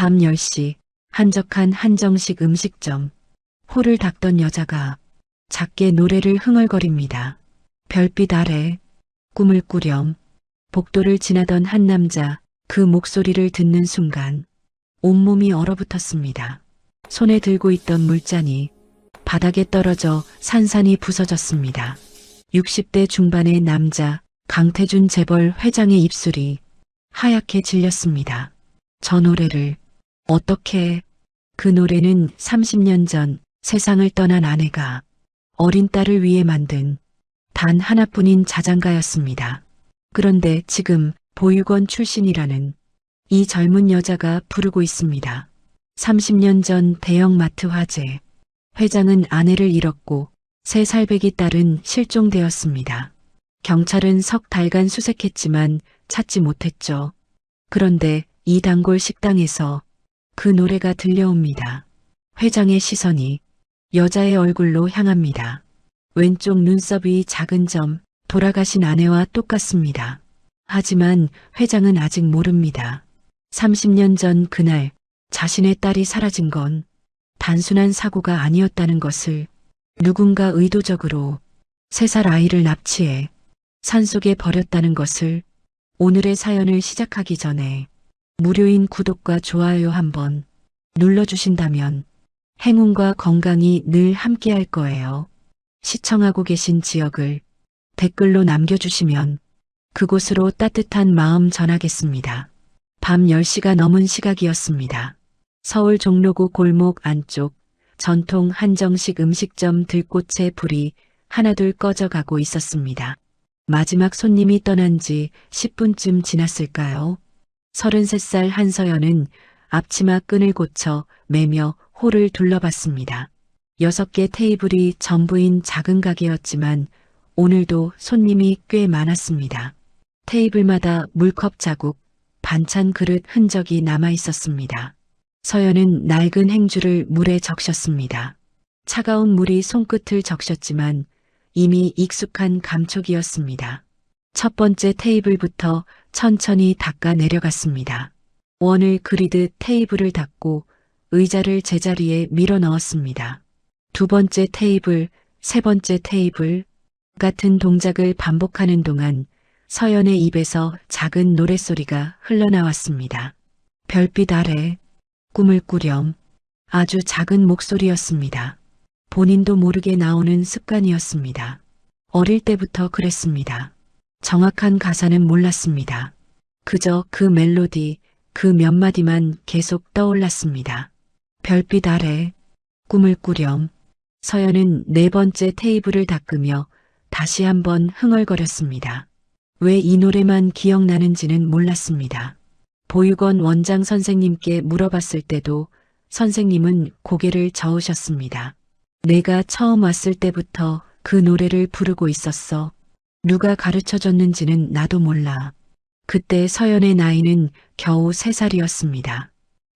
밤 10시 한적한 한정식 음식점. 홀을 닦던 여자가 작게 노래를 흥얼거립니다. 별빛 아래 꿈을 꾸렴. 복도를 지나던 한 남자, 그 목소리를 듣는 순간 온몸이 얼어붙었습니다. 손에 들고 있던 물잔이 바닥에 떨어져 산산이 부서졌습니다. 60대 중반의 남자 강태준 재벌 회장의 입술이 하얗게 질렸습니다. 저 노래를 어떻게... 그 노래는 30년 전 세상을 떠난 아내가 어린 딸을 위해 만든 단 하나뿐인 자장가였습니다. 그런데 지금 보육원 출신이라는 이 젊은 여자가 부르고 있습니다. 30년 전 대형마트 화재. 회장은 아내를 잃었고 3살배기 딸은 실종되었습니다. 경찰은 석 달간 수색했지만 찾지 못했죠. 그런데 이 단골 식당에서 그 노래가 들려옵니다. 회장의 시선이 여자의 얼굴로 향합니다. 왼쪽 눈썹이 작은 점, 돌아가신 아내와 똑같습니다. 하지만 회장은 아직 모릅니다. 30년 전 그날 자신의 딸이 사라진 건 단순한 사고가 아니었다는 것을. 누군가 의도적으로 3살 아이를 납치해 산속에 버렸다는 것을. 오늘의 사연을 시작하기 전에 무료인 구독과 좋아요 한번 눌러주신다면 행운과 건강이 늘 함께할 거예요. 시청하고 계신 지역을 댓글로 남겨주시면 그곳으로 따뜻한 마음 전하겠습니다. 밤 10시가 넘은 시각이었습니다. 서울 종로구 골목 안쪽 전통 한정식 음식점 들꽃의 불이 하나둘 꺼져가고 있었습니다. 마지막 손님이 떠난 지 10분쯤 지났을까요? 33살 한서연은 앞치마 끈을 고쳐 매며 홀을 둘러봤습니다. 6개 테이블이 전부인 작은 가게였지만 오늘도 손님이 꽤 많았습니다. 테이블마다 물컵 자국, 반찬 그릇 흔적이 남아 있었습니다. 서연은 낡은 행주를 물에 적셨습니다. 차가운 물이 손끝을 적셨지만 이미 익숙한 감촉이었습니다. 첫 번째 테이블부터 천천히 닦아 내려갔습니다. 원을 그리듯 테이블을 닦고 의자를 제자리에 밀어 넣었습니다. 두 번째 테이블, 세 번째 테이블 같은 동작을 반복하는 동안 서연의 입에서 작은 노랫소리가 흘러나왔습니다. 별빛 아래 꿈을 꾸렴. 아주 작은 목소리였습니다. 본인도 모르게 나오는 습관이었습니다. 어릴 때부터 그랬습니다. 정확한 가사는 몰랐습니다. 그저 그 멜로디, 그 몇 마디만 계속 떠올랐습니다. 별빛 아래 꿈을 꾸렴. 서연은 4번째 테이블을 닦으며 다시 한번 흥얼거렸습니다. 왜 이 노래만 기억나는지는 몰랐습니다. 보육원 원장 선생님께 물어봤을 때도 선생님은 고개를 저으셨습니다. 내가 처음 왔을 때부터 그 노래를 부르고 있었어. 누가 가르쳐줬는지는 나도 몰라. 그때 서연의 나이는 겨우 3살이었습니다.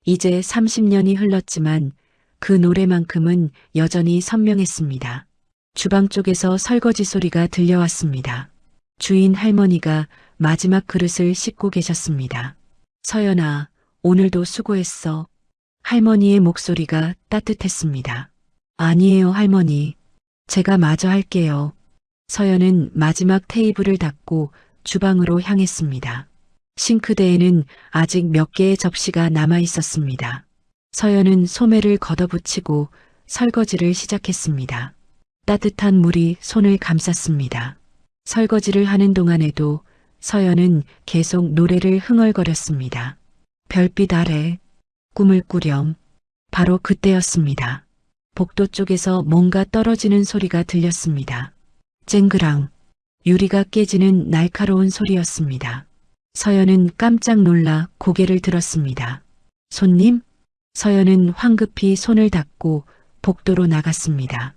이제 30년이 흘렀지만 그 노래만큼은 여전히 선명했습니다. 주방 쪽에서 설거지 소리가 들려왔습니다. 주인 할머니가 마지막 그릇을 씻고 계셨습니다. 서연아, 오늘도 수고했어. 할머니의 목소리가 따뜻했습니다. 아니에요, 할머니. 제가 마저 할게요. 서연은 마지막 테이블을 닦고 주방으로 향했습니다. 싱크대에는 아직 몇 개의 접시가 남아 있었습니다. 서연은 소매를 걷어붙이고 설거지를 시작했습니다. 따뜻한 물이 손을 감쌌습니다. 설거지를 하는 동안에도 서연은 계속 노래를 흥얼거렸습니다. 별빛 아래 꿈을 꾸렴. 바로 그때였습니다. 복도 쪽에서 뭔가 떨어지는 소리가 들렸습니다. 쨍그랑 유리가 깨지는 날카로운 소리였습니다. 서연은 깜짝 놀라 고개를 들었습니다. 손님? 서연은 황급히 손을 닦고 복도로 나갔습니다.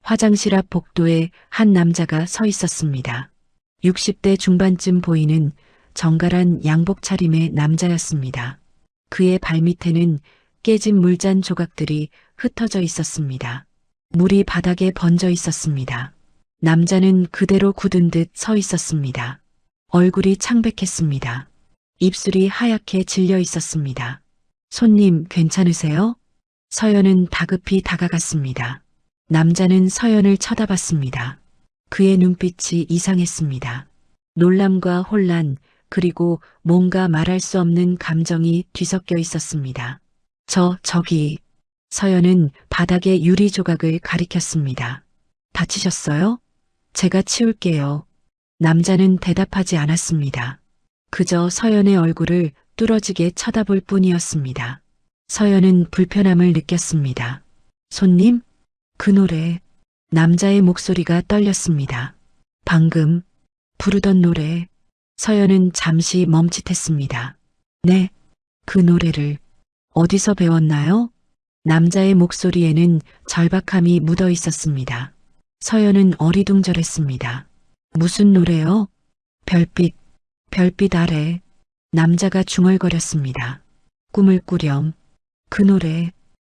화장실 앞 복도에 한 남자가 서 있었습니다. 60대 중반쯤 보이는 정갈한 양복 차림의 남자였습니다. 그의 발밑에는 깨진 물잔 조각들이 흩어져 있었습니다. 물이 바닥에 번져 있었습니다. 남자는 그대로 굳은 듯 서 있었습니다. 얼굴이 창백했습니다. 입술이 하얗게 질려 있었습니다. 손님 괜찮으세요? 서연은 다급히 다가갔습니다. 남자는 서연을 쳐다봤습니다. 그의 눈빛이 이상했습니다. 놀람과 혼란, 그리고 뭔가 말할 수 없는 감정이 뒤섞여 있었습니다. 저기, 서연은 바닥에 유리 조각을 가리켰습니다. 다치셨어요? 제가 치울게요. 남자는 대답하지 않았습니다. 그저 서연의 얼굴을 뚫어지게 쳐다볼 뿐이었습니다. 서연은 불편함을 느꼈습니다. 손님? 그 노래. 남자의 목소리가 떨렸습니다. 방금 부르던 노래. 서연은 잠시 멈칫했습니다. 네, 그 노래를 어디서 배웠나요? 남자의 목소리에는 절박함이 묻어 있었습니다. 서연은 어리둥절했습니다. 무슨 노래요? 별빛 아래. 남자가 중얼거렸습니다. 꿈을 꾸렴. 그 노래.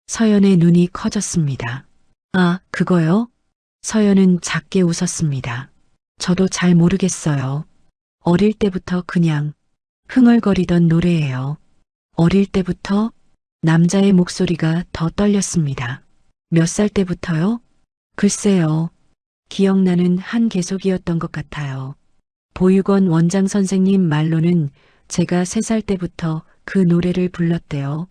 서연의 눈이 커졌습니다. 아, 그거요? 서연은 작게 웃었습니다. 저도 잘 모르겠어요. 어릴 때부터 그냥 흥얼거리던 노래예요. 어릴 때부터? 남자의 목소리가 더 떨렸습니다. 몇 살 때부터요? 글쎄요. 기억나는 한 계속이었던 것 같아요. 보육원 원장 선생님 말로는 제가 3살 때부터 그 노래를 불렀대요.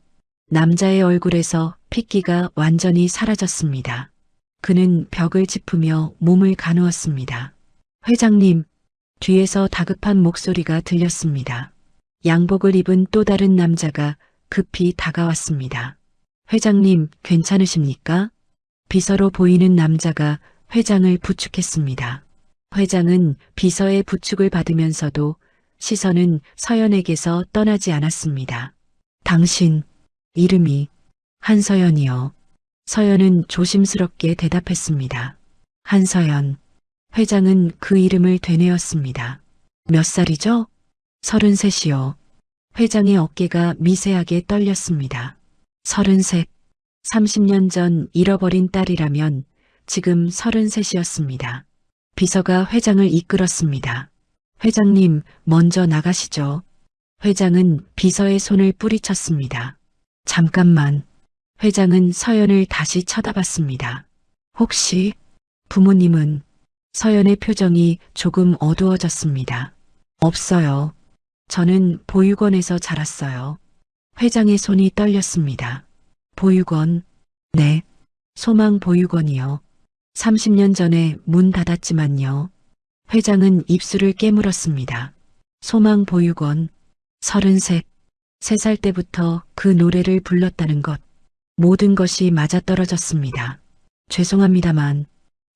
남자의 얼굴에서 핏기가 완전히 사라졌습니다. 그는 벽을 짚으며 몸을 가누었습니다. 회장님, 뒤에서 다급한 목소리가 들렸습니다. 양복을 입은 또 다른 남자가 급히 다가왔습니다. 회장님, 괜찮으십니까? 비서로 보이는 남자가 회장을 부축했습니다. 회장은 비서의 부축을 받으면서도 시선은 서연에게서 떠나지 않았습니다. 당신, 이름이 한서연이요. 서연은 조심스럽게 대답했습니다. 한서연. 회장은 그 이름을 되뇌었습니다. 몇 살이죠? 33이요. 회장의 어깨가 미세하게 떨렸습니다. 33. 30년 전 잃어버린 딸이라면 지금 33이었습니다. 비서가 회장을 이끌었습니다. 회장님, 먼저 나가시죠. 회장은 비서의 손을 뿌리쳤습니다. 잠깐만. 회장은 서연을 다시 쳐다봤습니다. 혹시 부모님은? 서연의 표정이 조금 어두워졌습니다. 없어요. 저는 보육원에서 자랐어요. 회장의 손이 떨렸습니다. 보육원? 네. 소망 보육원이요. 30년 전에 문 닫았지만요. 회장은 입술을 깨물었습니다. 소망 보육원. 33. 3살 때부터 그 노래를 불렀다는 것. 모든 것이 맞아떨어졌습니다. 죄송합니다만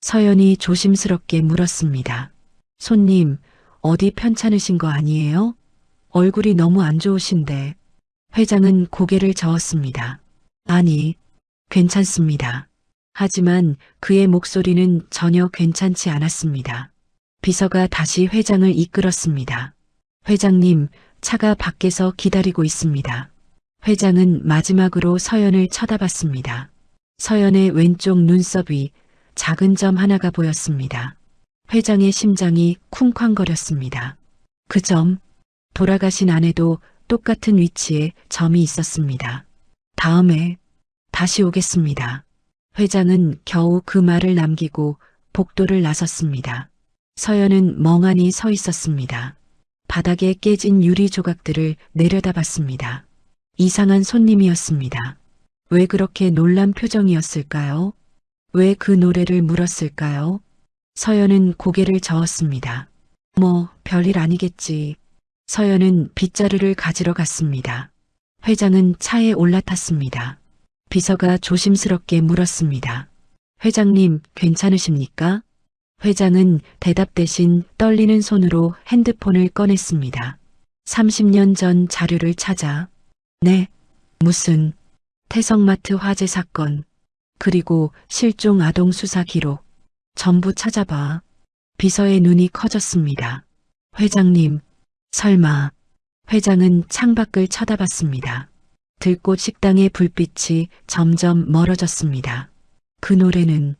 서연이 조심스럽게 물었습니다. 손님, 어디 편찮으신 거 아니에요? 얼굴이 너무 안 좋으신데. 회장은 고개를 저었습니다. 아니, 괜찮습니다. 하지만 그의 목소리는 전혀 괜찮지 않았습니다. 비서가 다시 회장을 이끌었습니다. 회장님, 차가 밖에서 기다리고 있습니다. 회장은 마지막으로 서연을 쳐다봤습니다. 서연의 왼쪽 눈썹 위 작은 점 하나가 보였습니다. 회장의 심장이 쿵쾅거렸습니다. 그 점, 돌아가신 아내도 똑같은 위치에 점이 있었습니다. 다음에 다시 오겠습니다. 회장은 겨우 그 말을 남기고 복도를 나섰습니다. 서연은 멍하니 서 있었습니다. 바닥에 깨진 유리 조각들을 내려다봤습니다. 이상한 손님이었습니다. 왜 그렇게 놀란 표정이었을까요? 왜 그 노래를 물었을까요? 서연은 고개를 저었습니다. 별일 아니겠지. 서연은 빗자루를 가지러 갔습니다. 회장은 차에 올라탔습니다. 비서가 조심스럽게 물었습니다. 회장님, 괜찮으십니까? 회장은 대답 대신 떨리는 손으로 핸드폰을 꺼냈습니다. 30년 전 자료를 찾아. 네, 무슨 태성마트 화재 사건, 그리고 실종 아동 수사 기록, 전부 찾아봐. 비서의 눈이 커졌습니다. 회장님, 설마. 회장은 창밖을 쳐다봤습니다. 들꽃 식당의 불빛이 점점 멀어졌습니다. 그 노래는.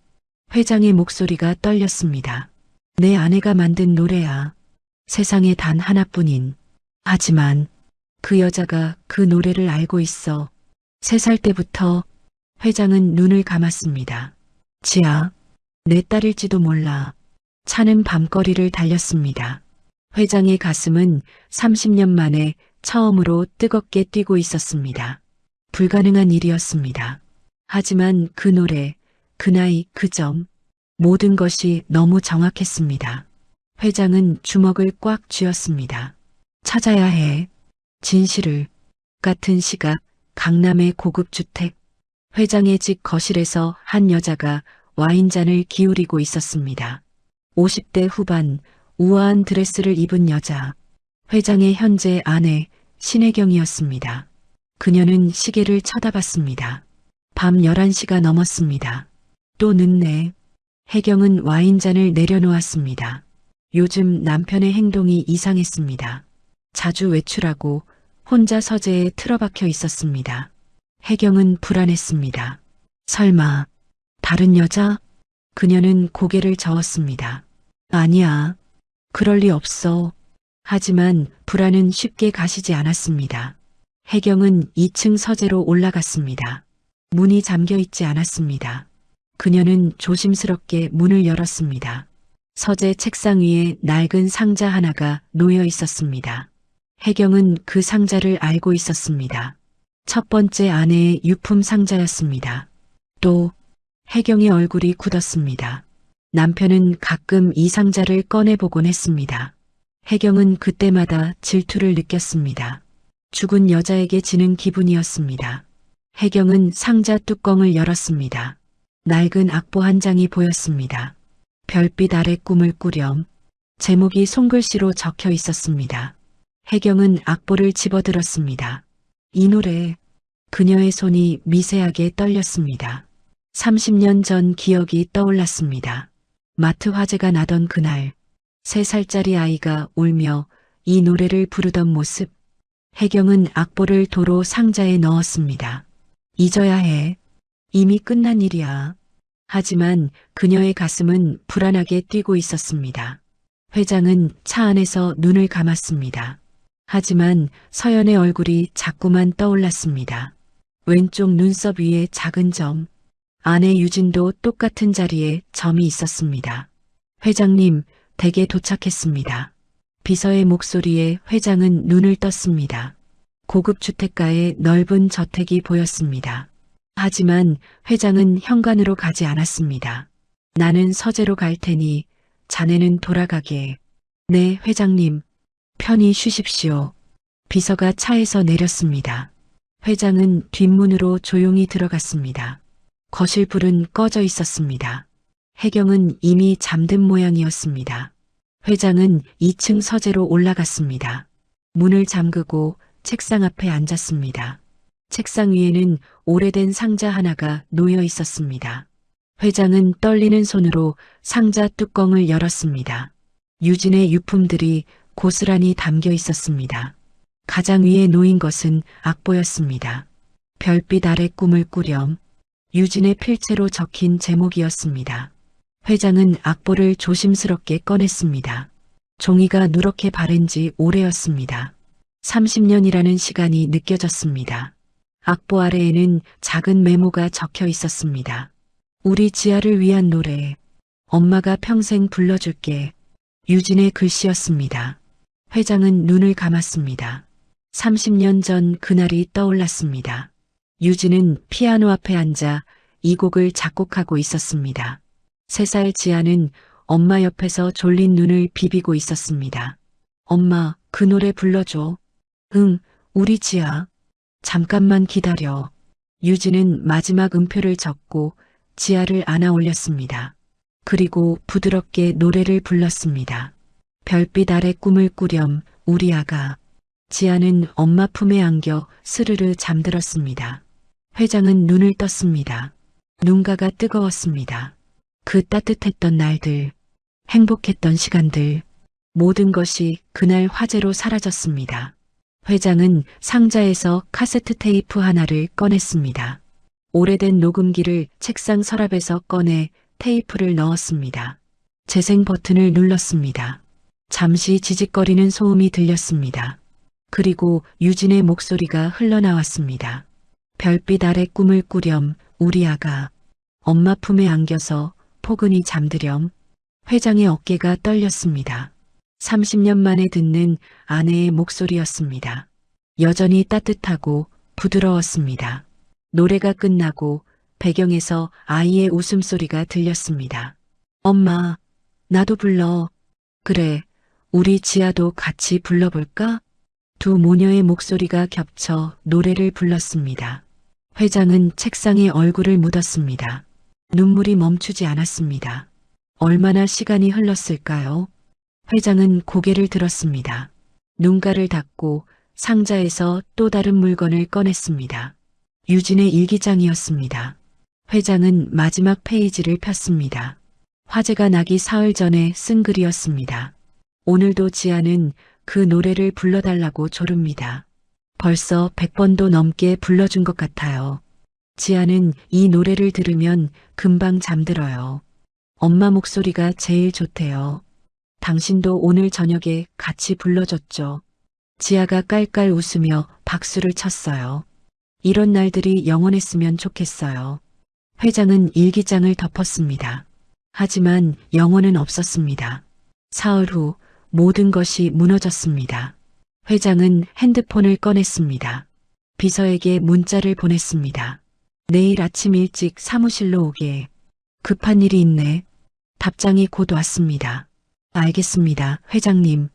회장의 목소리가 떨렸습니다. 내 아내가 만든 노래야. 세상에 단 하나뿐인. 하지만 그 여자가 그 노래를 알고 있어. 3살 때부터 회장은 눈을 감았습니다. 지아, 내 딸일지도 몰라. 차는 밤거리를 달렸습니다. 회장의 가슴은 30년 만에 처음으로 뜨겁게 뛰고 있었습니다. 불가능한 일이었습니다. 하지만 그 노래, 그 나이, 그 점, 모든 것이 너무 정확했습니다. 회장은 주먹을 꽉 쥐었습니다. 찾아야 해. 진실을. 같은 시각 강남의 고급 주택. 회장의 집 거실에서 한 여자가 와인잔을 기울이고 있었습니다. 50대 후반 우아한 드레스를 입은 여자. 회장의 현재 아내 신혜경이었습니다. 그녀는 시계를 쳐다봤습니다. 밤 11시가 넘었습니다. 또 늦네. 혜경은 와인잔을 내려놓았습니다. 요즘 남편의 행동이 이상했습니다. 자주 외출하고 혼자 서재에 틀어박혀 있었습니다. 혜경은 불안했습니다. 설마 다른 여자? 그녀는 고개를 저었습니다. 아니야. 그럴 리 없어. 하지만 불안은 쉽게 가시지 않았습니다. 혜경은 2층 서재로 올라갔습니다. 문이 잠겨 있지 않았습니다. 그녀는 조심스럽게 문을 열었습니다. 서재 책상 위에 낡은 상자 하나가 놓여 있었습니다. 혜경은 그 상자를 알고 있었습니다. 첫 번째 아내의 유품 상자였습니다. 또 혜경의 얼굴이 굳었습니다. 남편은 가끔 이 상자를 꺼내보곤 했습니다. 혜경은 그때마다 질투를 느꼈습니다. 죽은 여자에게 지는 기분이었습니다. 혜경은 상자 뚜껑을 열었습니다. 낡은 악보 한 장이 보였습니다. 별빛 아래 꿈을 꾸렴. 제목이 손글씨로 적혀 있었습니다. 혜경은 악보를 집어들었습니다. 이 노래. 그녀의 손이 미세하게 떨렸습니다. 30년 전 기억이 떠올랐습니다. 마트 화재가 나던 그날 3살짜리 아이가 울며 이 노래를 부르던 모습. 혜경은 악보를 도로 상자에 넣었습니다. 잊어야 해. 이미 끝난 일이야. 하지만 그녀의 가슴은 불안하게 뛰고 있었습니다. 회장은 차 안에서 눈을 감았습니다. 하지만 서연의 얼굴이 자꾸만 떠올랐습니다. 왼쪽 눈썹 위에 작은 점. 아내 유진도 똑같은 자리에 점이 있었습니다. 회장님, 댁에 도착했습니다. 비서의 목소리에 회장은 눈을 떴습니다. 고급 주택가의 넓은 저택이 보였습니다. 하지만 회장은 현관으로 가지 않았습니다. 나는 서재로 갈 테니 자네는 돌아가게. 네, 회장님. 편히 쉬십시오. 비서가 차에서 내렸습니다. 회장은 뒷문으로 조용히 들어갔습니다. 거실 불은 꺼져 있었습니다. 혜경은 이미 잠든 모양이었습니다. 회장은 2층 서재로 올라갔습니다. 문을 잠그고 책상 앞에 앉았습니다. 책상 위에는 오래된 상자 하나가 놓여 있었습니다. 회장은 떨리는 손으로 상자 뚜껑을 열었습니다. 유진의 유품들이 고스란히 담겨 있었습니다. 가장 위에 놓인 것은 악보였습니다. 별빛 아래 꿈을 꾸렴. 유진의 필체로 적힌 제목이었습니다. 회장은 악보를 조심스럽게 꺼냈습니다. 종이가 누렇게 바랜 지 오래였습니다. 30년이라는 시간이 느껴졌습니다. 악보 아래에는 작은 메모가 적혀 있었습니다. 우리 지아를 위한 노래. 엄마가 평생 불러줄게. 유진의 글씨였습니다. 회장은 눈을 감았습니다. 30년 전 그날이 떠올랐습니다. 유진은 피아노 앞에 앉아 이 곡을 작곡하고 있었습니다. 3살 지아는 엄마 옆에서 졸린 눈을 비비고 있었습니다. 엄마, 그 노래 불러줘. 응, 우리 지아. 잠깐만 기다려. 유진은 마지막 음표를 적고 지아를 안아 올렸습니다. 그리고 부드럽게 노래를 불렀습니다. 별빛 아래 꿈을 꾸렴, 우리 아가. 지아는 엄마 품에 안겨 스르르 잠들었습니다. 회장은 눈을 떴습니다. 눈가가 뜨거웠습니다. 그 따뜻했던 날들, 행복했던 시간들, 모든 것이 그날 화재로 사라졌습니다. 회장은 상자에서 카세트 테이프 하나를 꺼냈습니다. 오래된 녹음기를 책상 서랍에서 꺼내 테이프를 넣었습니다. 재생 버튼을 눌렀습니다. 잠시 지직거리는 소음이 들렸습니다. 그리고 유진의 목소리가 흘러나왔습니다. 별빛 아래 꿈을 꾸렴 우리 아가. 엄마 품에 안겨서 포근히 잠들렴. 회장의 어깨가 떨렸습니다. 30년 만에 듣는 아내의 목소리였습니다. 여전히 따뜻하고 부드러웠습니다. 노래가 끝나고 배경에서 아이의 웃음소리가 들렸습니다. 엄마, 나도 불러. 그래, 우리 지아도 같이 불러볼까? 두 모녀의 목소리가 겹쳐 노래를 불렀습니다. 회장은 책상에 얼굴을 묻었습니다. 눈물이 멈추지 않았습니다. 얼마나 시간이 흘렀을까요? 회장은 고개를 들었습니다. 눈가를 닫고 상자에서 또 다른 물건을 꺼냈습니다. 유진의 일기장이었습니다. 회장은 마지막 페이지를 폈습니다. 화재가 나기 사흘 전에 쓴 글이었습니다. 오늘도 지아는 그 노래를 불러달라고 조릅니다. 벌써 100번도 넘게 불러준 것 같아요. 지아는 이 노래를 들으면 금방 잠들어요. 엄마 목소리가 제일 좋대요. 당신도 오늘 저녁에 같이 불러줬죠. 지아가 깔깔 웃으며 박수를 쳤어요. 이런 날들이 영원했으면 좋겠어요. 회장은 일기장을 덮었습니다. 하지만 영혼은 없었습니다. 사흘 후 모든 것이 무너졌습니다. 회장은 핸드폰을 꺼냈습니다. 비서에게 문자를 보냈습니다. 내일 아침 일찍 사무실로 오게. 급한 일이 있네. 답장이 곧 왔습니다. 알겠습니다, 회장님.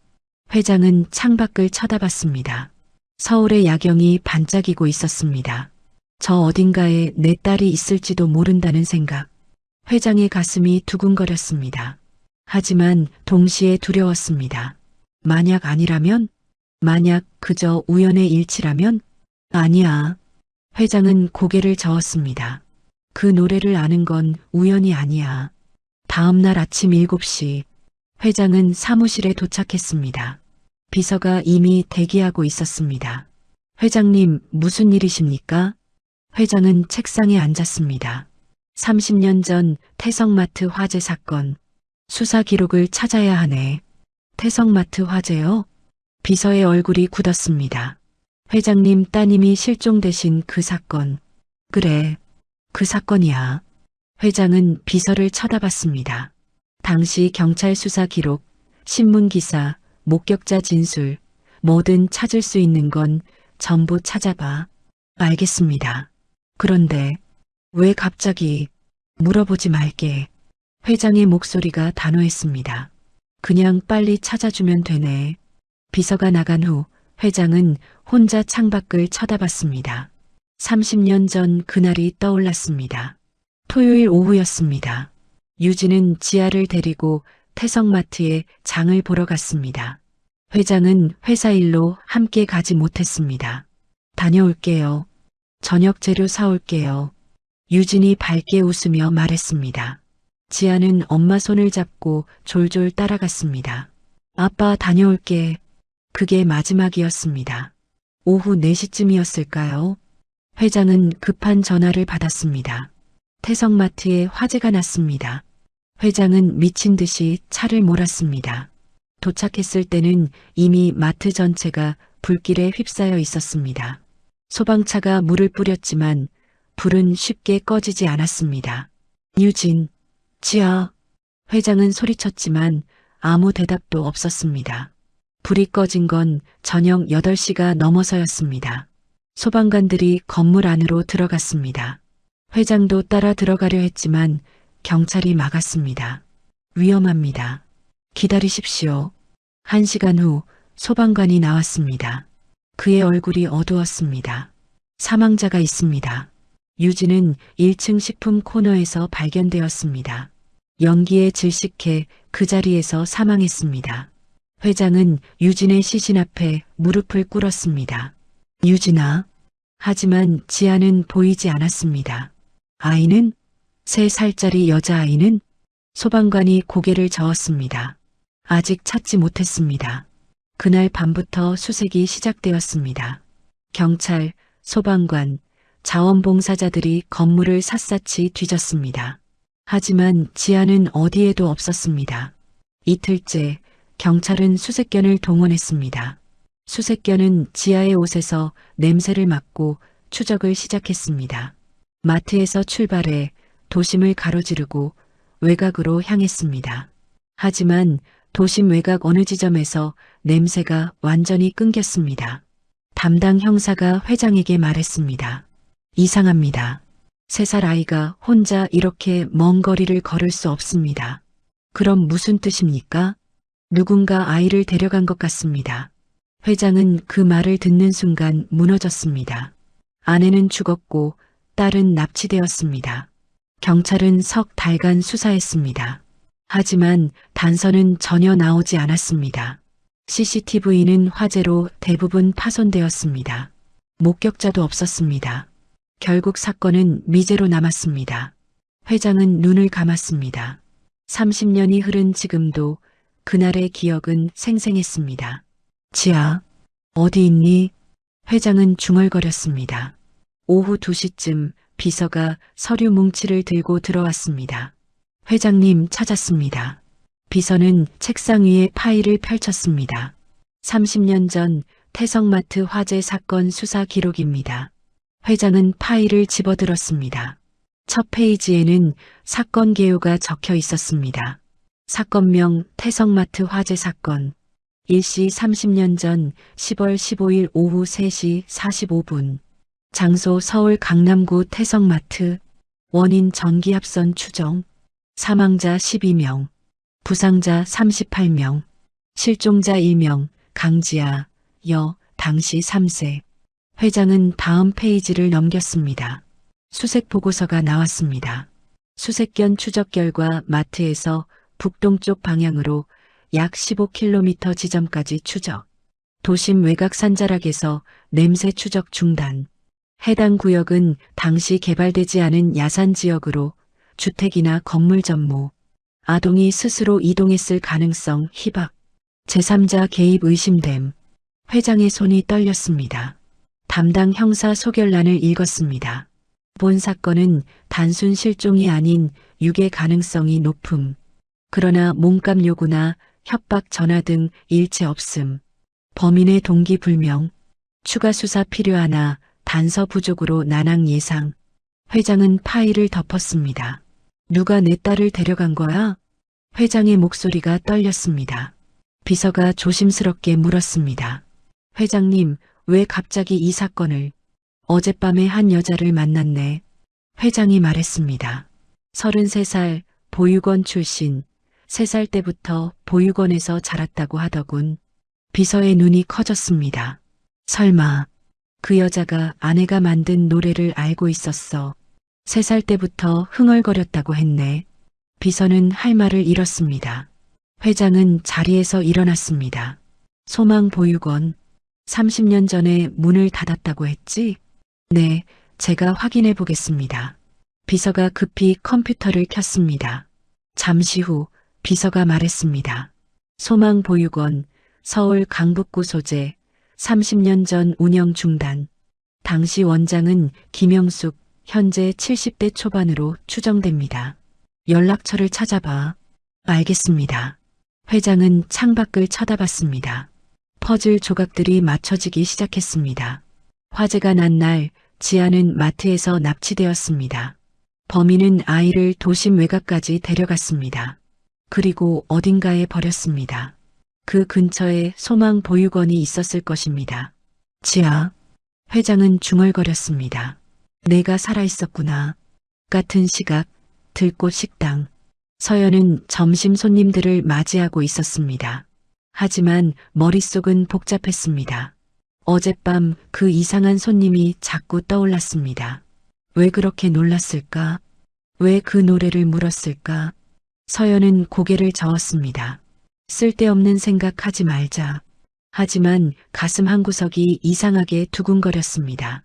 회장은 창밖을 쳐다봤습니다. 서울의 야경이 반짝이고 있었습니다. 저 어딘가에 내 딸이 있을지도 모른다는 생각. 회장의 가슴이 두근거렸습니다. 하지만 동시에 두려웠습니다. 만약 아니라면? 만약 그저 우연의 일치라면? 아니야. 회장은 고개를 저었습니다. 그 노래를 아는 건 우연이 아니야. 다음 날 아침 7시 회장은 사무실에 도착했습니다. 비서가 이미 대기하고 있었습니다. 회장님, 무슨 일이십니까? 회장은 책상에 앉았습니다. 30년 전 태성마트 화재 사건. 수사 기록을 찾아야 하네. 태성마트 화재요? 비서의 얼굴이 굳었습니다. 회장님 따님이 실종되신 그 사건. 그래, 그 사건이야. 회장은 비서를 쳐다봤습니다. 당시 경찰 수사 기록, 신문 기사, 목격자 진술, 뭐든 찾을 수 있는 건 전부 찾아봐. 알겠습니다. 그런데 왜 갑자기? 물어보지 말게. 회장의 목소리가 단호했습니다. 그냥 빨리 찾아주면 되네. 비서가 나간 후 회장은 혼자 창밖을 쳐다봤습니다. 30년 전 그날이 떠올랐습니다. 토요일 오후였습니다. 유진은 지아를 데리고 태성마트에 장을 보러 갔습니다. 회장은 회사 일로 함께 가지 못했습니다. 다녀올게요. 저녁 재료 사올게요. 유진이 밝게 웃으며 말했습니다. 지아는 엄마 손을 잡고 졸졸 따라갔습니다. 아빠 다녀올게. 그게 마지막이었습니다. 오후 4시쯤이었을까요? 회장은 급한 전화를 받았습니다. 태성마트에 화재가 났습니다. 회장은 미친 듯이 차를 몰았습니다. 도착했을 때는 이미 마트 전체가 불길에 휩싸여 있었습니다. 소방차가 물을 뿌렸지만 불은 쉽게 꺼지지 않았습니다. 유진, 지아. 회장은 소리쳤지만 아무 대답도 없었습니다. 불이 꺼진 건 저녁 8시가 넘어서였습니다. 소방관들이 건물 안으로 들어갔습니다. 회장도 따라 들어가려 했지만 경찰이 막았습니다. 위험합니다. 기다리십시오. 1시간 후 소방관이 나왔습니다. 그의 얼굴이 어두웠습니다. 사망자가 있습니다. 유진은 1층 식품 코너에서 발견되었습니다. 연기에 질식해 그 자리에서 사망했습니다. 회장은 유진의 시신 앞에 무릎을 꿇었습니다. 유진아. 하지만 지아는 보이지 않았습니다. 아이는? 3살짜리 여자아이는? 소방관이 고개를 저었습니다. 아직 찾지 못했습니다. 그날 밤부터 수색이 시작되었습니다. 경찰, 소방관, 자원봉사자들이 건물을 샅샅이 뒤졌습니다. 하지만 지아는 어디에도 없었습니다. 이틀째 경찰은 수색견을 동원했습니다. 수색견은 지아의 옷에서 냄새를 맡고 추적을 시작했습니다. 마트에서 출발해 도심을 가로지르고 외곽으로 향했습니다. 하지만 도심 외곽 어느 지점에서 냄새가 완전히 끊겼습니다. 담당 형사가 회장에게 말했습니다. 이상합니다. 3살 아이가 혼자 이렇게 먼 거리를 걸을 수 없습니다. 그럼 무슨 뜻입니까? 누군가 아이를 데려간 것 같습니다. 회장은 그 말을 듣는 순간 무너졌습니다. 아내는 죽었고 딸은 납치되었습니다. 경찰은 석 달간 수사했습니다. 하지만 단서는 전혀 나오지 않았습니다. CCTV는 화재로 대부분 파손되었습니다. 목격자도 없었습니다. 결국 사건은 미제로 남았습니다. 회장은 눈을 감았습니다. 30년이 흐른 지금도 그날의 기억은 생생했습니다. 지아, 어디 있니? 회장은 중얼거렸습니다. 오후 2시쯤 비서가 서류 뭉치를 들고 들어왔습니다. 회장님 찾았습니다. 비서는 책상 위에 파일을 펼쳤습니다. 30년 전 태성마트 화재 사건 수사 기록입니다. 회장은 파일을 집어들었습니다. 첫 페이지에는 사건 개요가 적혀 있었습니다. 사건명 태성마트 화재 사건. 일시 30년 전 10월 15일 오후 3시 45분. 장소 서울 강남구 태성마트. 원인 전기합선 추정. 사망자 12명. 부상자 38명. 실종자 1명. 강지아, 여, 당시 3세. 회장은 다음 페이지를 넘겼습니다. 수색 보고서가 나왔습니다. 수색견 추적 결과 마트에서 북동쪽 방향으로 약 15km 지점까지 추적. 도심 외곽 산자락에서 냄새 추적 중단. 해당 구역은 당시 개발되지 않은 야산 지역으로 주택이나 건물 전무, 아동이 스스로 이동했을 가능성 희박. 제3자 개입 의심됨. 회장의 손이 떨렸습니다. 담당 형사 소결란을 읽었습니다. 본 사건은 단순 실종이 아닌 유괴 가능성이 높음. 그러나 몸값 요구나 협박 전화 등 일체 없음. 범인의 동기 불명. 추가 수사 필요하나 단서 부족으로 난항 예상. 회장은 파일을 덮었습니다. 누가 내 딸을 데려간 거야? 회장의 목소리가 떨렸습니다. 비서가 조심스럽게 물었습니다. 회장님, 왜 갑자기 이 사건을? 어젯밤에 한 여자를 만났네. 회장이 말했습니다. 33살, 보육원 출신, 3살 때부터 보육원에서 자랐다고 하더군. 비서의 눈이 커졌습니다. 설마 그 여자가 아내가 만든 노래를 알고 있었어. 3살 때부터 흥얼거렸다고 했네. 비서는 할 말을 잃었습니다. 회장은 자리에서 일어났습니다. 소망보육원, 30년 전에 문을 닫았다고 했지? 네, 제가 확인해 보겠습니다. 비서가 급히 컴퓨터를 켰습니다. 잠시 후 비서가 말했습니다. 소망보육원, 서울 강북구 소재, 30년 전 운영 중단. 당시 원장은 김영숙, 현재 70대 초반으로 추정됩니다. 연락처를 찾아봐. 알겠습니다. 회장은 창밖을 쳐다봤습니다. 퍼즐 조각들이 맞춰지기 시작했습니다. 화재가 난 날 지아는 마트에서 납치되었습니다. 범인은 아이를 도심 외곽까지 데려갔습니다. 그리고 어딘가에 버렸습니다. 그 근처에 소망보육원이 있었을 것입니다. 지아, 회장은 중얼거렸습니다. 내가 살아있었구나. 같은 시각, 들꽃 식당. 서연은 점심 손님들을 맞이하고 있었습니다. 하지만 머릿속은 복잡했습니다. 어젯밤 그 이상한 손님이 자꾸 떠올랐습니다. 왜 그렇게 놀랐을까? 왜 그 노래를 물었을까? 서연은 고개를 저었습니다. 쓸데없는 생각하지 말자. 하지만 가슴 한구석이 이상하게 두근거렸습니다.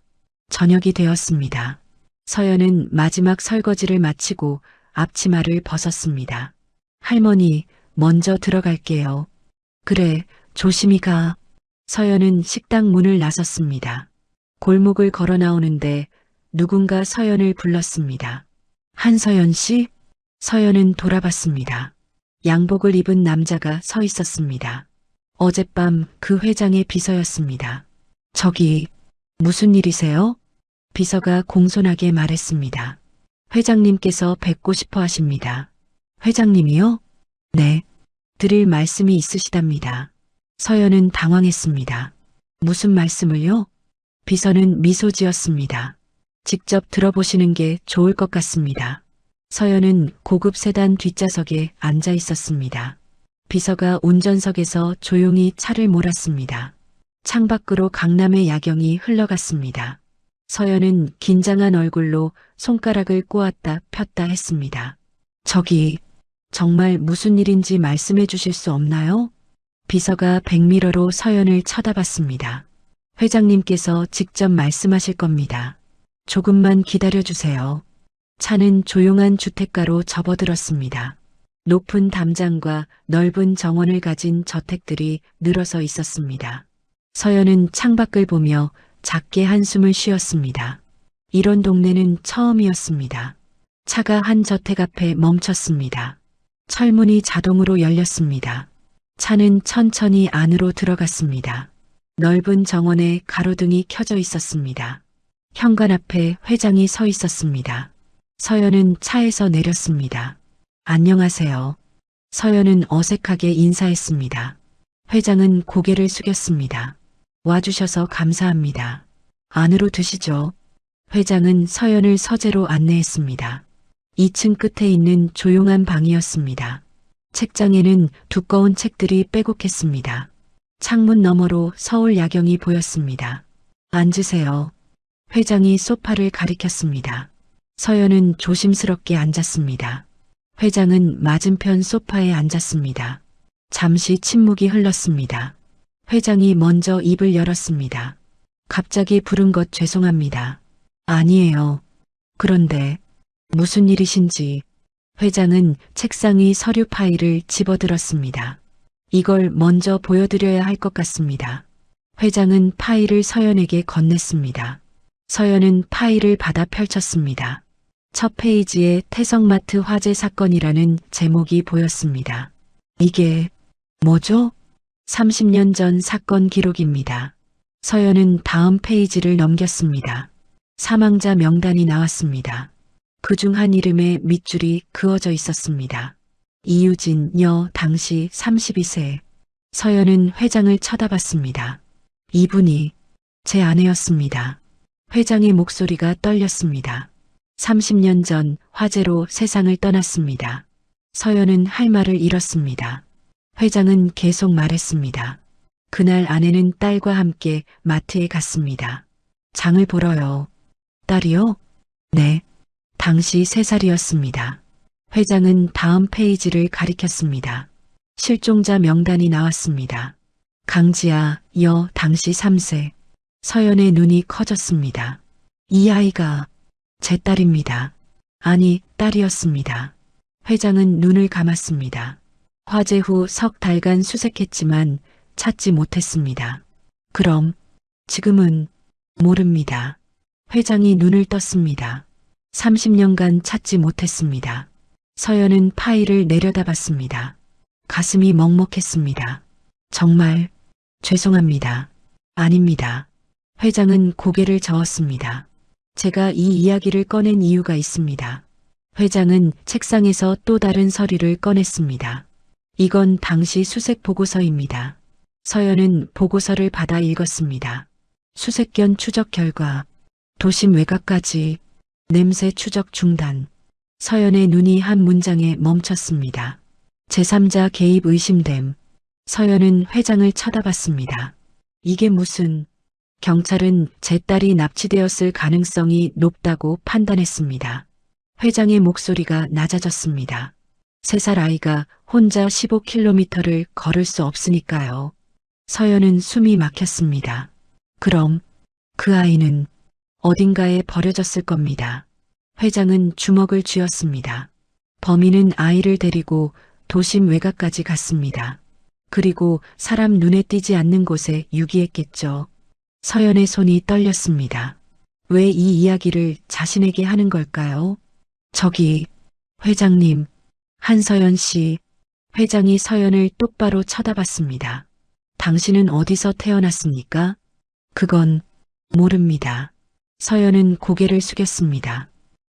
저녁이 되었습니다. 서연은 마지막 설거지를 마치고 앞치마를 벗었습니다. 할머니, 먼저 들어갈게요. 그래, 조심히 가. 서연은 식당 문을 나섰습니다. 골목을 걸어 나오는데 누군가 서연을 불렀습니다. 한서연 씨? 서연은 돌아봤습니다. 양복을 입은 남자가 서 있었습니다. 어젯밤 그 회장의 비서였습니다. 저기, 무슨 일이세요? 비서가 공손하게 말했습니다. 회장님께서 뵙고 싶어 하십니다. 회장님이요? 네. 드릴 말씀이 있으시답니다. 서연은 당황했습니다. 무슨 말씀을요? 비서는 미소 지었습니다. 직접 들어보시는 게 좋을 것 같습니다. 서연은 고급 세단 뒷좌석에 앉아 있었습니다. 비서가 운전석에서 조용히 차를 몰았습니다. 창밖으로 강남의 야경이 흘러갔습니다. 서연은 긴장한 얼굴로 손가락을 꼬았다 폈다 했습니다. 저기, 정말 무슨 일인지 말씀해 주실 수 없나요? 비서가 백미러로 서연을 쳐다봤습니다. 회장님께서 직접 말씀하실 겁니다. 조금만 기다려 주세요. 차는 조용한 주택가로 접어들었습니다. 높은 담장과 넓은 정원을 가진 저택들이 늘어서 있었습니다. 서연은 창밖을 보며 작게 한숨을 쉬었습니다. 이런 동네는 처음이었습니다. 차가 한 저택 앞에 멈췄습니다. 철문이 자동으로 열렸습니다. 차는 천천히 안으로 들어갔습니다. 넓은 정원에 가로등이 켜져 있었습니다. 현관 앞에 회장이 서 있었습니다. 서연은 차에서 내렸습니다. 안녕하세요. 서연은 어색하게 인사했습니다. 회장은 고개를 숙였습니다. 와주셔서 감사합니다. 안으로 드시죠. 회장은 서연을 서재로 안내했습니다. 2층 끝에 있는 조용한 방이었습니다. 책장에는 두꺼운 책들이 빼곡했습니다. 창문 너머로 서울 야경이 보였습니다. 앉으세요. 회장이 소파를 가리켰습니다. 서연은 조심스럽게 앉았습니다. 회장은 맞은편 소파에 앉았습니다. 잠시 침묵이 흘렀습니다. 회장이 먼저 입을 열었습니다. 갑자기 부른 것 죄송합니다. 아니에요. 그런데 무슨 일이신지. 회장은 책상 위 서류 파일을 집어들었습니다. 이걸 먼저 보여드려야 할 것 같습니다. 회장은 파일을 서연에게 건넸습니다. 서연은 파일을 받아 펼쳤습니다. 첫 페이지에 태성마트 화재 사건이라는 제목이 보였습니다. 이게 뭐죠? 30년 전 사건 기록입니다. 서연은 다음 페이지를 넘겼습니다. 사망자 명단이 나왔습니다. 그중 한 이름의 밑줄이 그어져 있었습니다. 이유진 여 당시 32세. 서연은 회장을 쳐다봤습니다. 이분이 제 아내였습니다. 회장의 목소리가 떨렸습니다. 30년 전 화재로 세상을 떠났습니다. 서연은 할 말을 잃었습니다. 회장은 계속 말했습니다. 그날 아내는 딸과 함께 마트에 갔습니다. 장을 보러요. 딸이요? 네. 당시 3살이었습니다. 회장은 다음 페이지를 가리켰습니다. 실종자 명단이 나왔습니다. 강지아 여 당시 3세. 서연의 눈이 커졌습니다. 이 아이가 제 딸입니다. 아니, 딸이었습니다. 회장은 눈을 감았습니다. 화재 후 석 달간 수색했지만 찾지 못했습니다. 그럼 지금은 모릅니다. 회장이 눈을 떴습니다. 30년간 찾지 못했습니다. 서연은 파일을 내려다봤습니다. 가슴이 먹먹했습니다. 정말 죄송합니다. 아닙니다. 회장은 고개를 저었습니다. 제가 이 이야기를 꺼낸 이유가 있습니다. 회장은 책상에서 또 다른 서류를 꺼냈습니다. 이건 당시 수색 보고서입니다. 서연은 보고서를 받아 읽었습니다. 수색견 추적 결과, 도심 외곽까지, 냄새 추적 중단. 서연의 눈이 한 문장에 멈췄습니다. 제3자 개입 의심됨. 서연은 회장을 쳐다봤습니다. 이게 무슨... 경찰은 제 딸이 납치되었을 가능성이 높다고 판단했습니다. 회장의 목소리가 낮아졌습니다. 3살 아이가 혼자 15km를 걸을 수 없으니까요. 서연은 숨이 막혔습니다. 그럼 그 아이는 어딘가에 버려졌을 겁니다. 회장은 주먹을 쥐었습니다. 범인은 아이를 데리고 도심 외곽까지 갔습니다. 그리고 사람 눈에 띄지 않는 곳에 유기했겠죠. 서연의 손이 떨렸습니다. 왜 이 이야기를 자신에게 하는 걸까요? 저기, 회장님, 한서연 씨. 회장이 서연을 똑바로 쳐다봤습니다. 당신은 어디서 태어났습니까? 그건 모릅니다. 서연은 고개를 숙였습니다.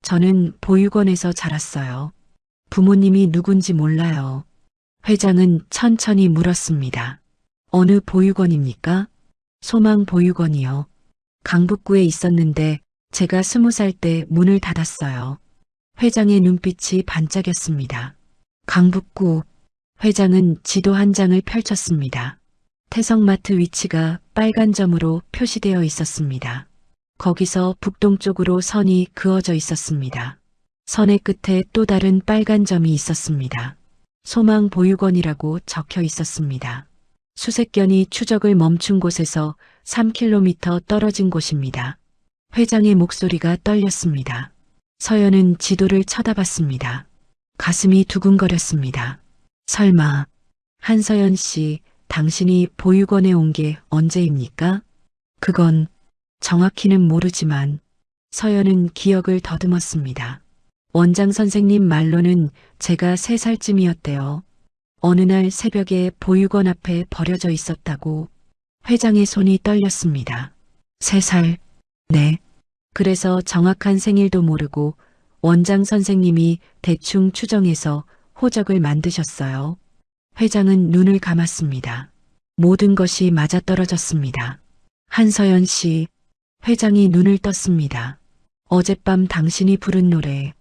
저는 보육원에서 자랐어요. 부모님이 누군지 몰라요. 회장은 천천히 물었습니다. 어느 보육원입니까? 소망보육원이요. 강북구에 있었는데 제가 20살 때 문을 닫았어요. 회장의 눈빛이 반짝였습니다. 강북구. 회장은 지도 한 장을 펼쳤습니다. 태성마트 위치가 빨간 점으로 표시되어 있었습니다. 거기서 북동쪽으로 선이 그어져 있었습니다. 선의 끝에 또 다른 빨간 점이 있었습니다. 소망보육원이라고 적혀 있었습니다. 수색견이 추적을 멈춘 곳에서 3km 떨어진 곳입니다. 회장의 목소리가 떨렸습니다. 서연은 지도를 쳐다봤습니다. 가슴이 두근거렸습니다. 설마, 한서연 씨, 당신이 보육원에 온 게 언제입니까? 그건 정확히는 모르지만 서연은 기억을 더듬었습니다. 원장 선생님 말로는 제가 3살쯤이었대요. 어느 날 새벽에 보육원 앞에 버려져 있었다고. 회장의 손이 떨렸습니다. 3살. 네. 그래서 정확한 생일도 모르고 원장 선생님이 대충 추정해서 호적을 만드셨어요. 회장은 눈을 감았습니다. 모든 것이 맞아떨어졌습니다. 한서연 씨, 회장이 눈을 떴습니다. 어젯밤 당신이 부른 노래,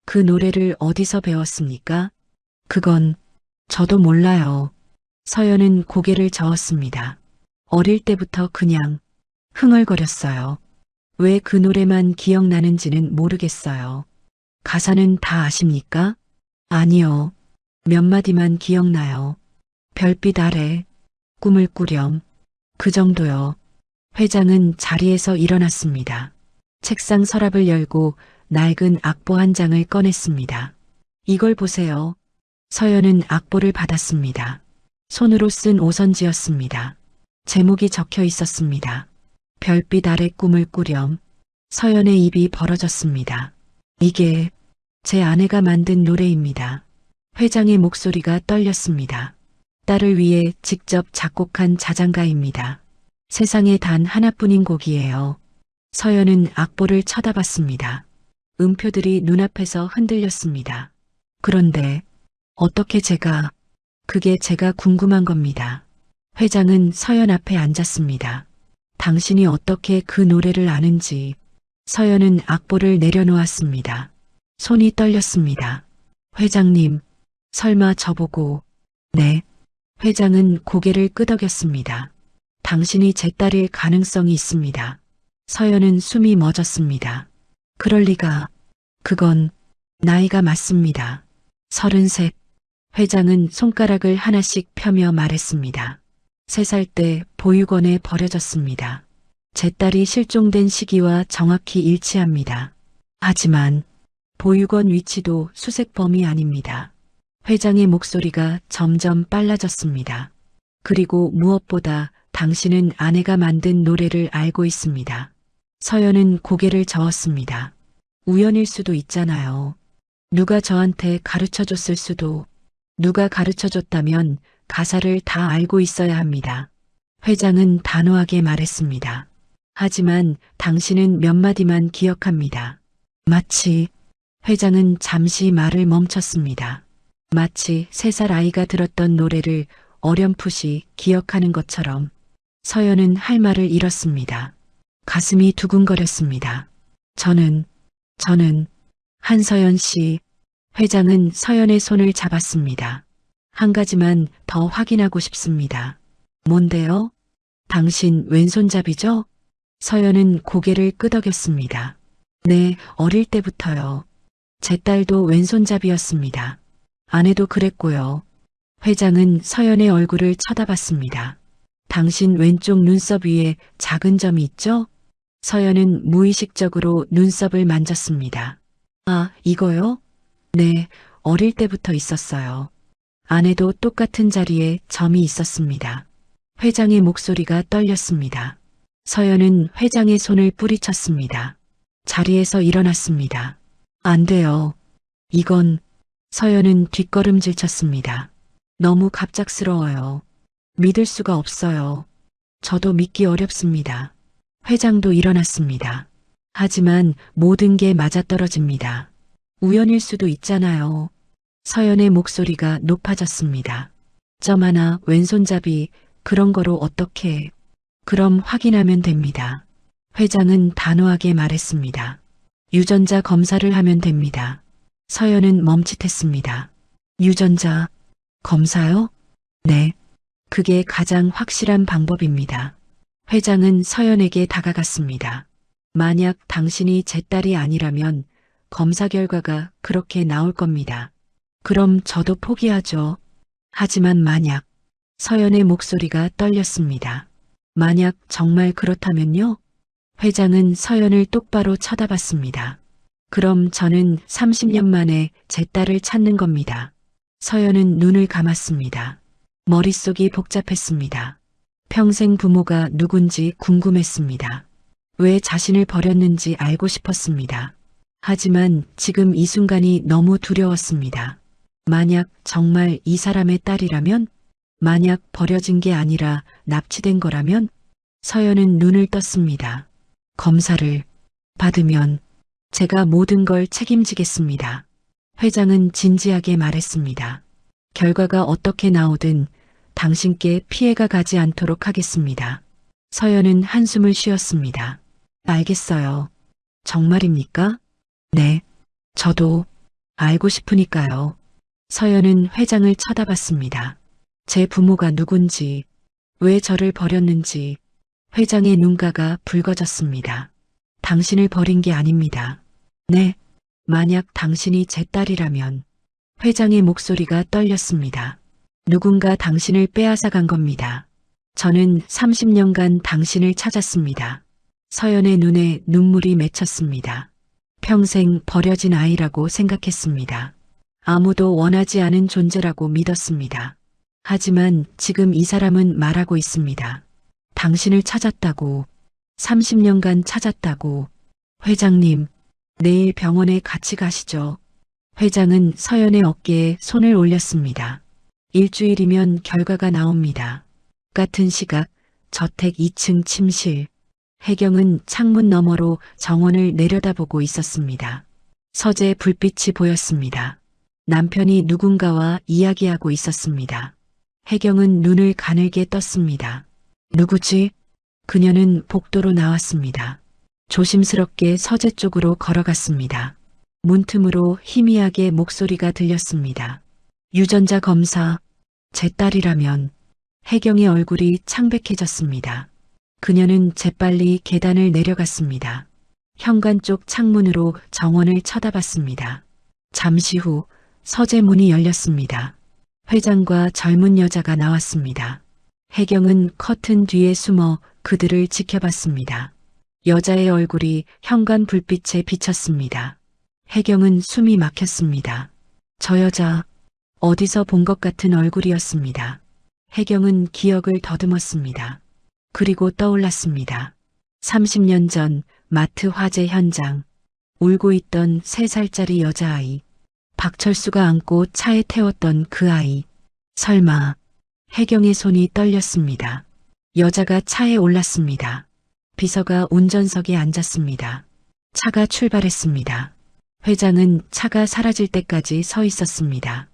그 노래를 어디서 배웠습니까? 그건 저도 몰라요. 서연은 고개를 저었습니다. 어릴 때부터 그냥 흥얼거렸어요. 왜 그 노래만 기억나는지는 모르겠어요. 가사는 다 아십니까? 아니요. 몇 마디만 기억나요. 별빛 아래 꿈을 꾸렴. 그 정도요. 회장은 자리에서 일어났습니다. 책상 서랍을 열고 낡은 악보 한 장을 꺼냈습니다. 이걸 보세요. 서연은 악보를 받았습니다. 손으로 쓴 오선지였습니다. 제목이 적혀 있었습니다. 별빛 아래 꿈을 꾸렴. 서연의 입이 벌어졌습니다. 이게 제 아내가 만든 노래입니다. 회장의 목소리가 떨렸습니다. 딸을 위해 직접 작곡한 자장가입니다. 세상에 단 하나뿐인 곡이에요. 서연은 악보를 쳐다봤습니다. 음표들이 눈앞에서 흔들렸습니다. 그런데 어떻게 그게 제가 궁금한 겁니다. 회장은 서연 앞에 앉았습니다. 당신이 어떻게 그 노래를 아는지. 서연은 악보를 내려놓았습니다. 손이 떨렸습니다. 회장님, 설마 저보고. 네. 회장은 고개를 끄덕였습니다. 당신이 제 딸일 가능성이 있습니다. 서연은 숨이 멎었습니다. 그럴 리가. 그건 나이가 맞습니다. 33. 회장은 손가락을 하나씩 펴며 말했습니다. 3살 때 보육원에 버려졌습니다. 제 딸이 실종된 시기와 정확히 일치합니다. 하지만 보육원 위치도 수색 범위 아닙니다. 회장의 목소리가 점점 빨라졌습니다. 그리고 무엇보다 당신은 아내가 만든 노래를 알고 있습니다. 서연은 고개를 저었습니다. 우연일 수도 있잖아요. 누가 저한테 가르쳐줬을 수도. 누가 가르쳐줬다면 가사를 다 알고 있어야 합니다. 회장은 단호하게 말했습니다. 하지만 당신은 몇 마디만 기억합니다. 마치. 회장은 잠시 말을 멈췄습니다. 마치 3살 아이가 들었던 노래를 어렴풋이 기억하는 것처럼. 서연은 할 말을 잃었습니다. 가슴이 두근거렸습니다. 저는 한서연 씨. 회장은 서연의 손을 잡았습니다. 한 가지만 더 확인하고 싶습니다. 뭔데요? 당신 왼손잡이죠? 서연은 고개를 끄덕였습니다. 네, 어릴 때부터요. 제 딸도 왼손잡이였습니다. 아내도 그랬고요. 회장은 서연의 얼굴을 쳐다봤습니다. 당신 왼쪽 눈썹 위에 작은 점이 있죠? 서연은 무의식적으로 눈썹을 만졌습니다. 아, 이거요? 네, 어릴 때부터 있었어요. 아내도 똑같은 자리에 점이 있었습니다. 회장의 목소리가 떨렸습니다. 서연은 회장의 손을 뿌리쳤습니다. 자리에서 일어났습니다. 안 돼요. 이건. 서연은 뒷걸음질 쳤습니다. 너무 갑작스러워요. 믿을 수가 없어요. 저도 믿기 어렵습니다. 회장도 일어났습니다. 하지만 모든 게 맞아떨어집니다. 우연일 수도 있잖아요. 서연의 목소리가 높아졌습니다. 점 하나 왼손잡이 그런 거로 어떻게? 그럼 확인하면 됩니다. 회장은 단호하게 말했습니다. 유전자 검사를 하면 됩니다. 서연은 멈칫했습니다. 유전자 검사요? 네. 그게 가장 확실한 방법입니다. 회장은 서연에게 다가갔습니다. 만약 당신이 제 딸이 아니라면 검사 결과가 그렇게 나올 겁니다. 그럼 저도 포기하죠. 하지만 만약 서연의 목소리가 떨렸습니다. 만약 정말 그렇다면요? 회장은 서연을 똑바로 쳐다봤습니다. 그럼 저는 30년 만에 제 딸을 찾는 겁니다. 서연은 눈을 감았습니다. 머릿속이 복잡했습니다. 평생 부모가 누군지 궁금했습니다. 왜 자신을 버렸는지 알고 싶었습니다. 하지만 지금 이 순간이 너무 두려웠습니다. 만약 정말 이 사람의 딸이라면? 만약 버려진 게 아니라 납치된 거라면? 서연은 눈을 떴습니다. 검사를 받으면 제가 모든 걸 책임지겠습니다. 회장은 진지하게 말했습니다. 결과가 어떻게 나오든 당신께 피해가 가지 않도록 하겠습니다. 서연은 한숨을 쉬었습니다. 알겠어요. 정말입니까? 네. 저도 알고 싶으니까요. 서연은 회장을 쳐다봤습니다. 제 부모가 누군지, 왜 저를 버렸는지 회장의 눈가가 붉어졌습니다. 당신을 버린 게 아닙니다. 네. 만약 당신이 제 딸이라면 회장의 목소리가 떨렸습니다. 누군가 당신을 빼앗아 간 겁니다. 저는 30년간 당신을 찾았습니다. 서연의 눈에 눈물이 맺혔습니다. 평생 버려진 아이라고 생각했습니다. 아무도 원하지 않은 존재라고 믿었습니다. 하지만 지금 이 사람은 말하고 있습니다. 당신을 찾았다고, 30년간 찾았다고. 회장님, 내일 병원에 같이 가시죠. 회장은 서연의 어깨에 손을 올렸습니다. 일주일이면 결과가 나옵니다. 같은 시각, 저택 2층 침실. 혜경은 창문 너머로 정원을 내려다보고 있었습니다. 서재 불빛이 보였습니다. 남편이 누군가와 이야기하고 있었습니다. 혜경은 눈을 가늘게 떴습니다. 누구지? 그녀는 복도로 나왔습니다. 조심스럽게 서재 쪽으로 걸어갔습니다. 문틈으로 희미하게 목소리가 들렸습니다. 유전자 검사, 제 딸이라면. 혜경의 얼굴이 창백해졌습니다. 그녀는 재빨리 계단을 내려갔습니다. 현관 쪽 창문으로 정원을 쳐다봤습니다. 잠시 후 서재 문이 열렸습니다. 회장과 젊은 여자가 나왔습니다. 혜경은 커튼 뒤에 숨어 그들을 지켜봤습니다. 여자의 얼굴이 현관 불빛에 비쳤습니다. 혜경은 숨이 막혔습니다. 저 여자 어디서 본 것 같은 얼굴이었습니다. 혜경은 기억을 더듬었습니다. 그리고 떠올랐습니다. 30년 전 마트 화재 현장. 울고 있던 3살짜리 여자아이. 박철수가 안고 차에 태웠던 그 아이. 설마. 혜경의 손이 떨렸습니다. 여자가 차에 올랐습니다. 비서가 운전석에 앉았습니다. 차가 출발했습니다. 회장은 차가 사라질 때까지 서 있었습니다.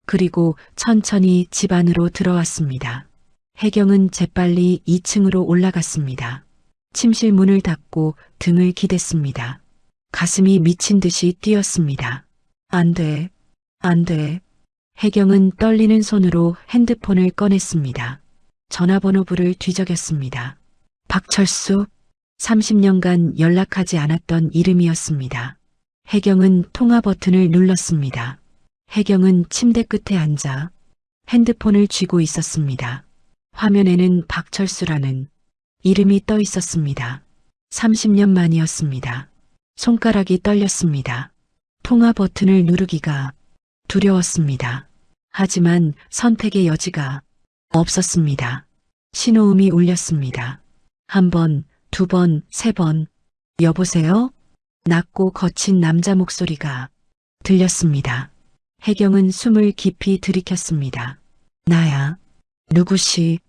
그리고 천천히 집 안으로 들어왔습니다. 혜경은 재빨리 2층으로 올라갔습니다. 침실 문을 닫고 등을 기댔습니다. 가슴이 미친 듯이 뛰었습니다. 안 돼, 안 돼. 혜경은 떨리는 손으로 핸드폰을 꺼냈습니다. 전화번호부를 뒤적였습니다. 박철수, 30년간 연락하지 않았던 이름이었습니다. 혜경은 통화 버튼을 눌렀습니다. 혜경은 침대 끝에 앉아 핸드폰을 쥐고 있었습니다. 화면에는 박철수라는 이름이 떠 있었습니다. 30년 만이었습니다. 손가락이 떨렸습니다. 통화 버튼을 누르기가 두려웠습니다. 하지만 선택의 여지가 없었습니다. 신호음이 울렸습니다. 1번, 2번, 3번. 여보세요? 낮고 거친 남자 목소리가 들렸습니다. 혜경은 숨을 깊이 들이켰습니다. 나야. 누구시?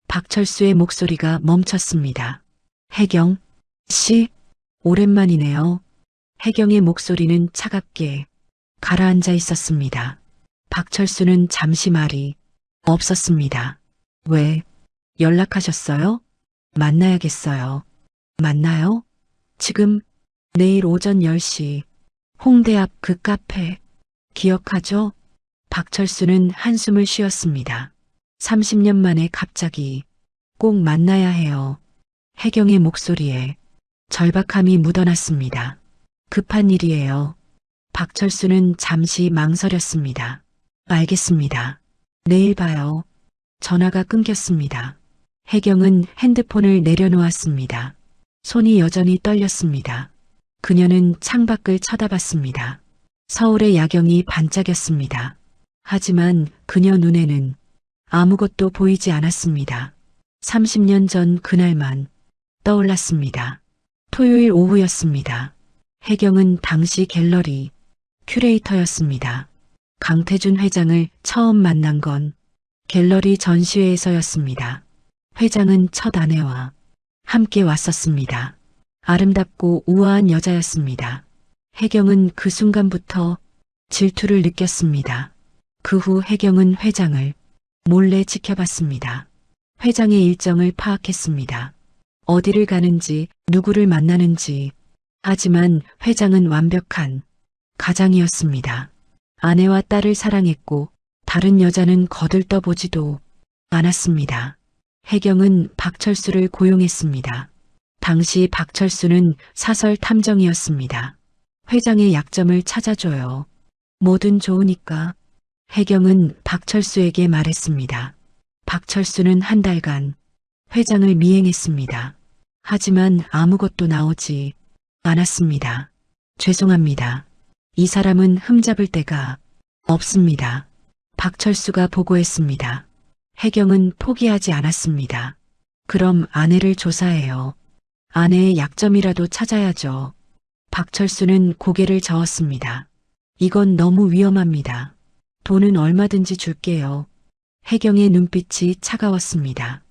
박철수의 목소리가 멈췄습니다. 혜경 씨? 오랜만이네요. 혜경의 목소리는 차갑게 가라앉아 있었습니다. 박철수는 잠시 말이 없었습니다. 왜? 연락하셨어요? 만나야겠어요. 만나요? 지금? 내일 오전 10시 홍대 앞 그 카페 기억하죠? 박철수는 한숨을 쉬었습니다. 30년 만에 갑자기 꼭 만나야 해요. 혜경의 목소리에 절박함이 묻어났습니다. 급한 일이에요. 박철수는 잠시 망설였습니다. 알겠습니다. 내일 봐요. 전화가 끊겼습니다. 혜경은 핸드폰을 내려놓았습니다. 손이 여전히 떨렸습니다. 그녀는 창밖을 쳐다봤습니다. 서울의 야경이 반짝였습니다. 하지만 그녀 눈에는 아무것도 보이지 않았습니다. 30년 전 그날만 떠올랐습니다. 토요일 오후였습니다. 혜경은 당시 갤러리 큐레이터였습니다. 강태준 회장을 처음 만난 건 갤러리 전시회에서였습니다. 회장은 첫 아내와 함께 왔었습니다. 아름답고 우아한 여자였습니다. 혜경은 그 순간부터 질투를 느꼈습니다. 그 후 혜경은 회장을 몰래 지켜봤습니다. 회장의 일정을 파악했습니다. 어디를 가는지, 누구를 만나는지. 하지만 회장은 완벽한 가장이었습니다. 아내와 딸을 사랑했고 다른 여자는 거들떠보지도 않았습니다. 혜경은 박철수를 고용했습니다. 당시 박철수는 사설 탐정이었습니다. 회장의 약점을 찾아줘요. 뭐든 좋으니까. 혜경은 박철수에게 말했습니다. 박철수는 한 달간 회장을 미행했습니다. 하지만 아무것도 나오지 않았습니다. 죄송합니다. 이 사람은 흠잡을 데가 없습니다. 박철수가 보고했습니다. 혜경은 포기하지 않았습니다. 그럼 아내를 조사해요. 아내의 약점이라도 찾아야죠. 박철수는 고개를 저었습니다. 이건 너무 위험합니다. 돈은 얼마든지 줄게요. 혜경의 눈빛이 차가웠습니다.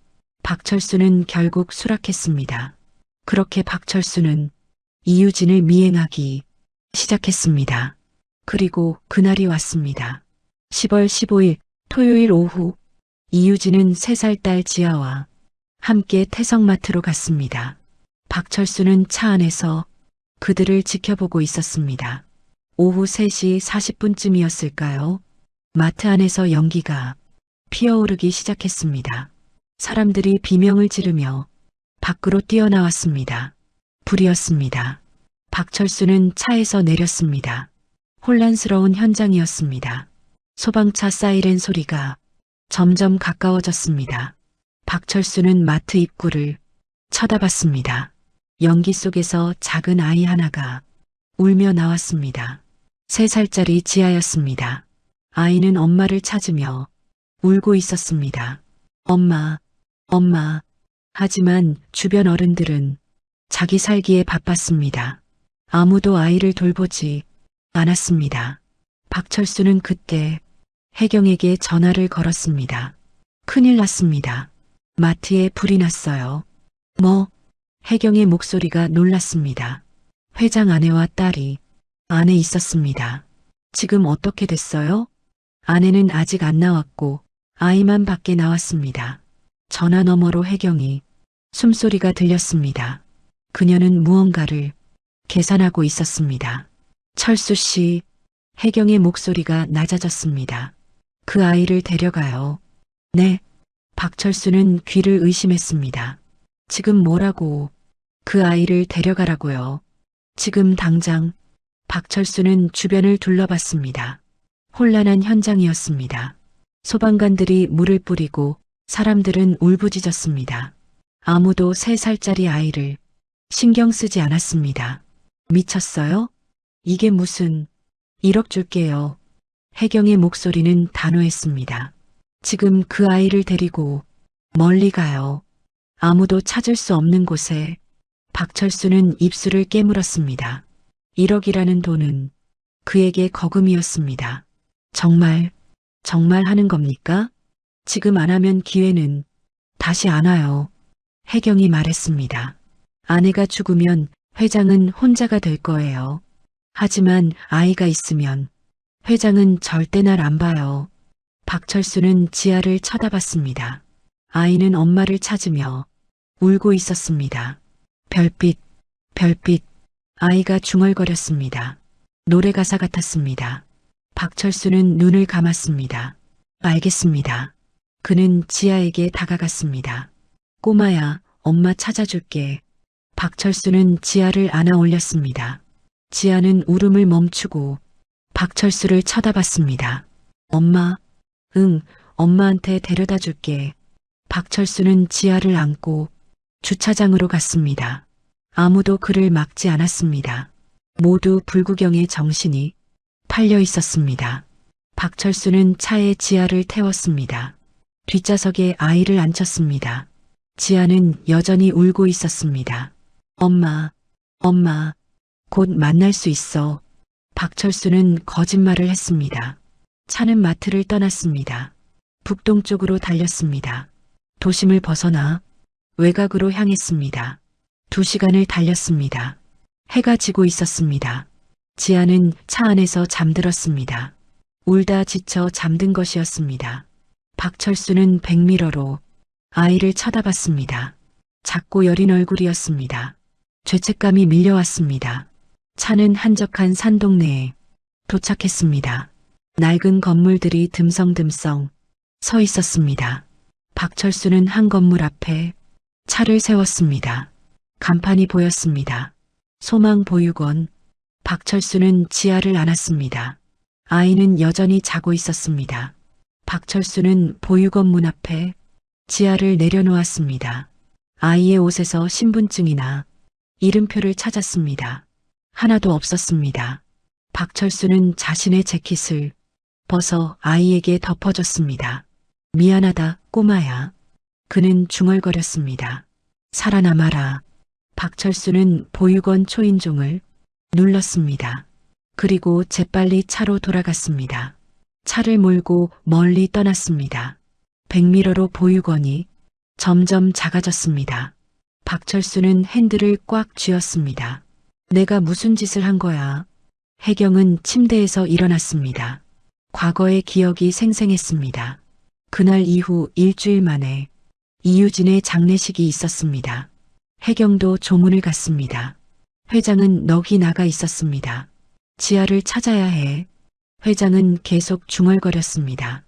박철수는 결국 수락했습니다. 그렇게 박철수는 이유진을 미행하기 시작했습니다. 그리고 그날이 왔습니다. 10월 15일 토요일 오후 이유진은 3살 딸 지아와 함께 태성마트로 갔습니다. 박철수는 차 안에서 그들을 지켜보고 있었습니다. 오후 3시 40분쯤이었을까요? 마트 안에서 연기가 피어오르기 시작했습니다. 사람들이 비명을 지르며 밖으로 뛰어나왔습니다. 불이었습니다. 박철수는 차에서 내렸습니다. 혼란스러운 현장이었습니다. 소방차 사이렌 소리가 점점 가까워졌습니다. 박철수는 마트 입구를 쳐다봤습니다. 연기 속에서 작은 아이 하나가 울며 나왔습니다. 3살짜리 지아였습니다. 아이는 엄마를 찾으며 울고 있었습니다. 엄마, 엄마. 하지만 주변 어른들은 자기 살기에 바빴습니다. 아무도 아이를 돌보지 않았습니다. 박철수는 그때 혜경에게 전화를 걸었습니다. 큰일 났습니다. 마트에 불이 났어요. 뭐? 혜경의 목소리가 놀랐습니다. 회장 아내와 딸이 안에 있었습니다. 지금 어떻게 됐어요? 아내는 아직 안 나왔고 아이만 밖에 나왔습니다. 전화 너머로 혜경이 숨소리가 들렸습니다. 그녀는 무언가를 계산하고 있었습니다. 철수 씨, 혜경의 목소리가 낮아졌습니다. 그 아이를 데려가요. 네. 박철수는 귀를 의심했습니다. 지금 뭐라고? 그 아이를 데려가라고요. 지금 당장. 박철수는 주변을 둘러봤습니다. 혼란한 현장이었습니다. 소방관들이 물을 뿌리고 사람들은 울부짖었습니다. 아무도 3살짜리 아이를 신경 쓰지 않았습니다. 미쳤어요? 이게 무슨... 1억 줄게요. 혜경의 목소리는 단호했습니다. 지금 그 아이를 데리고 멀리 가요. 아무도 찾을 수 없는 곳에. 박철수는 입술을 깨물었습니다. 1억이라는 돈은 그에게 거금이었습니다. 정말 하는 겁니까? 지금 안 하면 기회는 다시 안 와요. 혜경이 말했습니다. 아내가 죽으면 회장은 혼자가 될 거예요. 하지만 아이가 있으면 회장은 절대 날 안 봐요. 박철수는 지아를 쳐다봤습니다. 아이는 엄마를 찾으며 울고 있었습니다. 별빛, 별빛, 아이가 중얼거렸습니다. 노래 가사 같았습니다. 박철수는 눈을 감았습니다. 알겠습니다. 그는 지아에게 다가갔습니다. 꼬마야, 엄마 찾아줄게. 박철수는 지아를 안아 올렸습니다. 지아는 울음을 멈추고 박철수를 쳐다봤습니다. 엄마, 응, 엄마한테 데려다 줄게. 박철수는 지아를 안고 주차장으로 갔습니다. 아무도 그를 막지 않았습니다. 모두 불구경의 정신이 팔려 있었습니다. 박철수는 차에 지아를 태웠습니다. 뒷좌석에 아이를 앉혔습니다. 지아는 여전히 울고 있었습니다. 엄마, 엄마, 곧 만날 수 있어. 박철수는 거짓말을 했습니다. 차는 마트를 떠났습니다. 북동쪽으로 달렸습니다. 도심을 벗어나 외곽으로 향했습니다. 2시간을 달렸습니다. 해가 지고 있었습니다. 지아는 차 안에서 잠들었습니다. 울다 지쳐 잠든 것이었습니다. 박철수는 백미러로 아이를 쳐다봤습니다. 작고 여린 얼굴이었습니다. 죄책감이 밀려왔습니다. 차는 한적한 산동네에 도착했습니다. 낡은 건물들이 듬성듬성 서 있었습니다. 박철수는 한 건물 앞에 차를 세웠습니다. 간판이 보였습니다. 소망보육원. 박철수는 지아를 안았습니다. 아이는 여전히 자고 있었습니다. 박철수는 보육원 문 앞에 지아를 내려놓았습니다. 아이의 옷에서 신분증이나 이름표를 찾았습니다. 하나도 없었습니다. 박철수는 자신의 재킷을 벗어 아이에게 덮어줬습니다. 미안하다, 꼬마야. 그는 중얼거렸습니다. 살아남아라. 박철수는 보육원 초인종을 눌렀습니다. 그리고 재빨리 차로 돌아갔습니다. 차를 몰고 멀리 떠났습니다. 백미러로 보육원이 점점 작아졌습니다. 박철수는 핸들을 꽉 쥐었습니다. 내가 무슨 짓을 한 거야? 혜경은 침대에서 일어났습니다. 과거의 기억이 생생했습니다. 그날 이후 일주일 만에 이유진의 장례식이 있었습니다. 혜경도 조문을 갔습니다. 회장은 넋이 나가 있었습니다. 지아를 찾아야 해. 회장은 계속 중얼거렸습니다.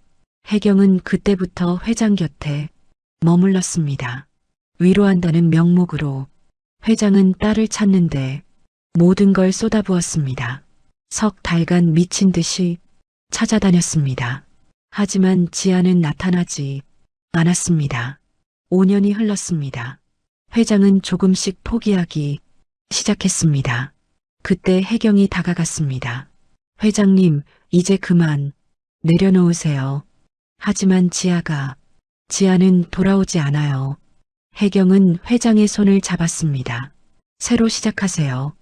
혜경은 그때부터 회장 곁에 머물렀습니다. 위로한다는 명목으로 회장은 딸을 찾는데 모든 걸 쏟아부었습니다. 석 달간 미친 듯이 찾아다녔습니다. 하지만 지아는 나타나지 않았습니다. 5년이 흘렀습니다. 회장은 조금씩 포기하기 시작했습니다. 그때 혜경이 다가갔습니다. 회장님, 이제 그만 내려놓으세요. 하지만 지아는 돌아오지 않아요. 혜경은 회장의 손을 잡았습니다. 새로 시작하세요.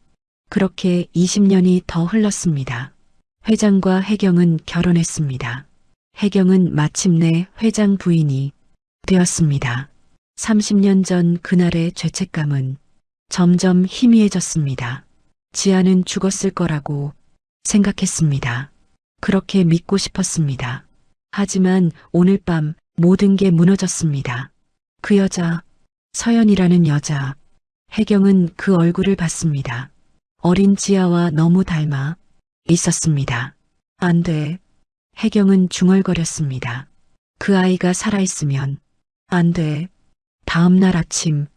그렇게 20년이 더 흘렀습니다. 회장과 혜경은 결혼했습니다. 혜경은 마침내 회장 부인이 되었습니다. 30년 전 그날의 죄책감은 점점 희미해졌습니다. 지아는 죽었을 거라고 생각했습니다. 그렇게 믿고 싶었습니다. 하지만 오늘 밤 모든 게 무너졌습니다. 그 여자, 서연이라는 여자. 혜경은 그 얼굴을 봤습니다. 어린 지아와 너무 닮아 있었습니다. 안 돼. 혜경은 중얼거렸습니다. 그 아이가 살아있으면 안 돼. 다음 날 아침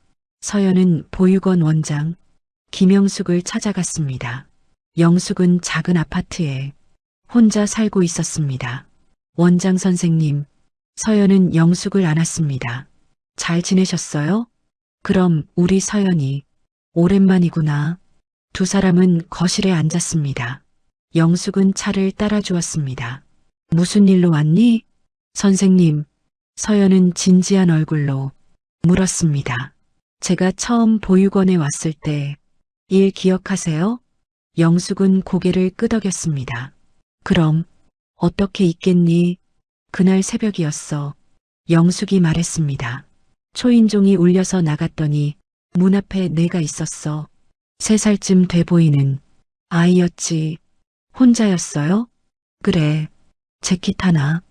서연은 보육원 원장 김영숙을 찾아갔습니다. 영숙은 작은 아파트에 혼자 살고 있었습니다. 원장 선생님, 서연은 영숙을 안았습니다. 잘 지내셨어요? 그럼 우리 서연이 오랜만이구나. 두 사람은 거실에 앉았습니다. 영숙은 차를 따라주었습니다. 무슨 일로 왔니? 선생님, 서연은 진지한 얼굴로 물었습니다. 제가 처음 보육원에 왔을 때 일 기억하세요? 영숙은 고개를 끄덕였습니다. 그럼 어떻게 있겠니? 그날 새벽이었어. 영숙이 말했습니다. 초인종이 울려서 나갔더니 문 앞에 내가 있었어. 3살쯤 돼 보이는 아이였지. 혼자였어요? 그래. 재킷 하나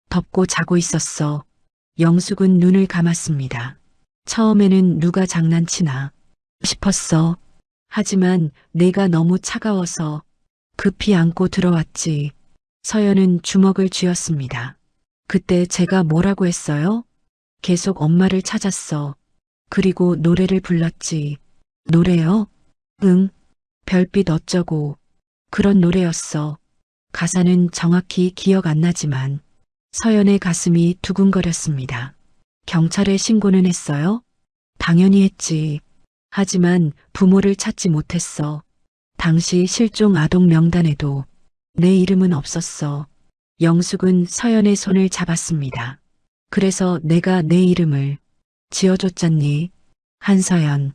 덮고 자고 있었어. 영숙은 눈을 감았습니다. 처음에는 누가 장난치나 싶었어. 하지만 내가 너무 차가워서 급히 안고 들어왔지. 서연은 주먹을 쥐었습니다. 그때 제가 뭐라고 했어요? 계속 엄마를 찾았어. 그리고 노래를 불렀지. 노래요? 응. 별빛 어쩌고. 그런 노래였어. 가사는 정확히 기억 안 나지만 서연의 가슴이 두근거렸습니다. 경찰에 신고는 했어요? 당연히 했지. 하지만 부모를 찾지 못했어. 당시 실종 아동 명단에도 내 이름은 없었어. 영숙은 서연의 손을 잡았습니다. 그래서 내가 내 이름을 지어줬잖니. 한서연.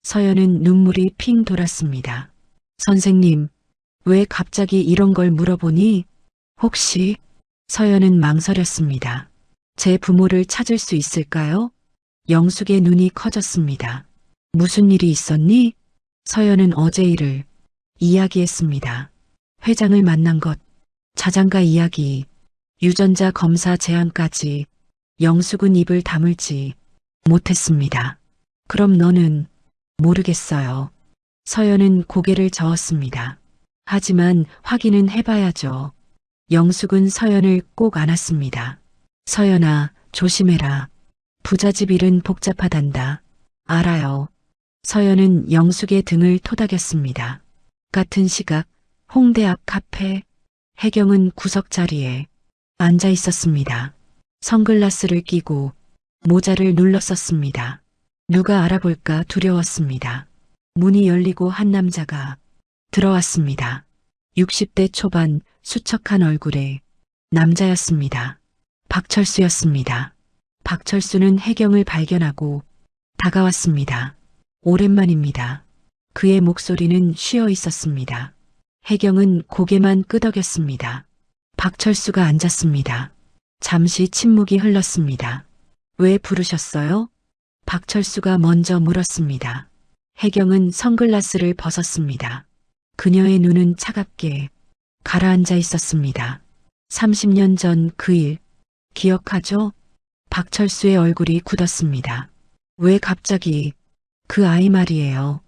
서연은 눈물이 핑 돌았습니다. 선생님, 왜 갑자기 이런 걸 물어보니? 혹시? 서연은 망설였습니다. 제 부모를 찾을 수 있을까요? 영숙의 눈이 커졌습니다. 무슨 일이 있었니? 서연은 어제 일을 이야기했습니다. 회장을 만난 것, 자장가 이야기, 유전자 검사 제안까지. 영숙은 입을 다물지 못했습니다. 그럼 너는? 모르겠어요. 서연은 고개를 저었습니다. 하지만 확인은 해봐야죠. 영숙은 서연을 꼭 안았습니다. 서연아, 조심해라. 부잣집 일은 복잡하단다. 알아요. 서연은 영숙의 등을 토닥였습니다. 같은 시각 홍대 앞 카페, 혜경은 구석 자리에 앉아 있었습니다. 선글라스를 끼고 모자를 눌렀었습니다. 누가 알아볼까 두려웠습니다. 문이 열리고 한 남자가 들어왔습니다. 60대 초반 수척한 얼굴의 남자였습니다. 박철수였습니다. 박철수는 혜경을 발견하고 다가왔습니다. 오랜만입니다. 그의 목소리는 쉬어 있었습니다. 혜경은 고개만 끄덕였습니다. 박철수가 앉았습니다. 잠시 침묵이 흘렀습니다. 왜 부르셨어요? 박철수가 먼저 물었습니다. 혜경은 선글라스를 벗었습니다. 그녀의 눈은 차갑게 가라앉아 있었습니다. 30년 전 그 일, 기억하죠? 박철수의 얼굴이 굳었습니다. 왜 갑자기 그 아이 말이에요.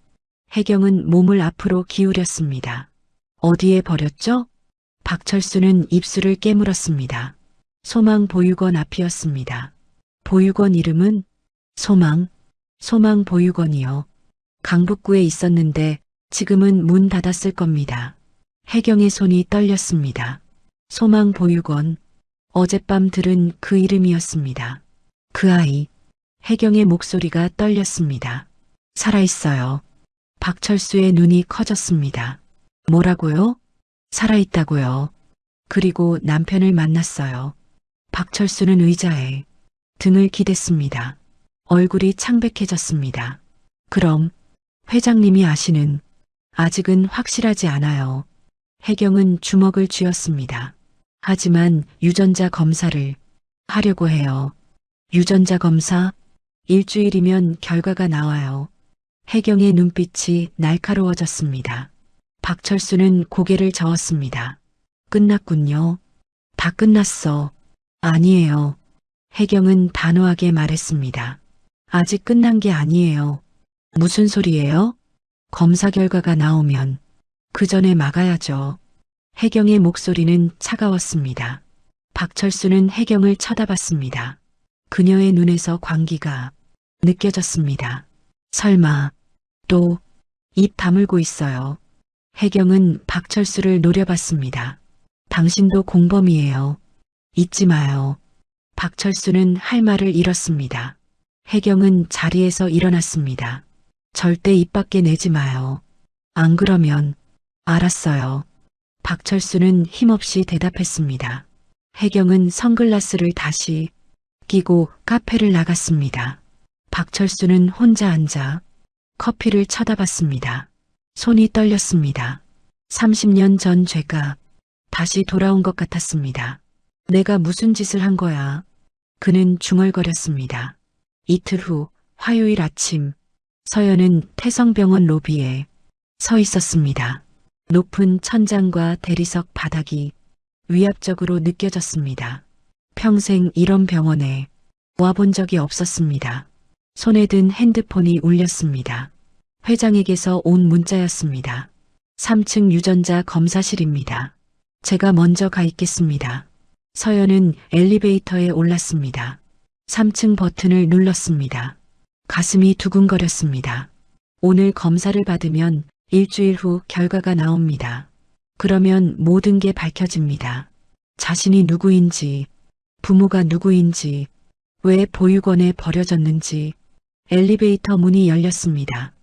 혜경은 몸을 앞으로 기울였습니다. 어디에 버렸죠? 박철수는 입술을 깨물었습니다. 소망 보육원 앞이었습니다. 보육원 이름은 소망 보육원이요. 강북구에 있었는데 지금은 문 닫았을 겁니다. 혜경의 손이 떨렸습니다. 소망 보육원. 어젯밤 들은 그 이름이었습니다. 그 아이. 혜경의 목소리가 떨렸습니다. 살아있어요. 박철수의 눈이 커졌습니다. 뭐라고요? 살아있다고요. 그리고 남편을 만났어요. 박철수는 의자에 등을 기댔습니다. 얼굴이 창백해졌습니다. 그럼 회장님이 아시는? 아직은 확실하지 않아요. 혜경은 주먹을 쥐었습니다. 하지만 유전자 검사를 하려고 해요. 유전자 검사? 일주일이면 결과가 나와요. 혜경의 눈빛이 날카로워졌습니다. 박철수는 고개를 저었습니다. 끝났군요. 다 끝났어. 아니에요. 혜경은 단호하게 말했습니다. 아직 끝난 게 아니에요. 무슨 소리예요? 검사 결과가 나오면 그 전에 막아야죠. 혜경의 목소리는 차가웠습니다. 박철수는 혜경을 쳐다봤습니다. 그녀의 눈에서 광기가 느껴졌습니다. 설마 또 입 다물고 있어요. 혜경은 박철수를 노려봤습니다. 당신도 공범이에요. 잊지 마요. 박철수는 할 말을 잃었습니다. 혜경은 자리에서 일어났습니다. 절대 입 밖에 내지 마요. 안 그러면. 알았어요. 박철수는 힘없이 대답했습니다. 혜경은 선글라스를 다시 끼고 카페를 나갔습니다. 박철수는 혼자 앉아 커피를 쳐다봤습니다. 손이 떨렸습니다. 30년 전 죄가 다시 돌아온 것 같았습니다. 내가 무슨 짓을 한 거야? 그는 중얼거렸습니다. 이틀 후 화요일 아침, 서연은 태성병원 로비에 서 있었습니다. 높은 천장과 대리석 바닥이 위압적으로 느껴졌습니다. 평생 이런 병원에 와본 적이 없었습니다. 손에 든 핸드폰이 울렸습니다. 회장에게서 온 문자였습니다. 3층 유전자 검사실입니다. 제가 먼저 가 있겠습니다. 서연은 엘리베이터에 올랐습니다. 3층 버튼을 눌렀습니다. 가슴이 두근거렸습니다. 오늘 검사를 받으면 일주일 후 결과가 나옵니다. 그러면 모든 게 밝혀집니다. 자신이 누구인지, 부모가 누구인지, 왜 보육원에 버려졌는지. 엘리베이터 문이 열렸습니다.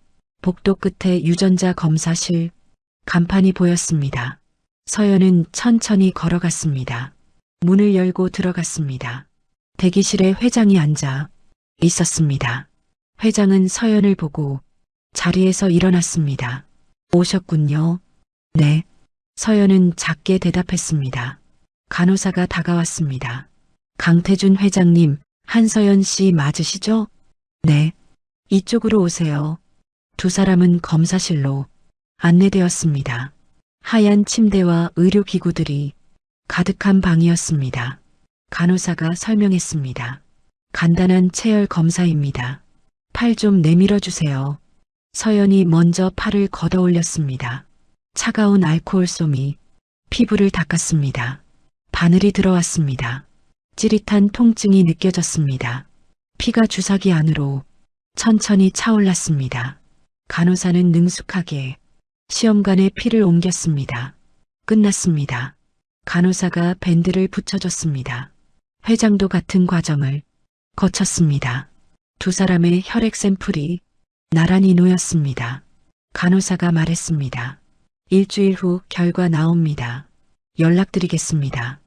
복도 끝에 유전자 검사실, 간판이 보였습니다. 서연은 천천히 걸어갔습니다. 문을 열고 들어갔습니다. 대기실에 회장이 앉아 있었습니다. 회장은 서연을 보고 자리에서 일어났습니다. 오셨군요. 네. 서연은 작게 대답했습니다. 간호사가 다가왔습니다. 강태준 회장님, 한서연 씨 맞으시죠? 네. 이쪽으로 오세요. 두 사람은 검사실로 안내되었습니다. 하얀 침대와 의료기구들이 가득한 방이었습니다. 간호사가 설명했습니다. 간단한 체열 검사입니다. 팔 좀 내밀어 주세요. 서연이 먼저 팔을 걷어 올렸습니다. 차가운 알코올솜이 피부를 닦았습니다. 바늘이 들어왔습니다. 찌릿한 통증이 느껴졌습니다. 피가 주사기 안으로 천천히 차올랐습니다. 간호사는 능숙하게 시험관에 피를 옮겼습니다. 끝났습니다. 간호사가 밴드를 붙여줬습니다. 회장도 같은 과정을 거쳤습니다. 두 사람의 혈액 샘플이 나란히 놓였습니다. 간호사가 말했습니다. 일주일 후 결과 나옵니다. 연락드리겠습니다.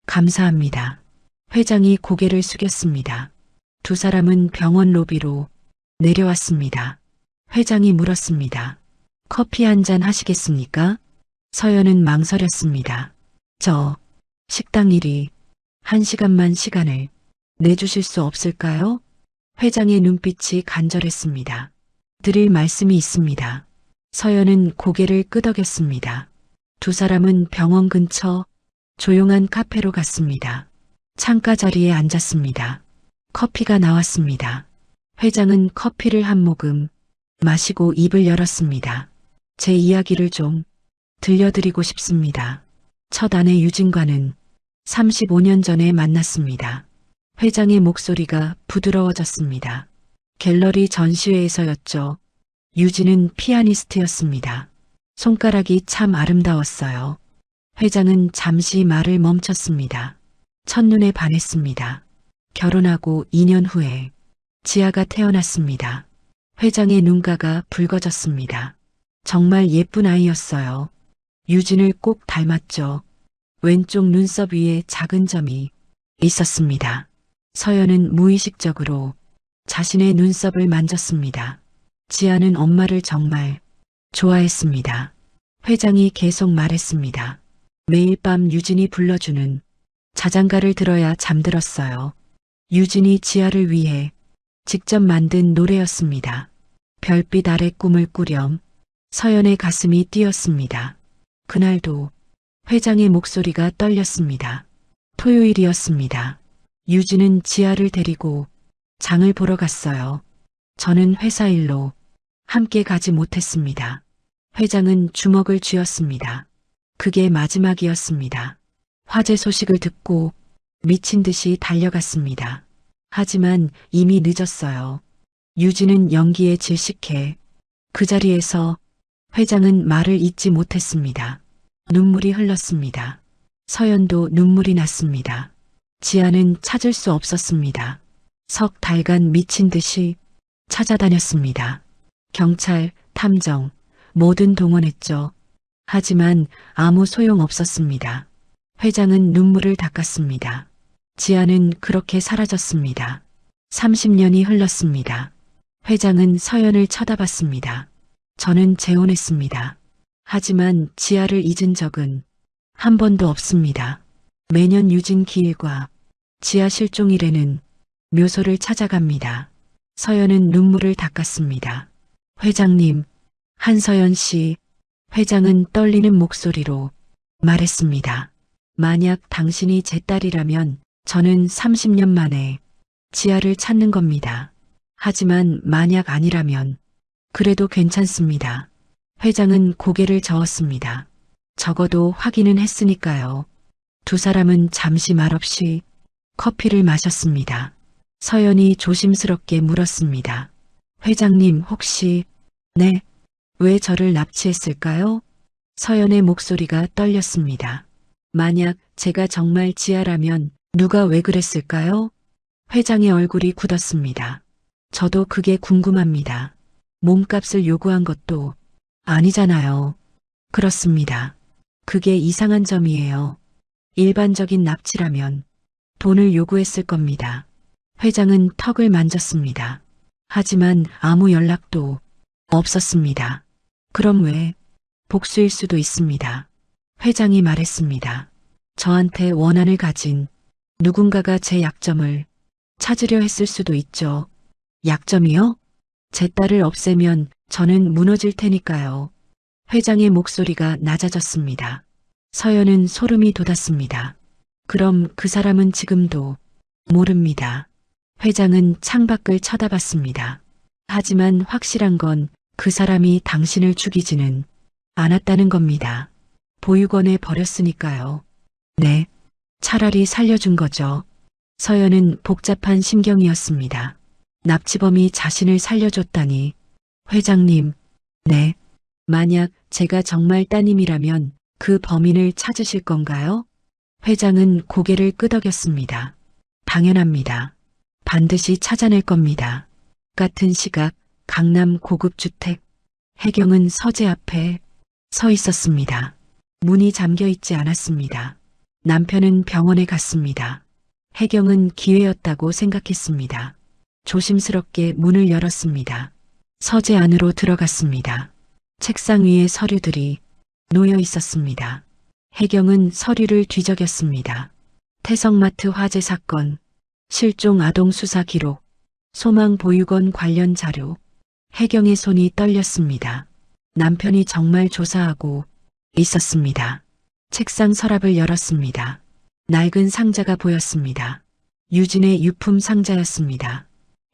감사합니다. 회장이 고개를 숙였습니다. 두 사람은 병원 로비로 내려왔습니다. 회장이 물었습니다. 커피 한 잔 하시겠습니까? 서연은 망설였습니다. 저 식당 일이 1시간만 시간을 내주실 수 없을까요? 회장의 눈빛이 간절했습니다. 드릴 말씀이 있습니다. 서연은 고개를 끄덕였습니다. 두 사람은 병원 근처 조용한 카페로 갔습니다. 창가 자리에 앉았습니다. 커피가 나왔습니다. 회장은 커피를 한 모금 마시고 입을 열었습니다. 제 이야기를 좀 들려드리고 싶습니다. 첫 아내 유진과는 35년 전에 만났습니다. 회장의 목소리가 부드러워졌습니다. 갤러리 전시회에서였죠. 유진은 피아니스트였습니다. 손가락이 참 아름다웠어요. 회장은 잠시 말을 멈췄습니다. 첫눈에 반했습니다. 결혼하고 2년 후에 지아가 태어났습니다. 회장의 눈가가 붉어졌습니다. 정말 예쁜 아이였어요. 유진을 꼭 닮았죠. 왼쪽 눈썹 위에 작은 점이 있었습니다. 서연은 무의식적으로 자신의 눈썹을 만졌습니다. 지아는 엄마를 정말 좋아했습니다. 회장이 계속 말했습니다. 매일 밤 유진이 불러주는 자장가를 들어야 잠들었어요. 유진이 지아를 위해 직접 만든 노래였습니다. 별빛 아래 꿈을 꾸렴. 서연의 가슴이 뛰었습니다. 그날도 회장의 목소리가 떨렸습니다. 토요일이었습니다. 유진은 지아를 데리고 장을 보러 갔어요. 저는 회사 일로 함께 가지 못했습니다. 회장은 주먹을 쥐었습니다. 그게 마지막이었습니다. 화재 소식을 듣고 미친 듯이 달려갔습니다. 하지만 이미 늦었어요. 유진은 연기에 질식해 그 자리에서 회장은 말을 잇지 못했습니다. 눈물이 흘렀습니다. 서연도 눈물이 났습니다. 지아는 찾을 수 없었습니다. 석 달간 미친 듯이 찾아다녔습니다. 경찰, 탐정, 모든 동원했죠. 하지만 아무 소용 없었습니다. 회장은 눈물을 닦았습니다. 지아는 그렇게 사라졌습니다. 30년이 흘렀습니다. 회장은 서연을 쳐다봤습니다. 저는 재혼했습니다. 하지만 지아를 잊은 적은 한 번도 없습니다. 매년 유진 기일과 지아 실종일에는 묘소를 찾아갑니다. 서연은 눈물을 닦았습니다. 회장님, 한서연 씨 회장은 떨리는 목소리로 말했습니다. 만약 당신이 제 딸이라면 저는 30년 만에 지아를 찾는 겁니다. 하지만 만약 아니라면 그래도 괜찮습니다. 회장은 고개를 저었습니다. 적어도 확인은 했으니까요. 두 사람은 잠시 말없이 커피를 마셨습니다. 서연이 조심스럽게 물었습니다. 회장님 혹시 네, 왜 저를 납치했을까요? 서연의 목소리가 떨렸습니다. 만약 제가 정말 지아라면 누가 왜 그랬을까요? 회장의 얼굴이 굳었습니다. 저도 그게 궁금합니다. 몸값을 요구한 것도 아니잖아요. 그렇습니다. 그게 이상한 점이에요. 일반적인 납치라면 돈을 요구했을 겁니다. 회장은 턱을 만졌습니다. 하지만 아무 연락도 없었습니다. 그럼 왜? 복수일 수도 있습니다. 회장이 말했습니다. 저한테 원한을 가진 누군가가 제 약점을 찾으려 했을 수도 있죠. 약점이요? 제 딸을 없애면 저는 무너질 테니까요. 회장의 목소리가 낮아졌습니다. 서연은 소름이 돋았습니다. 그럼 그 사람은 지금도 모릅니다. 회장은 창밖을 쳐다봤습니다. 하지만 확실한 건 그 사람이 당신을 죽이지는 않았다는 겁니다. 보육원에 버렸으니까요. 네, 차라리 살려준 거죠. 서연은 복잡한 심경이었습니다. 납치범이 자신을 살려줬다니. 회장님, 네. 만약 제가 정말 따님이라면 그 범인을 찾으실 건가요? 회장은 고개를 끄덕였습니다. 당연합니다. 반드시 찾아낼 겁니다. 같은 시각 강남 고급 주택. 혜경은 서재 앞에 서 있었습니다. 문이 잠겨 있지 않았습니다. 남편은 병원에 갔습니다. 혜경은 기회였다고 생각했습니다. 조심스럽게 문을 열었습니다. 서재 안으로 들어갔습니다. 책상 위에 서류들이 놓여 있었습니다. 혜경은 서류를 뒤적였습니다. 태성마트 화재 사건, 실종 아동 수사 기록, 소망보육원 관련 자료. 혜경의 손이 떨렸습니다. 남편이 정말 조사하고 있었습니다. 책상 서랍을 열었습니다. 낡은 상자가 보였습니다. 유진의 유품 상자였습니다.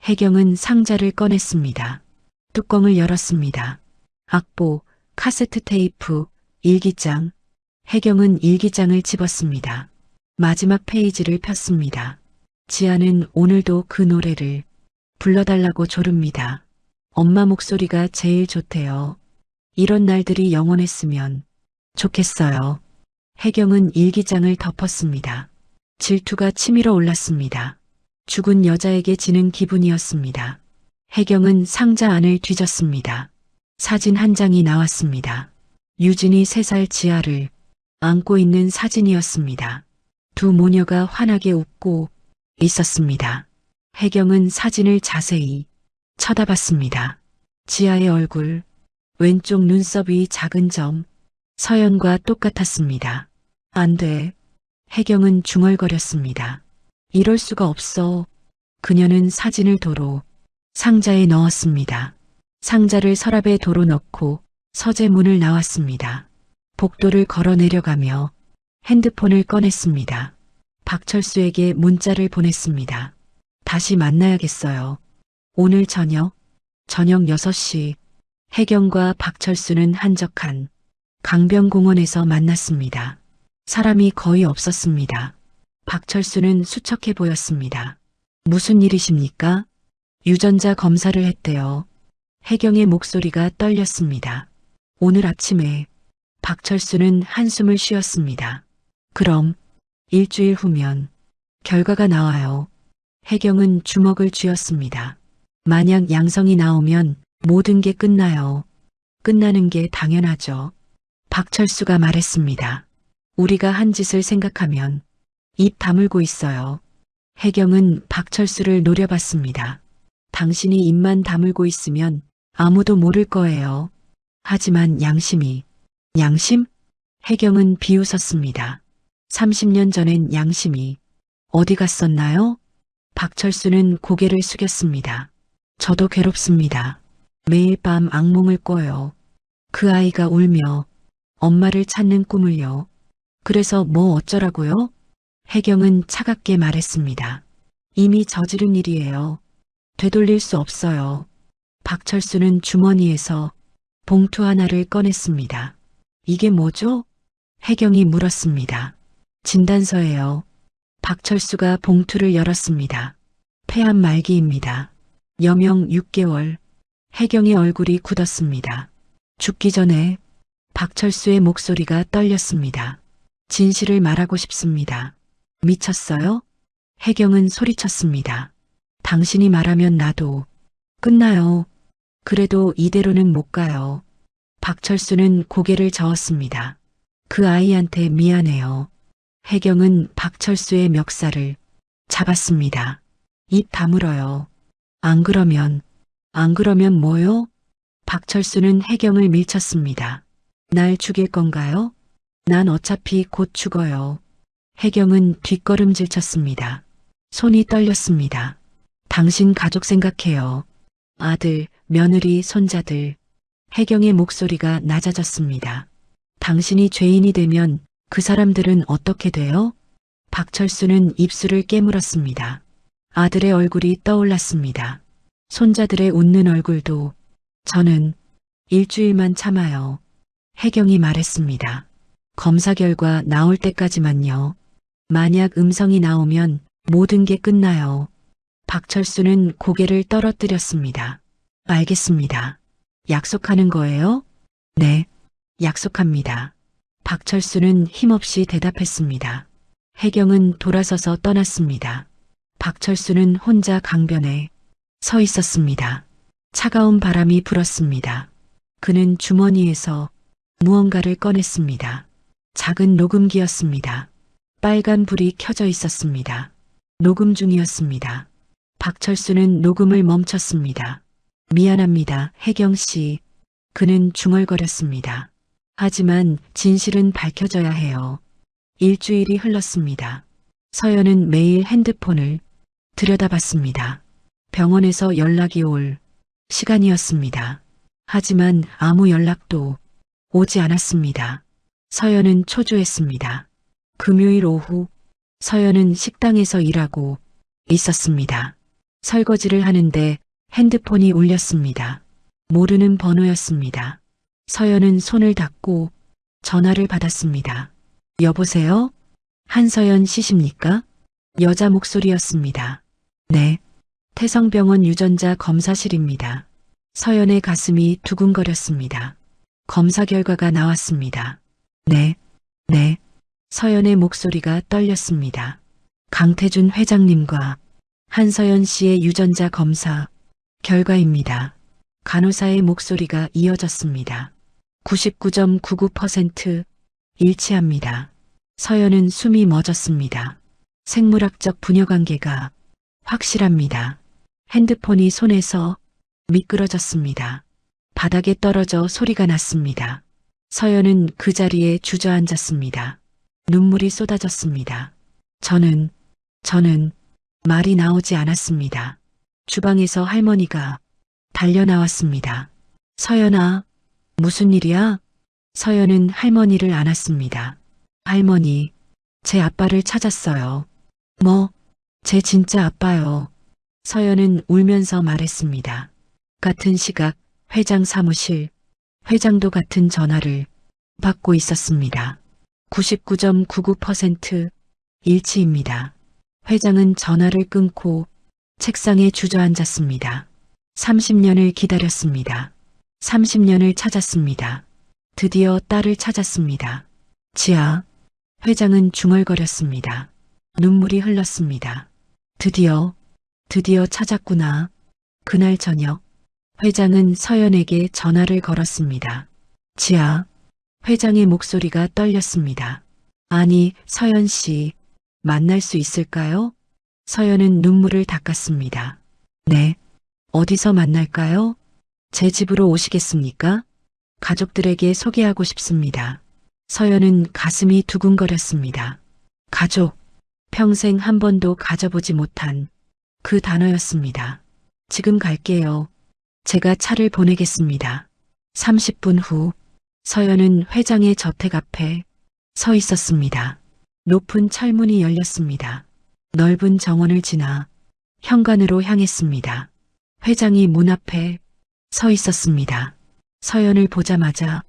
혜경은 상자를 꺼냈습니다. 뚜껑을 열었습니다. 악보, 카세트 테이프, 일기장. 혜경은 일기장을 집었습니다. 마지막 페이지를 폈습니다. 지아는 오늘도 그 노래를 불러달라고 조릅니다. 엄마 목소리가 제일 좋대요. 이런 날들이 영원했으면 좋겠어요. 혜경은 일기장을 덮었습니다. 질투가 치밀어 올랐습니다. 죽은 여자에게 지는 기분이었습니다. 혜경은 상자 안을 뒤졌습니다. 사진 한 장이 나왔습니다. 유진이 3살 지아를 안고 있는 사진이었습니다. 두 모녀가 환하게 웃고 있었습니다. 혜경은 사진을 자세히 쳐다봤습니다. 지아의 얼굴, 왼쪽 눈썹 위 작은 점, 서연과 똑같았습니다. 안 돼. 혜경은 중얼거렸습니다. 이럴 수가 없어. 그녀는 사진을 도로 상자에 넣었습니다. 상자를 서랍에 도로 넣고 서재 문을 나왔습니다. 복도를 걸어 내려가며 핸드폰을 꺼냈습니다. 박철수에게 문자를 보냈습니다. 다시 만나야겠어요. 오늘 저녁 6시. 혜경과 박철수는 한적한 강변공원에서 만났습니다. 사람이 거의 없었습니다. 박철수는 수척해 보였습니다. 무슨 일이십니까? 유전자 검사를 했대요. 혜경의 목소리가 떨렸습니다. 오늘 아침에. 박철수는 한숨을 쉬었습니다. 그럼 일주일 후면 결과가 나와요. 혜경은 주먹을 쥐었습니다. 만약 양성이 나오면 모든 게 끝나요. 끝나는 게 당연하죠. 박철수가 말했습니다. 우리가 한 짓을 생각하면 입 다물고 있어요. 혜경은 박철수를 노려봤습니다. 당신이 입만 다물고 있으면 아무도 모를 거예요. 하지만 양심이. 양심? 혜경은 비웃었습니다. 30년 전엔 양심이 어디 갔었나요? 박철수는 고개를 숙였습니다. 저도 괴롭습니다. 매일 밤 악몽을 꿔요. 그 아이가 울며 엄마를 찾는 꿈을요. 그래서 뭐 어쩌라고요? 혜경은 차갑게 말했습니다. 이미 저지른 일이에요. 되돌릴 수 없어요. 박철수는 주머니에서 봉투 하나를 꺼냈습니다. 이게 뭐죠? 혜경이 물었습니다. 진단서예요. 박철수가 봉투를 열었습니다. 폐암 말기입니다. 여명 6개월. 혜경의 얼굴이 굳었습니다. 죽기 전에 박철수의 목소리가 떨렸습니다. 진실을 말하고 싶습니다. 미쳤어요? 혜경은 소리쳤습니다. 당신이 말하면 나도 끝나요. 그래도 이대로는 못 가요. 박철수는 고개를 저었습니다. 그 아이한테 미안해요. 혜경은 박철수의 멱살을 잡았습니다. 입 다물어요. 안 그러면 뭐요? 박철수는 혜경을 밀쳤습니다. 날 죽일 건가요? 난 어차피 곧 죽어요. 혜경은 뒷걸음질 쳤습니다. 손이 떨렸습니다. 당신 가족 생각해요. 아들, 며느리, 손자들. 혜경의 목소리가 낮아졌습니다. 당신이 죄인이 되면 그 사람들은 어떻게 돼요? 박철수는 입술을 깨물었습니다. 아들의 얼굴이 떠올랐습니다. 손자들의 웃는 얼굴도. 저는 일주일만 참아요. 혜경이 말했습니다. 검사 결과 나올 때까지만요. 만약 음성이 나오면 모든 게 끝나요. 박철수는 고개를 떨어뜨렸습니다. 알겠습니다. 약속하는 거예요? 네, 약속합니다. 박철수는 힘없이 대답했습니다. 혜경은 돌아서서 떠났습니다. 박철수는 혼자 강변에 서 있었습니다. 차가운 바람이 불었습니다. 그는 주머니에서 무언가를 꺼냈습니다. 작은 녹음기였습니다. 빨간 불이 켜져 있었습니다. 녹음 중이었습니다. 박철수는 녹음을 멈췄습니다. 미안합니다, 혜경 씨. 그는 중얼거렸습니다. 하지만 진실은 밝혀져야 해요. 일주일이 흘렀습니다. 서연은 매일 핸드폰을 들여다봤습니다. 병원에서 연락이 올 시간이었습니다. 하지만 아무 연락도 오지 않았습니다. 서연은 초조했습니다. 금요일 오후 서연은 식당에서 일하고 있었습니다. 설거지를 하는데 핸드폰이 울렸습니다. 모르는 번호였습니다. 서연은 손을 닦고 전화를 받았습니다. 여보세요? 한서연 씨십니까? 여자 목소리였습니다. 네. 태성병원 유전자 검사실입니다. 서연의 가슴이 두근거렸습니다. 검사 결과가 나왔습니다. 네. 서연의 목소리가 떨렸습니다. 강태준 회장님과 한서연 씨의 유전자 검사 결과입니다. 간호사의 목소리가 이어졌습니다. 99.99% 일치합니다. 서연은 숨이 멎었습니다. 생물학적 부녀관계가 확실합니다. 핸드폰이 손에서 미끄러졌습니다. 바닥에 떨어져 소리가 났습니다. 서연은 그 자리에 주저앉았습니다. 눈물이 쏟아졌습니다. 저는 말이 나오지 않았습니다. 주방에서 할머니가 달려나왔습니다. 서연아, 무슨 일이야? 서연은 할머니를 안았습니다. 할머니, 제 아빠를 찾았어요. 뭐, 제 진짜 아빠요. 서연은 울면서 말했습니다. 같은 시각 회장 사무실, 회장도 같은 전화를 받고 있었습니다. 99.99% 일치입니다. 회장은 전화를 끊고 책상에 주저앉았습니다. 30년을 기다렸습니다. 30년을 찾았습니다. 드디어 딸을 찾았습니다. 지아, 회장은 중얼거렸습니다. 눈물이 흘렀습니다. 드디어 찾았구나. 그날 저녁, 회장은 서연에게 전화를 걸었습니다. 지아, 회장의 목소리가 떨렸습니다. 아니, 서연 씨, 만날 수 있을까요? 서연은 눈물을 닦았습니다. 네, 어디서 만날까요? 제 집으로 오시겠습니까? 가족들에게 소개하고 싶습니다. 서연은 가슴이 두근거렸습니다. 가족, 평생 한 번도 가져보지 못한 그 단어였습니다. 지금 갈게요. 제가 차를 보내겠습니다. 30분 후 서연은 회장의 저택 앞에 서 있었습니다. 높은 철문이 열렸습니다. 넓은 정원을 지나 현관으로 향했습니다. 회장이 문 앞에 서 있었습니다. 서연을 보자마자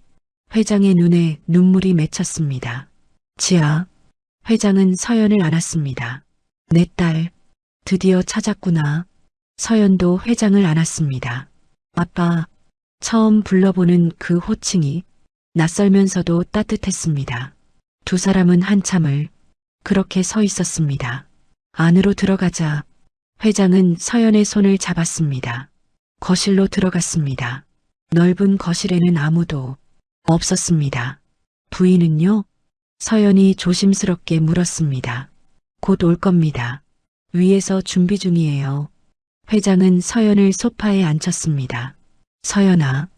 회장의 눈에 눈물이 맺혔습니다. 지아, 회장은 서연을 안았습니다. 내 딸, 드디어 찾았구나. 서연도 회장을 안았습니다. 아빠, 처음 불러보는 그 호칭이 낯설면서도 따뜻했습니다. 두 사람은 한참을 그렇게 서 있었습니다. 안으로 들어가자 회장은 서연의 손을 잡았습니다. 거실로 들어갔습니다. 넓은 거실에는 아무도 없었습니다. 부인은요? 서연이 조심스럽게 물었습니다. 곧 올 겁니다. 위에서 준비 중이에요. 회장은 서연을 소파에 앉혔습니다. 서연아.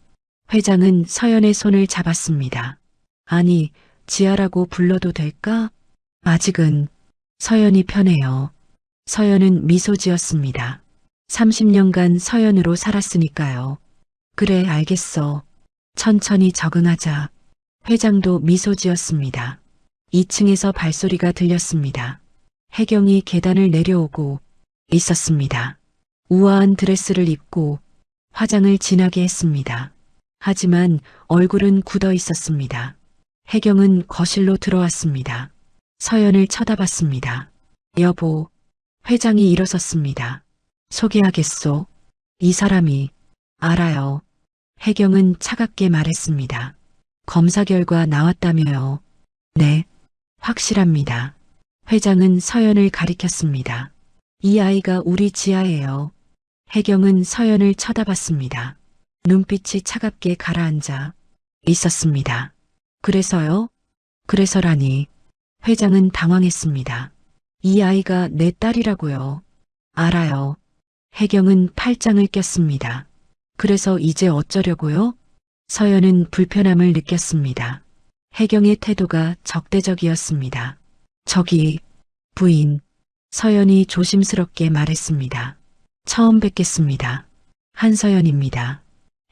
회장은 서연의 손을 잡았습니다. 아니, 지아라고 불러도 될까? 아직은 서연이 편해요. 서연은 미소 지었습니다. 30년간 서연으로 살았으니까요. 그래, 알겠어. 천천히 적응하자. 회장도 미소 지었습니다. 2층에서 발소리가 들렸습니다. 혜경이 계단을 내려오고 있었습니다. 우아한 드레스를 입고 화장을 진하게 했습니다. 하지만 얼굴은 굳어 있었습니다. 혜경은 거실로 들어왔습니다. 서연을 쳐다봤습니다. 여보, 회장이 일어섰습니다. 소개하겠소. 이 사람이. 알아요. 혜경은 차갑게 말했습니다. 검사 결과 나왔다며요. 네, 확실합니다. 회장은 서연을 가리켰습니다. 이 아이가 우리 지아예요. 혜경은 서연을 쳐다봤습니다. 눈빛이 차갑게 가라앉아 있었습니다. 그래서요? 그래서라니. 회장은 당황했습니다. 이 아이가 내 딸이라고요. 알아요. 혜경은 팔짱을 꼈습니다. 그래서 이제 어쩌려고요? 서연은 불편함을 느꼈습니다. 혜경의 태도가 적대적이었습니다. 저기, 부인. 서연이 조심스럽게 말했습니다. 처음 뵙겠습니다. 한서연입니다.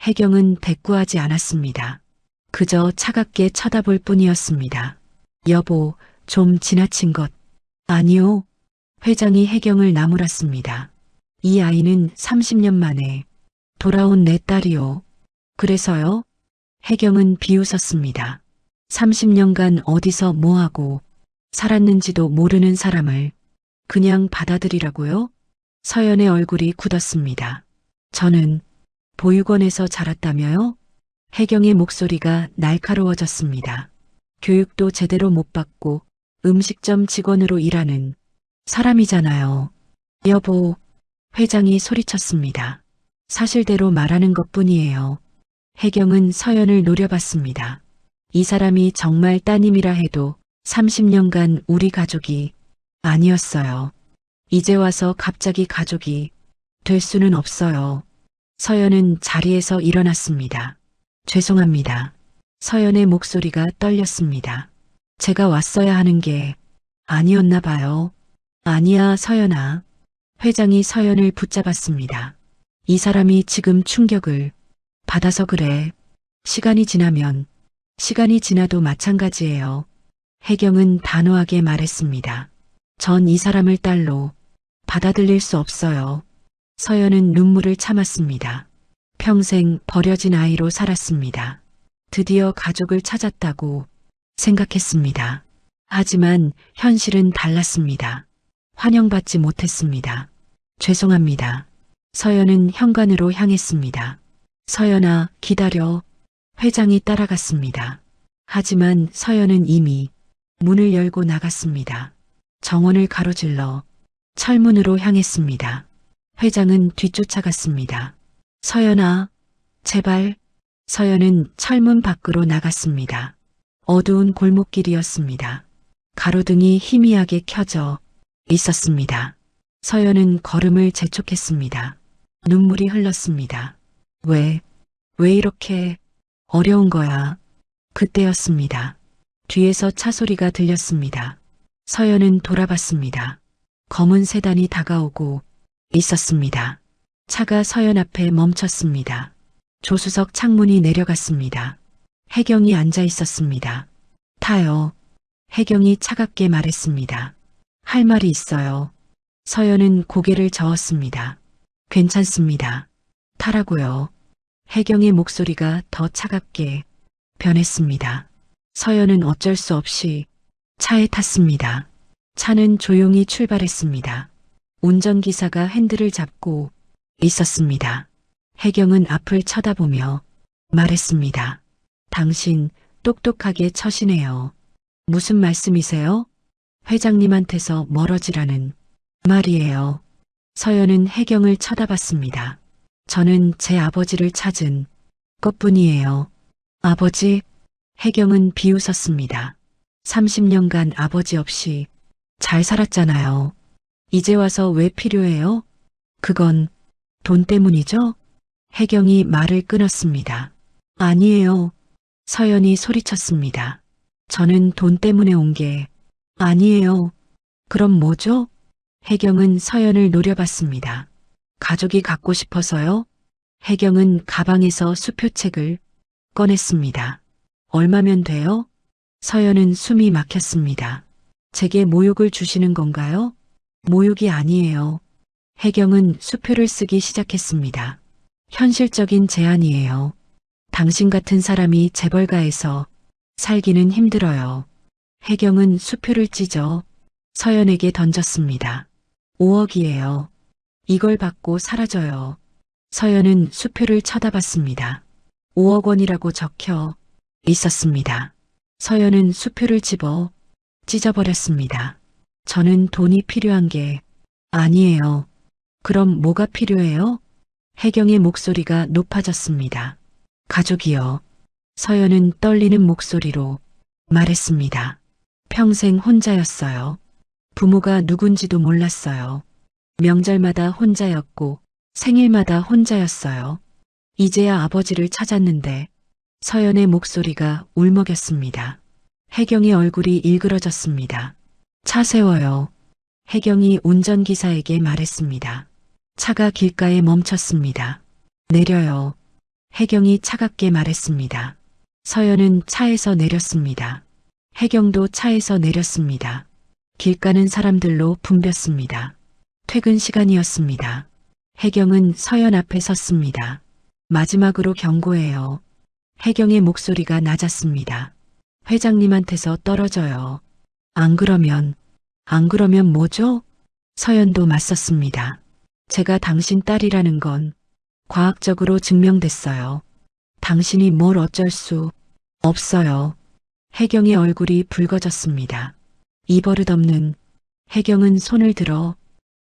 혜경은 대꾸하지 않았습니다. 그저 차갑게 쳐다볼 뿐이었습니다. 여보, 좀 지나친 것. 아니요. 회장이 혜경을 나무랐습니다. 이 아이는 30년 만에 돌아온 내 딸이요. 그래서요? 혜경은 비웃었습니다. 30년간 어디서 뭐하고 살았는지도 모르는 사람을 그냥 받아들이라고요? 서연의 얼굴이 굳었습니다. 저는 보육원에서 자랐다며요? 혜경의 목소리가 날카로워졌습니다. 교육도 제대로 못 받고 음식점 직원으로 일하는 사람이잖아요. 여보, 회장이 소리쳤습니다. 사실대로 말하는 것뿐이에요. 혜경은 서연을 노려봤습니다. 이 사람이 정말 따님이라 해도 30년간 우리 가족이 아니었어요. 이제 와서 갑자기 가족이 될 수는 없어요. 서연은 자리에서 일어났습니다. 죄송합니다. 서연의 목소리가 떨렸습니다. 제가 왔어야 하는 게 아니었나 봐요. 아니야, 서연아. 회장이 서연을 붙잡았습니다. 이 사람이 지금 충격을 받아서 그래. 시간이 지나도 마찬가지예요. 혜경은 단호하게 말했습니다. 전 이 사람을 딸로 받아들일 수 없어요. 서연은 눈물을 참았습니다. 평생 버려진 아이로 살았습니다. 드디어 가족을 찾았다고 생각했습니다. 하지만 현실은 달랐습니다. 환영받지 못했습니다. 죄송합니다. 서연은 현관으로 향했습니다. 서연아, 기다려. 회장이 따라갔습니다. 하지만 서연은 이미 문을 열고 나갔습니다. 정원을 가로질러 철문으로 향했습니다. 회장은 뒤쫓아갔습니다. 서연아, 제발. 서연은 철문 밖으로 나갔습니다. 어두운 골목길이었습니다. 가로등이 희미하게 켜져 있었습니다. 서연은 걸음을 재촉했습니다. 눈물이 흘렀습니다. 왜 이렇게 어려운 거야? 그때였습니다. 뒤에서 차 소리가 들렸습니다. 서연은 돌아봤습니다. 검은 세단이 다가오고 있었습니다. 차가 서연 앞에 멈췄습니다. 조수석 창문이 내려갔습니다. 혜경이 앉아 있었습니다. 타요. 혜경이 차갑게 말했습니다. 할 말이 있어요. 서연은 고개를 저었습니다. 괜찮습니다. 타라고요. 혜경의 목소리가 더 차갑게 변했습니다. 서연은 어쩔 수 없이 차에 탔습니다. 차는 조용히 출발했습니다. 운전기사가 핸들을 잡고 있었습니다. 혜경은 앞을 쳐다보며 말했습니다. 당신 똑똑하게 처시네요. 무슨 말씀이세요? 회장님한테서 멀어지라는 말이에요. 서연은 혜경을 쳐다봤습니다. 저는 제 아버지를 찾은 것뿐이에요. 아버지? 혜경은 비웃었습니다. 30년간 아버지 없이 잘 살았잖아요. 이제 와서 왜 필요해요? 그건 돈 때문이죠? 혜경이 말을 끊었습니다. 아니에요. 서연이 소리쳤습니다. 저는 돈 때문에 온 게 아니에요. 그럼 뭐죠? 혜경은 서연을 노려봤습니다. 가족이 갖고 싶어서요? 혜경은 가방에서 수표책을 꺼냈습니다. 얼마면 돼요? 서연은 숨이 막혔습니다. 제게 모욕을 주시는 건가요? 모욕이 아니에요. 혜경은 수표를 쓰기 시작했습니다. 현실적인 제안이에요. 당신 같은 사람이 재벌가에서 살기는 힘들어요. 혜경은 수표를 찢어 서연에게 던졌습니다. 5억이에요. 이걸 받고 사라져요. 서연은 수표를 쳐다봤습니다. 5억 원이라고 적혀 있었습니다. 서연은 수표를 집어 찢어버렸습니다. 저는 돈이 필요한 게 아니에요. 그럼 뭐가 필요해요? 혜경의 목소리가 높아졌습니다. 가족이요. 서연은 떨리는 목소리로 말했습니다. 평생 혼자였어요. 부모가 누군지도 몰랐어요. 명절마다 혼자였고 생일마다 혼자였어요. 이제야 아버지를 찾았는데 서연의 목소리가 울먹였습니다. 혜경의 얼굴이 일그러졌습니다. 차 세워요. 혜경이 운전기사에게 말했습니다. 차가 길가에 멈췄습니다. 내려요. 혜경이 차갑게 말했습니다. 서연은 차에서 내렸습니다. 혜경도 차에서 내렸습니다. 길가는 사람들로 붐볐습니다. 퇴근 시간이었습니다. 혜경은 서연 앞에 섰습니다. 마지막으로 경고해요. 혜경의 목소리가 낮았습니다. 회장님한테서 떨어져요. 안 그러면 뭐죠? 서연도 맞섰습니다. 제가 당신 딸이라는 건 과학적으로 증명됐어요. 당신이 뭘 어쩔 수 없어요. 혜경의 얼굴이 붉어졌습니다. 이 버릇없는 혜경은 손을 들어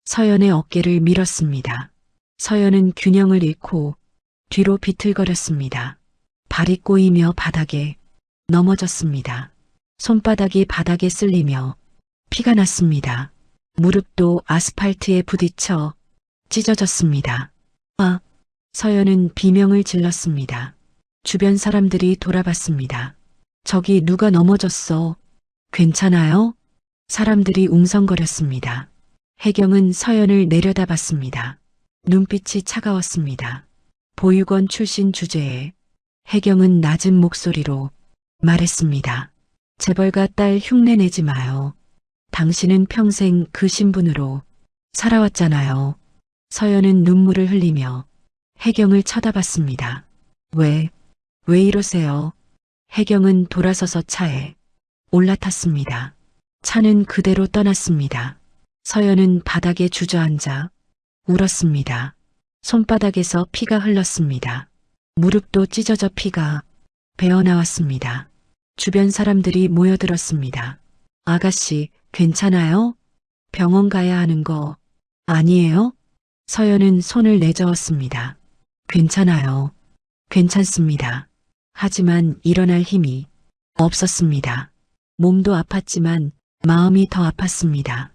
서연의 어깨를 밀었습니다. 서연은 균형을 잃고 뒤로 비틀거렸습니다. 발이 꼬이며 바닥에 넘어졌습니다. 손바닥이 바닥에 쓸리며 피가 났습니다. 무릎도 아스팔트에 부딪혀 찢어졌습니다. 아! 서연은 비명을 질렀습니다. 주변 사람들이 돌아봤습니다. 저기 누가 넘어졌어. 괜찮아요? 사람들이 웅성거렸습니다. 혜경은 서연을 내려다봤습니다. 눈빛이 차가웠습니다. 보육원 출신 주제에 혜경은 낮은 목소리로 말했습니다. 재벌가 딸 흉내내지 마요. 당신은 평생 그 신분으로 살아왔잖아요. 서연은 눈물을 흘리며 혜경을 쳐다봤습니다. 왜 이러세요? 혜경은 돌아서서 차에 올라탔습니다. 차는 그대로 떠났습니다. 서연은 바닥에 주저앉아 울었습니다. 손바닥에서 피가 흘렀습니다. 무릎도 찢어져 피가 배어나왔습니다. 주변 사람들이 모여들었습니다. 아가씨, 괜찮아요? 병원 가야 하는 거 아니에요? 서연은 손을 내저었습니다. 괜찮아요. 괜찮습니다. 하지만 일어날 힘이 없었습니다. 몸도 아팠지만 마음이 더 아팠습니다.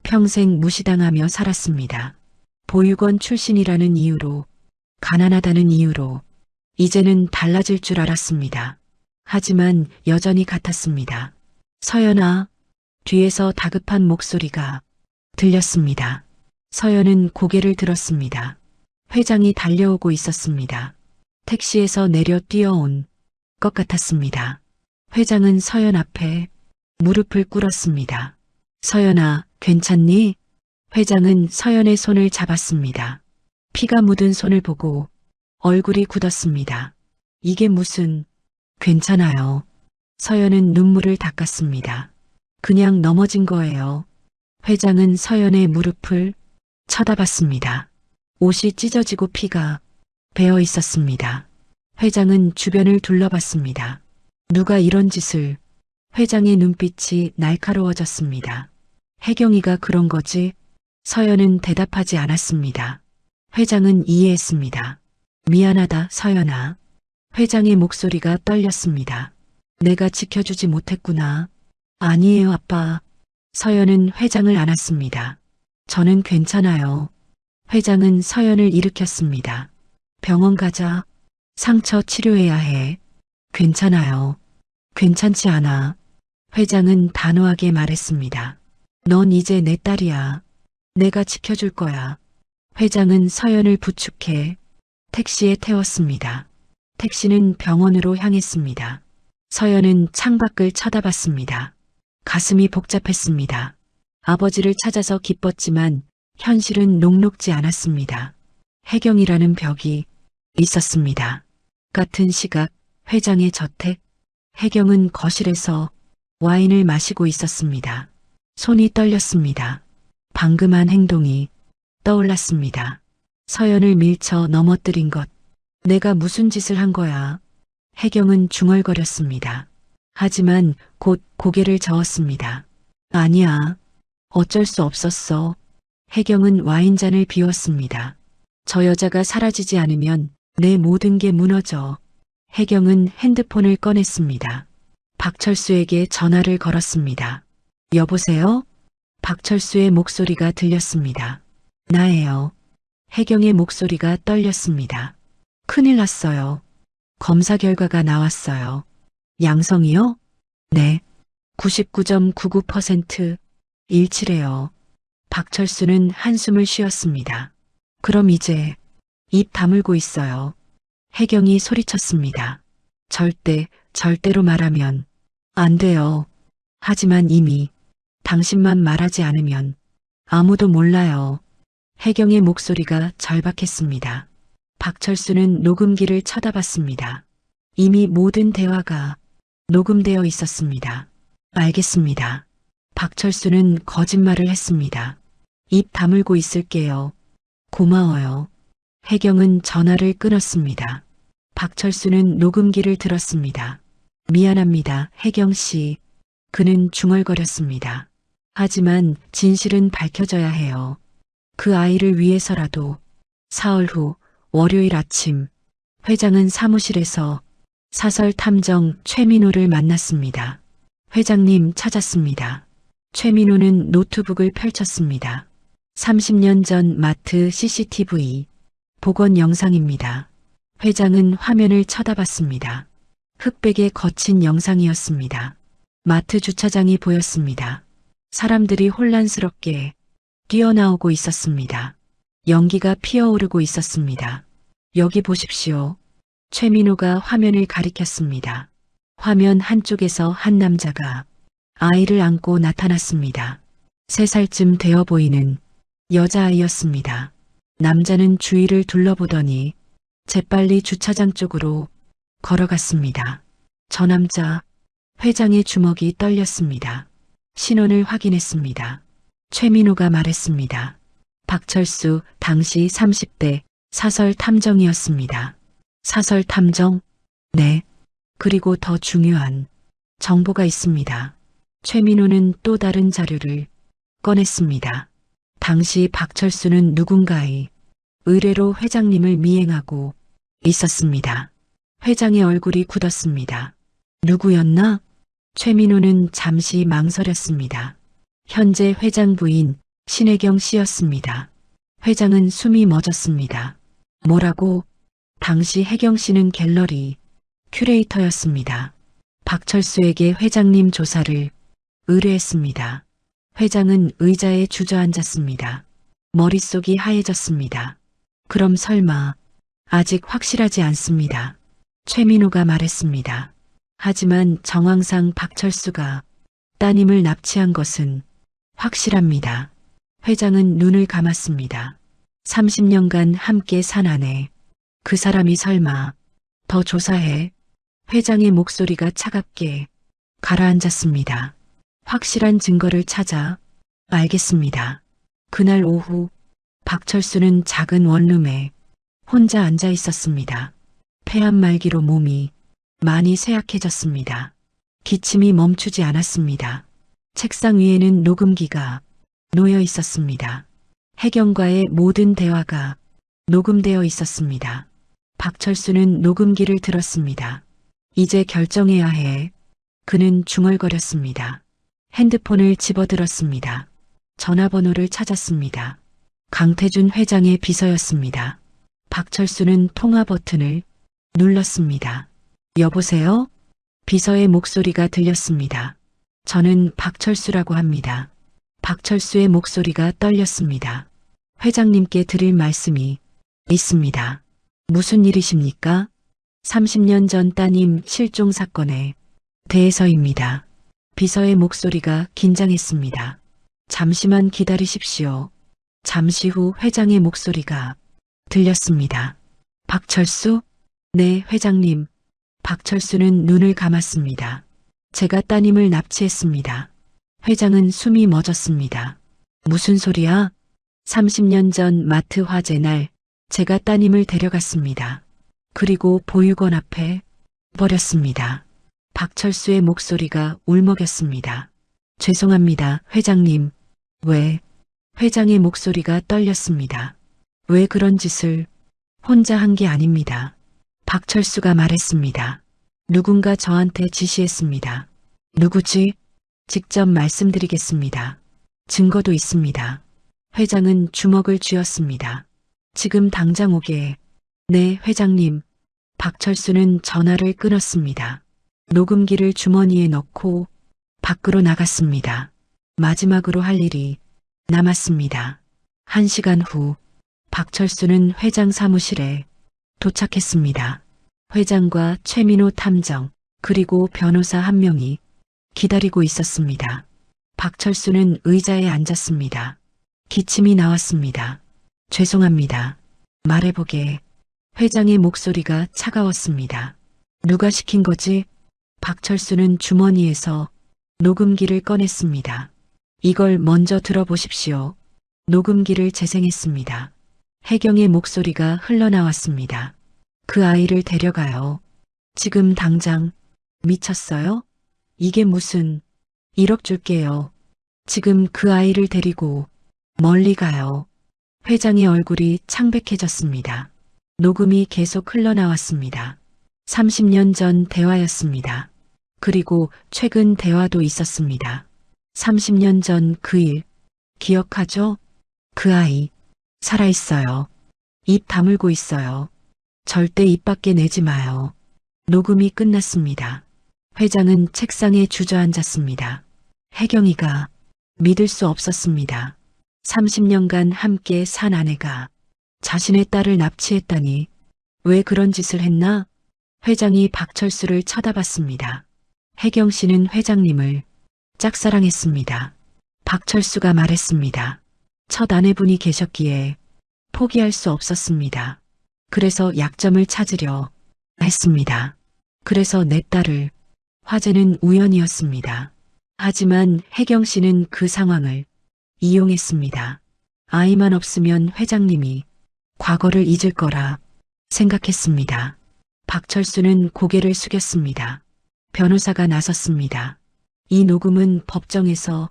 평생 무시당하며 살았습니다. 보육원 출신이라는 이유로, 가난하다는 이유로 이제는 달라질 줄 알았습니다. 하지만 여전히 같았습니다. 서연아, 뒤에서 다급한 목소리가 들렸습니다. 서연은 고개를 들었습니다. 회장이 달려오고 있었습니다. 택시에서 내려 뛰어온 것 같았습니다. 회장은 서연 앞에 무릎을 꿇었습니다. 서연아, 괜찮니? 회장은 서연의 손을 잡았습니다. 피가 묻은 손을 보고 얼굴이 굳었습니다. 이게 무슨... 괜찮아요. 서연은 눈물을 닦았습니다. 그냥 넘어진 거예요. 회장은 서연의 무릎을 쳐다봤습니다. 옷이 찢어지고 피가 배어 있었습니다. 회장은 주변을 둘러봤습니다. 누가 이런 짓을... 회장의 눈빛이 날카로워졌습니다. 혜경이가 그런 거지? 서연은 대답하지 않았습니다. 회장은 이해했습니다. 미안하다, 서연아. 회장의 목소리가 떨렸습니다. 내가 지켜주지 못했구나. 아니에요, 아빠. 서연은 회장을 안았습니다. 저는 괜찮아요. 회장은 서연을 일으켰습니다. 병원 가자. 상처 치료해야 해. 괜찮아요. 괜찮지 않아. 회장은 단호하게 말했습니다. 넌 이제 내 딸이야. 내가 지켜줄 거야. 회장은 서연을 부축해 택시에 태웠습니다. 택시는 병원으로 향했습니다. 서연은 창밖을 쳐다봤습니다. 가슴이 복잡했습니다. 아버지를 찾아서 기뻤지만 현실은 녹록지 않았습니다. 혜경이라는 벽이 있었습니다. 같은 시각 회장의 저택, 혜경은 거실에서 와인을 마시고 있었습니다. 손이 떨렸습니다. 방금 한 행동이 떠올랐습니다. 서연을 밀쳐 넘어뜨린 것. 내가 무슨 짓을 한 거야? 혜경은 중얼거렸습니다. 하지만 곧 고개를 저었습니다. 아니야. 어쩔 수 없었어. 혜경은 와인잔을 비웠습니다. 저 여자가 사라지지 않으면 내 모든 게 무너져. 혜경은 핸드폰을 꺼냈습니다. 박철수에게 전화를 걸었습니다. 여보세요? 박철수의 목소리가 들렸습니다. 나예요. 혜경의 목소리가 떨렸습니다. 큰일 났어요. 검사 결과가 나왔어요. 양성이요? 네. 99.99% 일치래요. 박철수는 한숨을 쉬었습니다. 그럼 이제 입 다물고 있어요. 혜경이 소리쳤습니다. 절대로 말하면 안 돼요. 하지만 이미 당신만 말하지 않으면 아무도 몰라요. 혜경의 목소리가 절박했습니다. 박철수는 녹음기를 쳐다봤습니다. 이미 모든 대화가 녹음되어 있었습니다. 알겠습니다. 박철수는 거짓말을 했습니다. 입 다물고 있을게요. 고마워요. 혜경은 전화를 끊었습니다. 박철수는 녹음기를 들었습니다. 미안합니다, 혜경 씨. 그는 중얼거렸습니다. 하지만 진실은 밝혀져야 해요. 그 아이를 위해서라도. 사흘 후 월요일 아침, 회장은 사무실에서 사설 탐정 최민호를 만났습니다. 회장님 찾았습니다. 최민호는 노트북을 펼쳤습니다. 30년 전 마트 CCTV 복원 영상입니다. 회장은 화면을 쳐다봤습니다. 흑백의 거친 영상이었습니다. 마트 주차장이 보였습니다. 사람들이 혼란스럽게 뛰어나오고 있었습니다. 연기가 피어오르고 있었습니다. 여기 보십시오. 최민호가 화면을 가리켰습니다. 화면 한쪽에서 한 남자가 아이를 안고 나타났습니다. 3살쯤 되어 보이는 여자아이였습니다. 남자는 주위를 둘러보더니 재빨리 주차장 쪽으로 걸어갔습니다. 저 남자, 회장의 주먹이 떨렸습니다. 신원을 확인했습니다. 최민호가 말했습니다. 박철수, 당시 30대 사설 탐정이었습니다. 사설 탐정? 네. 그리고 더 중요한 정보가 있습니다. 최민호는 또 다른 자료를 꺼냈습니다. 당시 박철수는 누군가의 의뢰로 회장님을 미행하고 있었습니다. 회장의 얼굴이 굳었습니다. 누구였나? 최민호는 잠시 망설였습니다. 현재 회장 부인 신혜경 씨였습니다. 회장은 숨이 멎었습니다. 뭐라고? 당시 혜경 씨는 갤러리 큐레이터였습니다. 박철수에게 회장님 조사를 의뢰했습니다. 회장은 의자에 주저앉았습니다. 머릿속이 하얘졌습니다. 그럼 설마 아직 확실하지 않습니다. 최민호가 말했습니다. 하지만 정황상 박철수가 따님을 납치한 것은 확실합니다. 회장은 눈을 감았습니다. 30년간 함께 산 아내, 그 사람이 설마 더 조사해? 회장의 목소리가 차갑게 가라앉았습니다. 확실한 증거를 찾아 알겠습니다. 그날 오후 박철수는 작은 원룸에 혼자 앉아 있었습니다. 폐암 말기로 몸이 많이 쇠약해졌습니다. 기침이 멈추지 않았습니다. 책상 위에는 녹음기가 놓여 있었습니다. 혜경과의 모든 대화가 녹음되어 있었습니다. 박철수는 녹음기를 들었습니다. 이제 결정해야 해. 그는 중얼거렸습니다. 핸드폰을 집어들었습니다. 전화번호를 찾았습니다. 강태준 회장의 비서였습니다. 박철수는 통화 버튼을 눌렀습니다. 여보세요? 비서의 목소리가 들렸습니다. 저는 박철수라고 합니다. 박철수의 목소리가 떨렸습니다. 회장님께 드릴 말씀이 있습니다. 무슨 일이십니까? 30년 전 따님 실종 사건에 대해서입니다. 비서의 목소리가 긴장했습니다. 잠시만 기다리십시오. 잠시 후 회장의 목소리가 들렸습니다. 박철수? 네, 회장님. 박철수는 눈을 감았습니다. 제가 따님을 납치했습니다. 회장은 숨이 멎었습니다. 무슨 소리야? 30년 전 마트 화재 날 제가 따님을 데려갔습니다. 그리고 보육원 앞에 버렸습니다. 박철수의 목소리가 울먹였습니다. 죄송합니다, 회장님. 왜? 회장의 목소리가 떨렸습니다. 왜 그런 짓을 혼자 한 게 아닙니다. 박철수가 말했습니다. 누군가 저한테 지시했습니다. 누구지? 직접 말씀드리겠습니다. 증거도 있습니다. 회장은 주먹을 쥐었습니다. 지금 당장 오게. 네, 회장님. 박철수는 전화를 끊었습니다. 녹음기를 주머니에 넣고 밖으로 나갔습니다. 마지막으로 할 일이 남았습니다. 1시간 후 박철수는 회장 사무실에 도착했습니다. 회장과 최민호 탐정 그리고 변호사 한 명이 기다리고 있었습니다. 박철수는 의자에 앉았습니다. 기침이 나왔습니다. 죄송합니다. 말해보게. 회장의 목소리가 차가웠습니다. 누가 시킨 거지? 박철수는 주머니에서 녹음기를 꺼냈습니다. 이걸 먼저 들어보십시오. 녹음기를 재생했습니다. 혜경의 목소리가 흘러나왔습니다. 그 아이를 데려가요. 지금 당장. 미쳤어요? 이게 무슨 1억 줄게요. 지금 그 아이를 데리고 멀리 가요. 회장의 얼굴이 창백해졌습니다. 녹음이 계속 흘러나왔습니다. 30년 전 대화였습니다. 그리고 최근 대화도 있었습니다. 30년 전 그 일 기억하죠? 그 아이 살아있어요. 입 다물고 있어요. 절대 입 밖에 내지 마요. 녹음이 끝났습니다. 회장은 책상에 주저앉았습니다. 혜경이가 믿을 수 없었습니다. 30년간 함께 산 아내가 자신의 딸을 납치했다니 왜 그런 짓을 했나? 회장이 박철수를 쳐다봤습니다. 혜경 씨는 회장님을 짝사랑했습니다. 박철수가 말했습니다. 첫 아내분이 계셨기에 포기할 수 없었습니다. 그래서 약점을 찾으려 했습니다. 그래서 내 딸을. 화재는 우연이었습니다. 하지만 혜경 씨는 그 상황을 이용했습니다. 아이만 없으면 회장님이 과거를 잊을 거라 생각했습니다. 박철수는 고개를 숙였습니다. 변호사가 나섰습니다. 이 녹음은 법정에서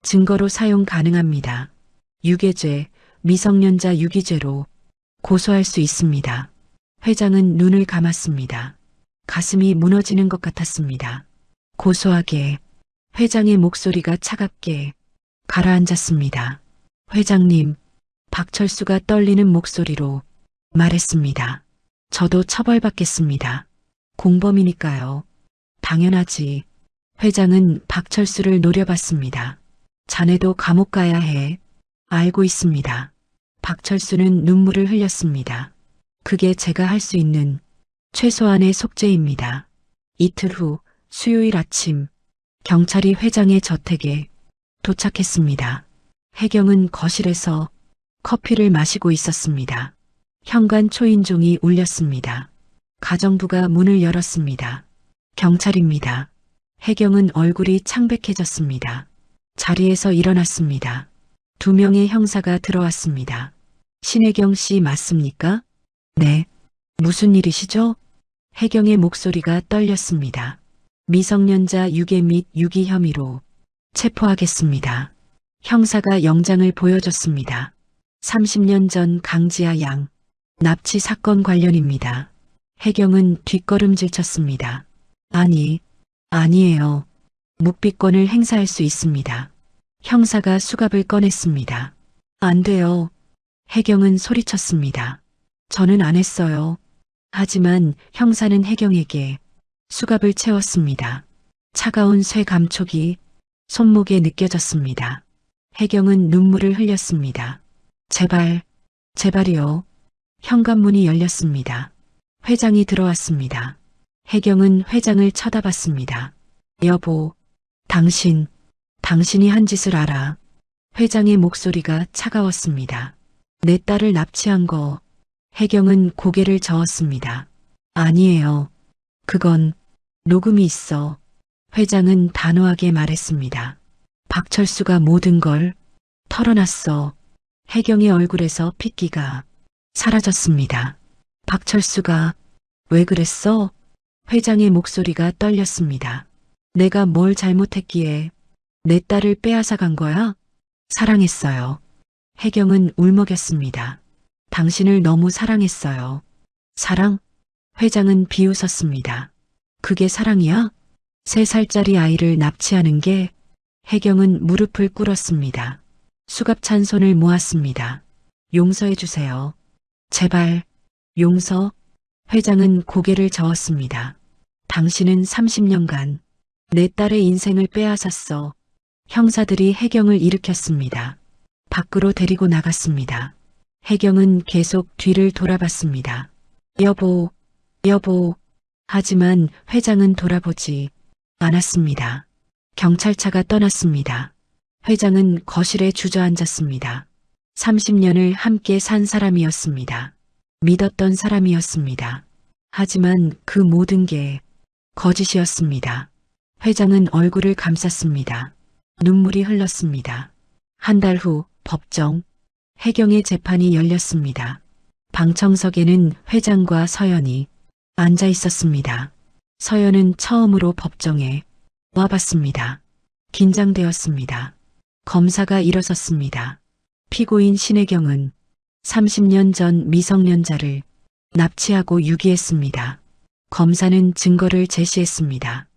증거로 사용 가능합니다. 유괴죄, 미성년자 유기죄로 고소할 수 있습니다. 회장은 눈을 감았습니다. 가슴이 무너지는 것 같았습니다. 고소하게. 회장의 목소리가 차갑게 가라앉았습니다. 회장님, 박철수가 떨리는 목소리로 말했습니다. 저도 처벌받겠습니다. 공범이니까요. 당연하지. 회장은 박철수를 노려봤습니다. 자네도 감옥 가야 해. 알고 있습니다. 박철수는 눈물을 흘렸습니다. 그게 제가 할 수 있는 최소한의 속죄입니다. 이틀 후 수요일 아침 경찰이 회장의 저택에 도착했습니다. 해경은 거실에서 커피를 마시고 있었습니다. 현관 초인종이 울렸습니다. 가정부가 문을 열었습니다. 경찰입니다. 해경은 얼굴이 창백해졌습니다. 자리에서 일어났습니다. 2명의 형사가 들어왔습니다. 신혜경 씨 맞습니까? 네. 무슨 일이시죠? 해경의 목소리가 떨렸습니다. 미성년자 유괴 및 유기 혐의로 체포하겠습니다. 형사가 영장을 보여줬습니다. 30년 전 강지아 양 납치 사건 관련입니다. 해경은 뒷걸음질 쳤습니다. 아니에요. 묵비권을 행사할 수 있습니다. 형사가 수갑을 꺼냈습니다. 안 돼요. 해경은 소리쳤습니다. 저는 안 했어요. 하지만 형사는 해경에게 수갑을 채웠습니다. 차가운 쇠 감촉이 손목에 느껴졌습니다. 해경은 눈물을 흘렸습니다. 제발이요. 현관문이 열렸습니다. 회장이 들어왔습니다. 해경은 회장을 쳐다봤습니다. 여보, 당신이 한 짓을 알아. 회장의 목소리가 차가웠습니다. 내 딸을 납치한 거. 해경은 고개를 저었습니다. 아니에요. 그건 녹음이 있어. 회장은 단호하게 말했습니다. 박철수가 모든 걸 털어놨어. 해경의 얼굴에서 핏기가 사라졌습니다. 박철수가 왜 그랬어? 회장의 목소리가 떨렸습니다. 내가 뭘 잘못했기에 내 딸을 빼앗아 간 거야? 사랑했어요. 해경은 울먹였습니다. 당신을 너무 사랑했어요. 사랑? 회장은 비웃었습니다. 그게 사랑이야? 3살짜리 아이를 납치하는 게? 해경은 무릎을 꿇었습니다. 수갑찬 손을 모았습니다. 용서해 주세요. 제발, 용서? 회장은 고개를 저었습니다. 당신은 30년간 내 딸의 인생을 빼앗았어. 형사들이 해경을 일으켰습니다. 밖으로 데리고 나갔습니다. 해경은 계속 뒤를 돌아봤습니다. 여보. 하지만 회장은 돌아보지 않았습니다. 경찰차가 떠났습니다. 회장은 거실에 주저앉았습니다. 30년을 함께 산 사람이었습니다. 믿었던 사람이었습니다. 하지만 그 모든 게 거짓이었습니다. 회장은 얼굴을 감쌌습니다. 눈물이 흘렀습니다. 한 달 후 법정, 해경의 재판이 열렸습니다. 방청석에는 회장과 서연이 앉아 있었습니다. 서연은 처음으로 법정에 와봤습니다. 긴장되었습니다. 검사가 일어섰습니다. 피고인 신혜경은 30년 전 미성년자를 납치하고 유기했습니다. 검사는 증거를 제시했습니다.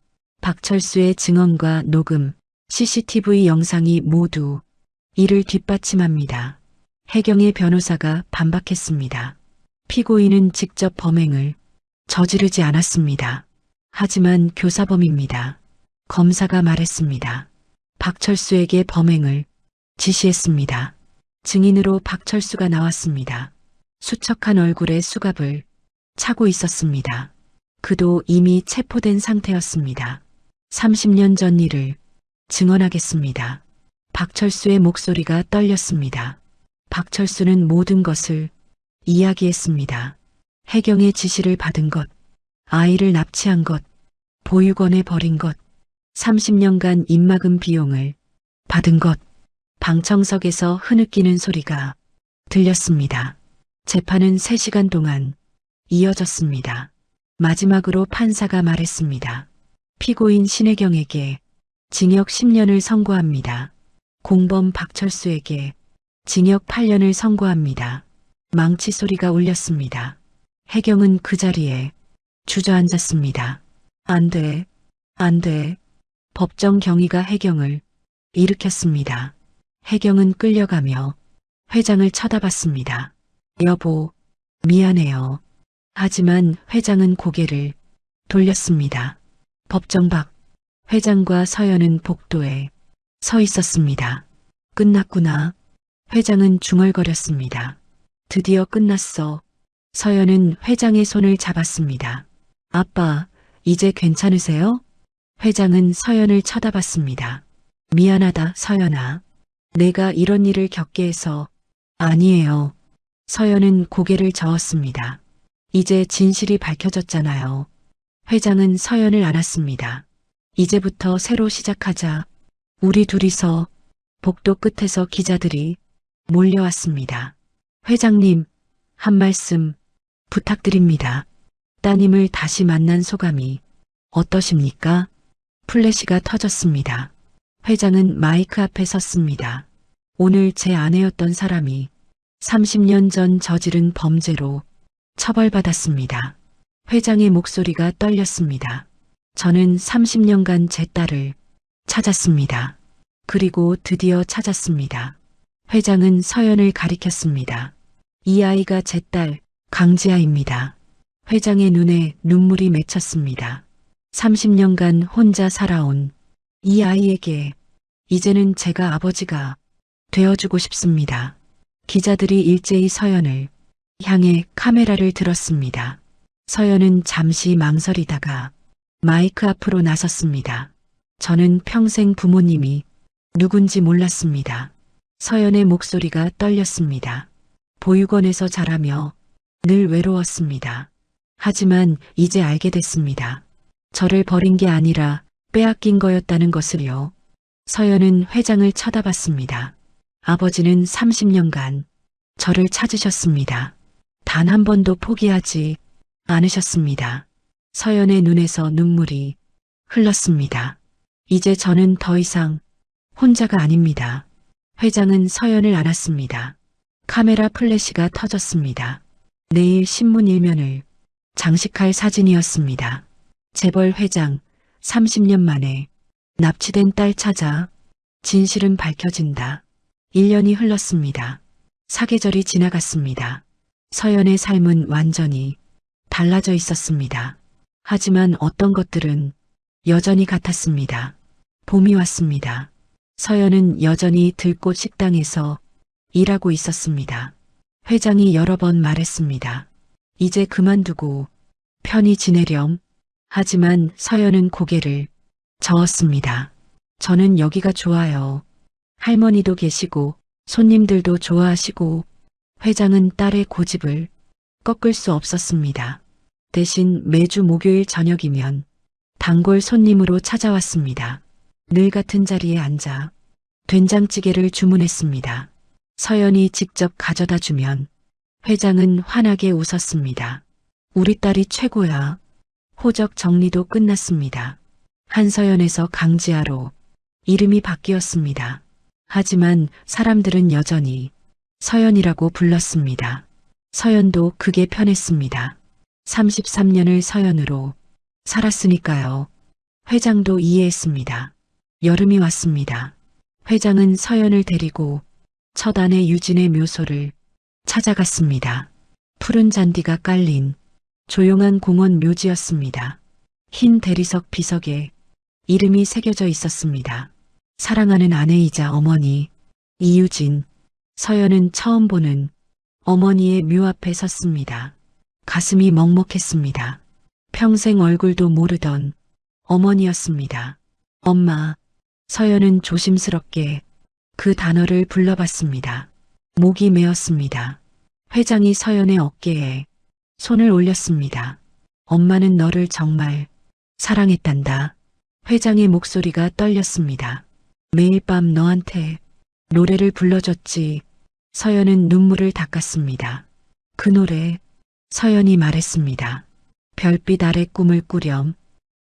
박철수의 증언과 녹음, CCTV 영상이 모두 이를 뒷받침합니다. 해경의 변호사가 반박했습니다. 피고인은 직접 범행을 저지르지 않았습니다. 하지만 교사범입니다. 검사가 말했습니다. 박철수에게 범행을 지시했습니다. 증인으로 박철수가 나왔습니다. 수척한 얼굴에 수갑을 차고 있었습니다. 그도 이미 체포된 상태였습니다. 30년 전 일을 증언하겠습니다. 박철수의 목소리가 떨렸습니다. 박철수는 모든 것을 이야기했습니다. 해경의 지시를 받은 것, 아이를 납치한 것, 보육원에 버린 것, 30년간 입막음 비용을 받은 것, 방청석에서 흐느끼는 소리가 들렸습니다. 재판은 3시간 동안 이어졌습니다. 마지막으로 판사가 말했습니다. 피고인 신혜경에게 징역 10년을 선고합니다. 공범 박철수에게 징역 8년을 선고합니다. 망치 소리가 울렸습니다. 해경은 그 자리에 주저앉았습니다. 안 돼. 법정 경위가 해경을 일으켰습니다. 해경은 끌려가며 회장을 쳐다봤습니다. 여보, 미안해요. 하지만 회장은 고개를 돌렸습니다. 법정 밖 회장과 서연은 복도에 서 있었습니다. 끝났구나. 회장은 중얼거렸습니다. 드디어 끝났어. 서연은 회장의 손을 잡았습니다. 아빠, 이제 괜찮으세요? 회장은 서연을 쳐다봤습니다. 미안하다, 서연아. 내가 이런 일을 겪게 해서. 아니에요. 서연은 고개를 저었습니다. 이제 진실이 밝혀졌잖아요. 회장은 서연을 안았습니다. 이제부터 새로 시작하자. 우리 둘이서. 복도 끝에서 기자들이 몰려왔습니다. 회장님, 한 말씀 부탁드립니다. 따님을 다시 만난 소감이 어떠십니까? 플래시가 터졌습니다. 회장은 마이크 앞에 섰습니다. 오늘 제 아내였던 사람이 30년 전 저지른 범죄로 처벌받았습니다. 회장의 목소리가 떨렸습니다. 저는 30년간 제 딸을 찾았습니다. 그리고 드디어 찾았습니다. 회장은 서연을 가리켰습니다. 이 아이가 제 딸 강지아입니다. 회장의 눈에 눈물이 맺혔습니다. 30년간 혼자 살아온 이 아이에게 이제는 제가 아버지가 되어주고 싶습니다. 기자들이 일제히 서연을 향해 카메라를 들었습니다. 서연은 잠시 망설이다가 마이크 앞으로 나섰습니다. 저는 평생 부모님이 누군지 몰랐습니다. 서연의 목소리가 떨렸습니다. 보육원에서 자라며 늘 외로웠습니다. 하지만 이제 알게 됐습니다. 저를 버린 게 아니라 빼앗긴 거였다는 것을요. 서연은 회장을 쳐다봤습니다. 아버지는 30년간 저를 찾으셨습니다. 단 한 번도 포기하지 않으셨습니다. 서연의 눈에서 눈물이 흘렀습니다. 이제 저는 더 이상 혼자가 아닙니다. 회장은 서연을 안았습니다. 카메라 플래시가 터졌습니다. 내일 신문 일면을 장식할 사진이었습니다. 재벌 회장 30년 만에 납치된 딸 찾아 진실은 밝혀진다. 1년이 흘렀습니다. 사계절이 지나갔습니다. 서연의 삶은 완전히 달라져 있었습니다. 하지만 어떤 것들은 여전히 같았습니다. 봄이 왔습니다. 서연은 여전히 들꽃 식당에서 일하고 있었습니다. 회장이 여러 번 말했습니다. 이제 그만두고 편히 지내렴. 하지만 서연은 고개를 저었습니다. 저는 여기가 좋아요. 할머니도 계시고 손님들도 좋아하시고. 회장은 딸의 고집을 꺾을 수 없었습니다. 대신 매주 목요일 저녁이면 단골 손님으로 찾아왔습니다. 늘 같은 자리에 앉아 된장찌개를 주문했습니다. 서연이 직접 가져다 주면 회장은 환하게 웃었습니다. 우리 딸이 최고야. 호적 정리도 끝났습니다. 한서연에서 강지아로 이름이 바뀌었습니다. 하지만 사람들은 여전히 서연이라고 불렀습니다. 서연도 그게 편했습니다. 33년을 서연으로 살았으니까요. 회장도 이해했습니다. 여름이 왔습니다. 회장은 서연을 데리고 첫 아내 유진의 묘소를 찾아갔습니다. 푸른 잔디가 깔린 조용한 공원 묘지였습니다. 흰 대리석 비석에 이름이 새겨져 있었습니다. 사랑하는 아내이자 어머니 이유진. 서연은 처음 보는 어머니의 묘 앞에 섰습니다. 가슴이 먹먹했습니다. 평생 얼굴도 모르던 어머니였습니다. 엄마. 서연은 조심스럽게 그 단어를 불러봤습니다. 목이 메었습니다. 회장이 서연의 어깨에 손을 올렸습니다. 엄마는 너를 정말 사랑했단다. 회장의 목소리가 떨렸습니다. 매일 밤 너한테 노래를 불러줬지. 서연은 눈물을 닦았습니다. 그 노래. 서연이 말했습니다. 별빛 아래 꿈을 꾸렴.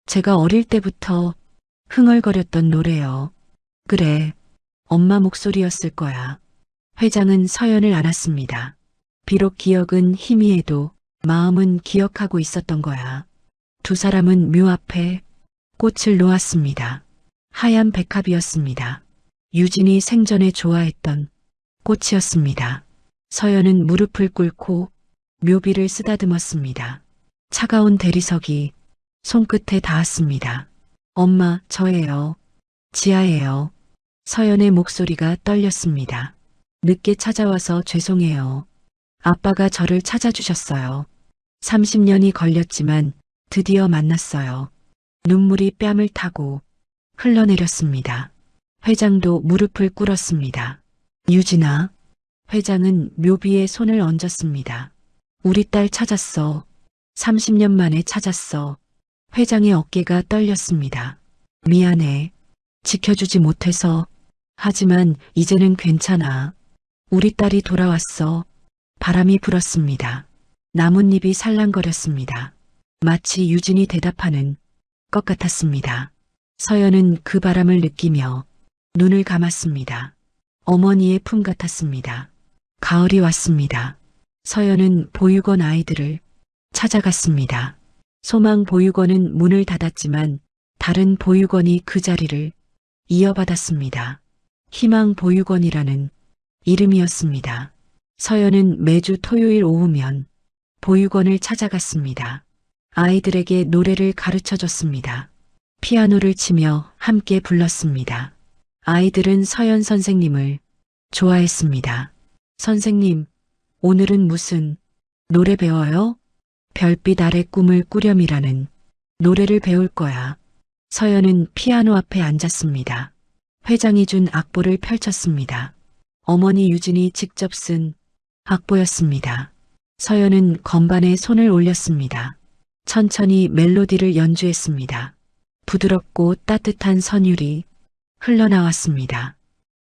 제가 어릴 때부터 흥얼거렸던 노래요. 그래, 엄마 목소리였을 거야. 회장은 서연을 안았습니다. 비록 기억은 희미해도 마음은 기억하고 있었던 거야. 두 사람은 묘 앞에 꽃을 놓았습니다. 하얀 백합이었습니다. 유진이 생전에 좋아했던 꽃이었습니다. 서연은 무릎을 꿇고 묘비를 쓰다듬었습니다. 차가운 대리석이 손끝에 닿았습니다. 엄마, 저예요. 지아예요. 서연의 목소리가 떨렸습니다. 늦게 찾아와서 죄송해요. 아빠가 저를 찾아주셨어요. 30년이 걸렸지만 드디어 만났어요. 눈물이 뺨을 타고 흘러내렸습니다. 회장도 무릎을 꿇었습니다. 유진아. 회장은 묘비에 손을 얹었습니다. 우리 딸 찾았어. 30년 만에 찾았어. 회장의 어깨가 떨렸습니다. 미안해. 지켜주지 못해서. 하지만 이제는 괜찮아. 우리 딸이 돌아왔어. 바람이 불었습니다. 나뭇잎이 살랑거렸습니다. 마치 유진이 대답하는 것 같았습니다. 서연은 그 바람을 느끼며 눈을 감았습니다. 어머니의 품 같았습니다. 가을이 왔습니다. 서연은 보육원 아이들을 찾아갔습니다. 소망 보육원은 문을 닫았지만 다른 보육원이 그 자리를 이어받았습니다. 희망 보육원이라는 이름이었습니다. 서연은 매주 토요일 오후면 보육원을 찾아갔습니다. 아이들에게 노래를 가르쳐 줬습니다. 피아노를 치며 함께 불렀습니다. 아이들은 서연 선생님을 좋아했습니다. 선생님, 오늘은 무슨 노래 배워요? 별빛 아래 꿈을 꾸렴이라는 노래를 배울 거야. 서연은 피아노 앞에 앉았습니다. 회장이 준 악보를 펼쳤습니다. 어머니 유진이 직접 쓴 악보였습니다. 서연은 건반에 손을 올렸습니다. 천천히 멜로디를 연주했습니다. 부드럽고 따뜻한 선율이 흘러나왔습니다.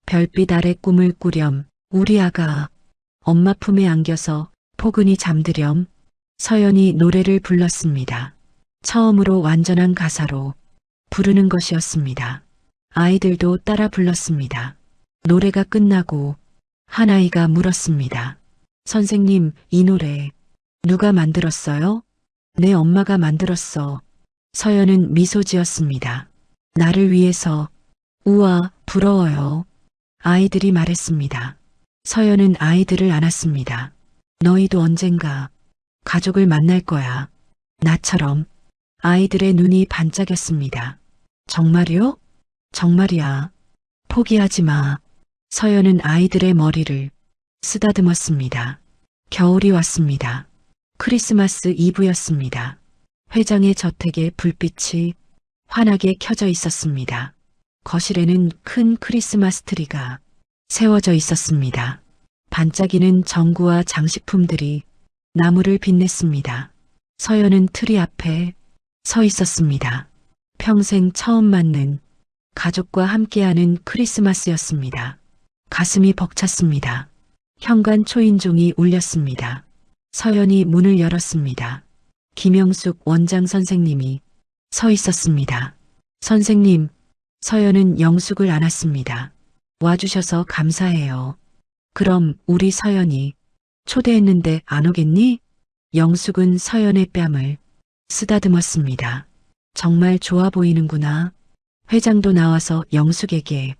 별빛 아래 꿈을 꾸렴, 우리 아가. 엄마 품에 안겨서 포근히 잠들렴. 서연이 노래를 불렀습니다. 처음으로 완전한 가사로 부르는 것이었습니다. 아이들도 따라 불렀습니다. 노래가 끝나고 한 아이가 물었습니다. 선생님, 이 노래 누가 만들었어요? 내 엄마가 만들었어. 서연은 미소 지었습니다. 나를 위해서. 우와, 부러워요. 아이들이 말했습니다. 서연은 아이들을 안았습니다. 너희도 언젠가 가족을 만날 거야. 나처럼. 아이들의 눈이 반짝였습니다. 정말요? 정말이야. 포기하지 마. 서연은 아이들의 머리를 쓰다듬었습니다. 겨울이 왔습니다. 크리스마스 이브였습니다. 회장의 저택에 불빛이 환하게 켜져 있었습니다. 거실에는 큰 크리스마스 트리가 세워져 있었습니다. 반짝이는 전구와 장식품들이 나무를 빛냈습니다. 서연은 트리 앞에 서 있었습니다. 평생 처음 맞는 가족과 함께하는 크리스마스였습니다. 가슴이 벅찼습니다. 현관 초인종이 울렸습니다. 서연이 문을 열었습니다. 김영숙 원장 선생님이 서 있었습니다. 선생님, 서연은 영숙을 안았습니다. 와주셔서 감사해요. 그럼 우리 서연이 초대했는데 안 오겠니? 영숙은 서연의 뺨을 쓰다듬었습니다. 정말 좋아 보이는구나. 회장도 나와서 영숙에게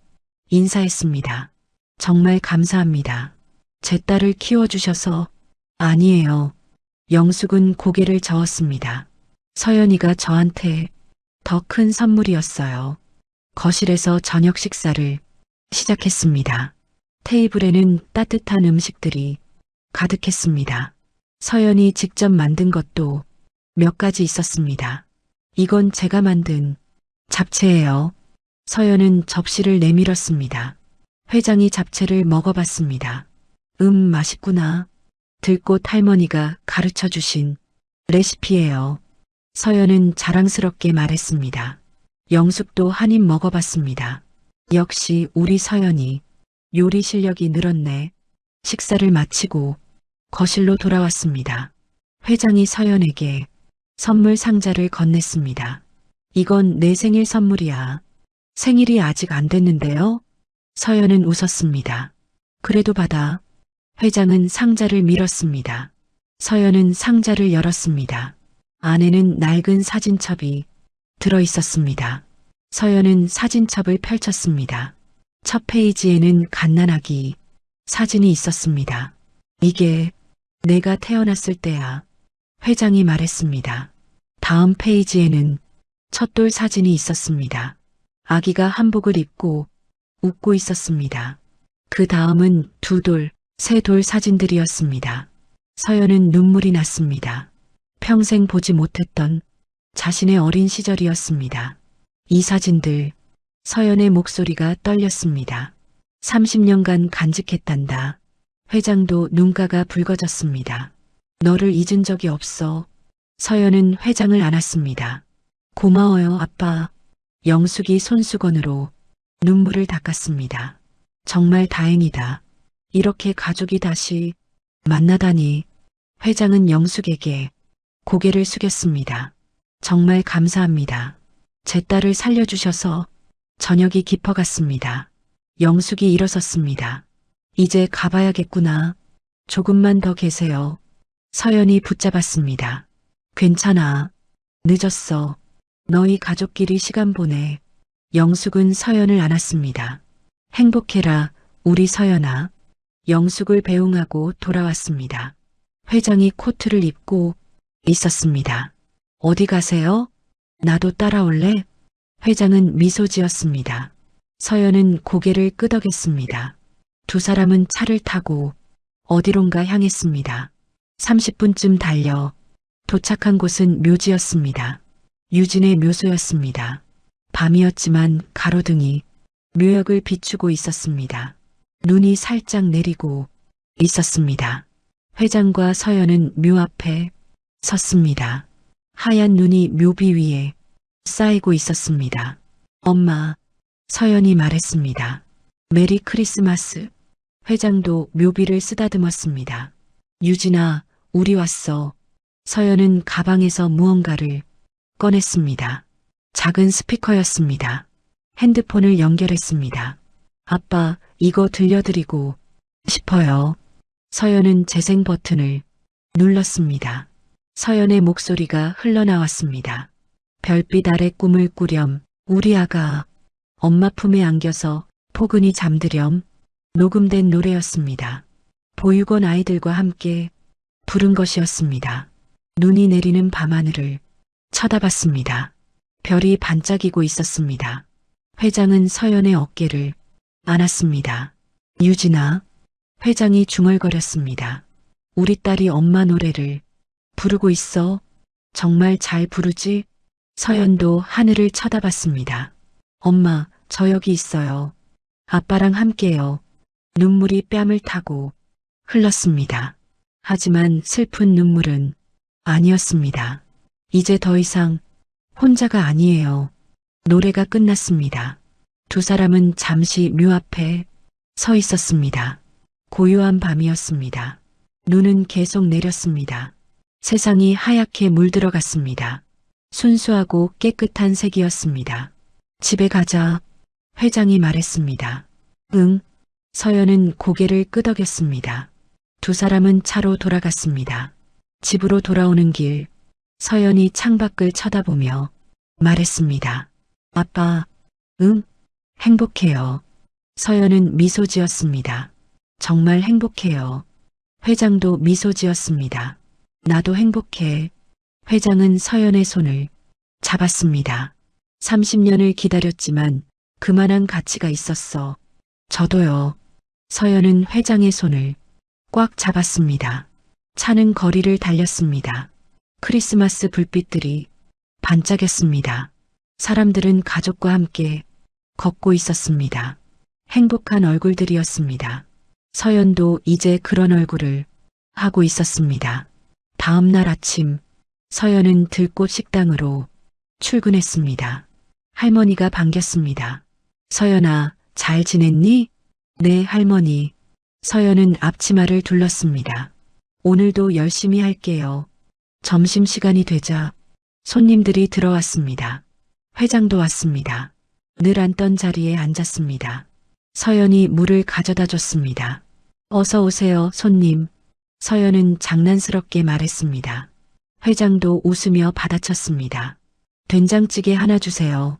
인사했습니다. 정말 감사합니다. 제 딸을 키워주셔서. 아니에요. 영숙은 고개를 저었습니다. 서연이가 저한테 더 큰 선물이었어요. 거실에서 저녁 식사를 시작했습니다. 테이블에는 따뜻한 음식들이 가득했습니다. 서연이 직접 만든 것도 몇 가지 있었습니다. 이건 제가 만든 잡채예요. 서연은 접시를 내밀었습니다. 회장이 잡채를 먹어봤습니다. 맛있구나. 들꽃 할머니가 가르쳐 주신 레시피예요. 서연은 자랑스럽게 말했습니다. 영숙도 한 입 먹어봤습니다. 역시 우리 서연이 요리 실력이 늘었네. 식사를 마치고 거실로 돌아왔습니다. 회장이 서연에게 선물 상자를 건넸습니다. 이건 내 생일 선물이야. 생일이 아직 안 됐는데요? 서연은 웃었습니다. 그래도 받아. 회장은 상자를 밀었습니다. 서연은 상자를 열었습니다. 안에는 낡은 사진첩이 들어 있었습니다. 서연은 사진첩을 펼쳤습니다. 첫 페이지에는 갓난아기 사진이 있었습니다. 이게 내가 태어났을 때야. 회장이 말했습니다. 다음 페이지에는 첫돌 사진이 있었습니다. 아기가 한복을 입고 웃고 있었습니다. 그 다음은 두 돌, 세 돌 사진들이었습니다. 서연은 눈물이 났습니다. 평생 보지 못했던 자신의 어린 시절이었습니다. 이 사진들, 서연의 목소리가 떨렸습니다. 30년간 간직했단다. 회장도 눈가가 붉어졌습니다. 너를 잊은 적이 없어. 서연은 회장을 안았습니다. 고마워요, 아빠. 영숙이 손수건으로 눈물을 닦았습니다. 정말 다행이다. 이렇게 가족이 다시 만나다니. 회장은 영숙에게 고개를 숙였습니다. 정말 감사합니다. 제 딸을 살려주셔서. 저녁이 깊어갔습니다. 영숙이 일어섰습니다. 이제 가봐야겠구나. 조금만 더 계세요. 서연이 붙잡았습니다. 괜찮아. 늦었어. 너희 가족끼리 시간 보내. 영숙은 서연을 안았습니다. 행복해라, 우리 서연아. 영숙을 배웅하고 돌아왔습니다. 회장이 코트를 입고 있었습니다. 어디 가세요? 나도 따라올래? 회장은 미소 지었습니다. 서연은 고개를 끄덕였습니다. 두 사람은 차를 타고 어디론가 향했습니다. 30분쯤 달려 도착한 곳은 묘지였습니다. 유진의 묘소였습니다. 밤이었지만 가로등이 묘역을 비추고 있었습니다. 눈이 살짝 내리고 있었습니다. 회장과 서연은 묘 앞에 섰습니다. 하얀 눈이 묘비 위에 쌓이고 있었습니다. 엄마, 서연이 말했습니다. 메리 크리스마스. 회장도 묘비를 쓰다듬었습니다. 유진아, 우리 왔어. 서연은 가방에서 무언가를 꺼냈습니다. 작은 스피커였습니다. 핸드폰을 연결했습니다. 아빠, 이거 들려드리고 싶어요. 서연은 재생 버튼을 눌렀습니다. 서연의 목소리가 흘러나왔습니다. 별빛 아래 꿈을 꾸렴. 우리 아가. 엄마 품에 안겨서 포근히 잠들렴. 녹음된 노래였습니다. 보육원 아이들과 함께 부른 것이었습니다. 눈이 내리는 밤하늘을 쳐다봤습니다. 별이 반짝이고 있었습니다. 회장은 서연의 어깨를 안았습니다. 유진아. 회장이 중얼거렸습니다. 우리 딸이 엄마 노래를 부르고 있어. 정말 잘 부르지? 서연도 하늘을 쳐다봤습니다. 엄마, 저 여기 있어요. 아빠랑 함께요. 눈물이 뺨을 타고 흘렀습니다. 하지만 슬픈 눈물은 아니었습니다. 이제 더 이상 혼자가 아니에요. 노래가 끝났습니다. 두 사람은 잠시 묘 앞에 서 있었습니다. 고요한 밤이었습니다. 눈은 계속 내렸습니다. 세상이 하얗게 물들어갔습니다. 순수하고 깨끗한 색이었습니다. 집에 가자. 회장이 말했습니다. 응. 서연은 고개를 끄덕였습니다. 두 사람은 차로 돌아갔습니다. 집으로 돌아오는 길, 서연이 창밖을 쳐다보며 말했습니다. 아빠, 응? 행복해요. 서연은 미소 지었습니다. 정말 행복해요. 회장도 미소 지었습니다. 나도 행복해. 회장은 서연의 손을 잡았습니다. 30년을 기다렸지만 그만한 가치가 있었어. 저도요. 서연은 회장의 손을 꽉 잡았습니다. 차는 거리를 달렸습니다. 크리스마스 불빛들이 반짝였습니다. 사람들은 가족과 함께 걷고 있었습니다. 행복한 얼굴들이었습니다. 서연도 이제 그런 얼굴을 하고 있었습니다. 다음 날 아침, 서연은 들꽃 식당으로 출근했습니다. 할머니가 반겼습니다. 서연아, 잘 지냈니? 네, 할머니. 서연은 앞치마를 둘렀습니다. 오늘도 열심히 할게요. 점심시간이 되자 손님들이 들어왔습니다. 회장도 왔습니다. 늘 앉던 자리에 앉았습니다. 서연이 물을 가져다 줬습니다. 어서 오세요, 손님. 서연은 장난스럽게 말했습니다. 회장도 웃으며 받아쳤습니다. 된장찌개 하나 주세요.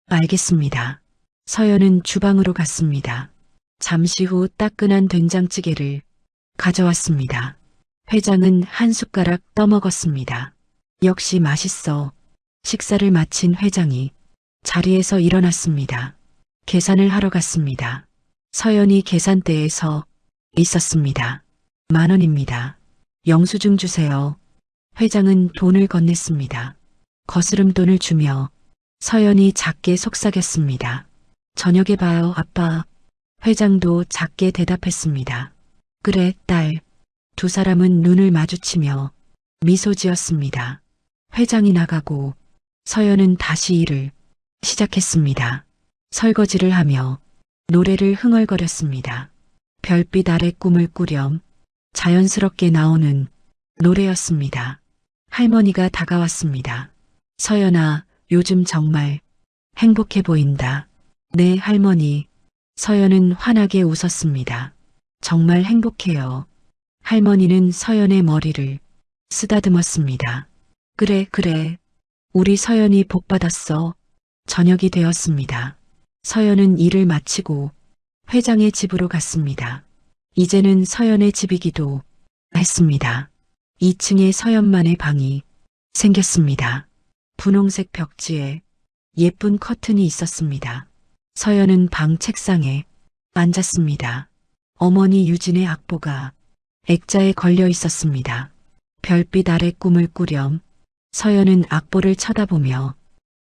알겠습니다. 서연은 주방으로 갔습니다. 잠시 후 따끈한 된장찌개를 가져왔습니다. 회장은 한 숟가락 떠먹었습니다. 역시 맛있어. 식사를 마친 회장이 자리에서 일어났습니다. 계산을 하러 갔습니다. 서연이 계산대에 서 있었습니다. 10,000원입니다. 영수증 주세요. 회장은 돈을 건넸습니다. 거스름돈을 주며 서연이 작게 속삭였습니다. 저녁에 봐요, 아빠. 회장도 작게 대답했습니다. 그래, 딸. 두 사람은 눈을 마주치며 미소 지었습니다. 회장이 나가고 서연은 다시 일을 시작했습니다. 설거지를 하며 노래를 흥얼거렸습니다. 별빛 아래 꿈을 꾸렴. 자연스럽게 나오는 노래였습니다. 할머니가 다가왔습니다. 서연아, 요즘 정말 행복해 보인다. 네, 할머니. 서연은 환하게 웃었습니다. 정말 행복해요. 할머니는 서연의 머리를 쓰다듬었습니다. 그래, 그래. 우리 서연이 복 받았어. 저녁이 되었습니다. 서연은 일을 마치고 회장의 집으로 갔습니다. 이제는 서연의 집이기도 했습니다. 2층에 서연만의 방이 생겼습니다. 분홍색 벽지에 예쁜 커튼이 있었습니다. 서연은 방 책상에 앉았습니다. 어머니 유진의 악보가 액자에 걸려 있었습니다. 별빛 아래 꿈을 꾸렴. 서연은 악보를 쳐다보며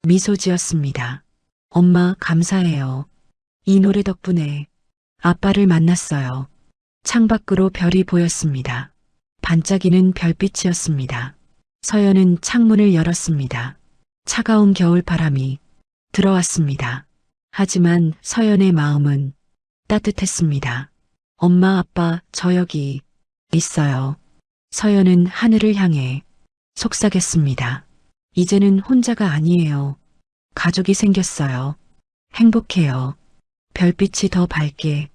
미소 지었습니다. 엄마, 감사해요. 이 노래 덕분에 아빠를 만났어요. 창밖으로 별이 보였습니다. 반짝이는 별빛이었습니다. 서연은 창문을 열었습니다. 차가운 겨울 바람이 들어왔습니다. 하지만 서연의 마음은 따뜻했습니다. 엄마, 아빠, 저 여기 있어요. 서연은 하늘을 향해 속삭였습니다. 이제는 혼자가 아니에요. 가족이 생겼어요. 행복해요. 별빛이 더 밝게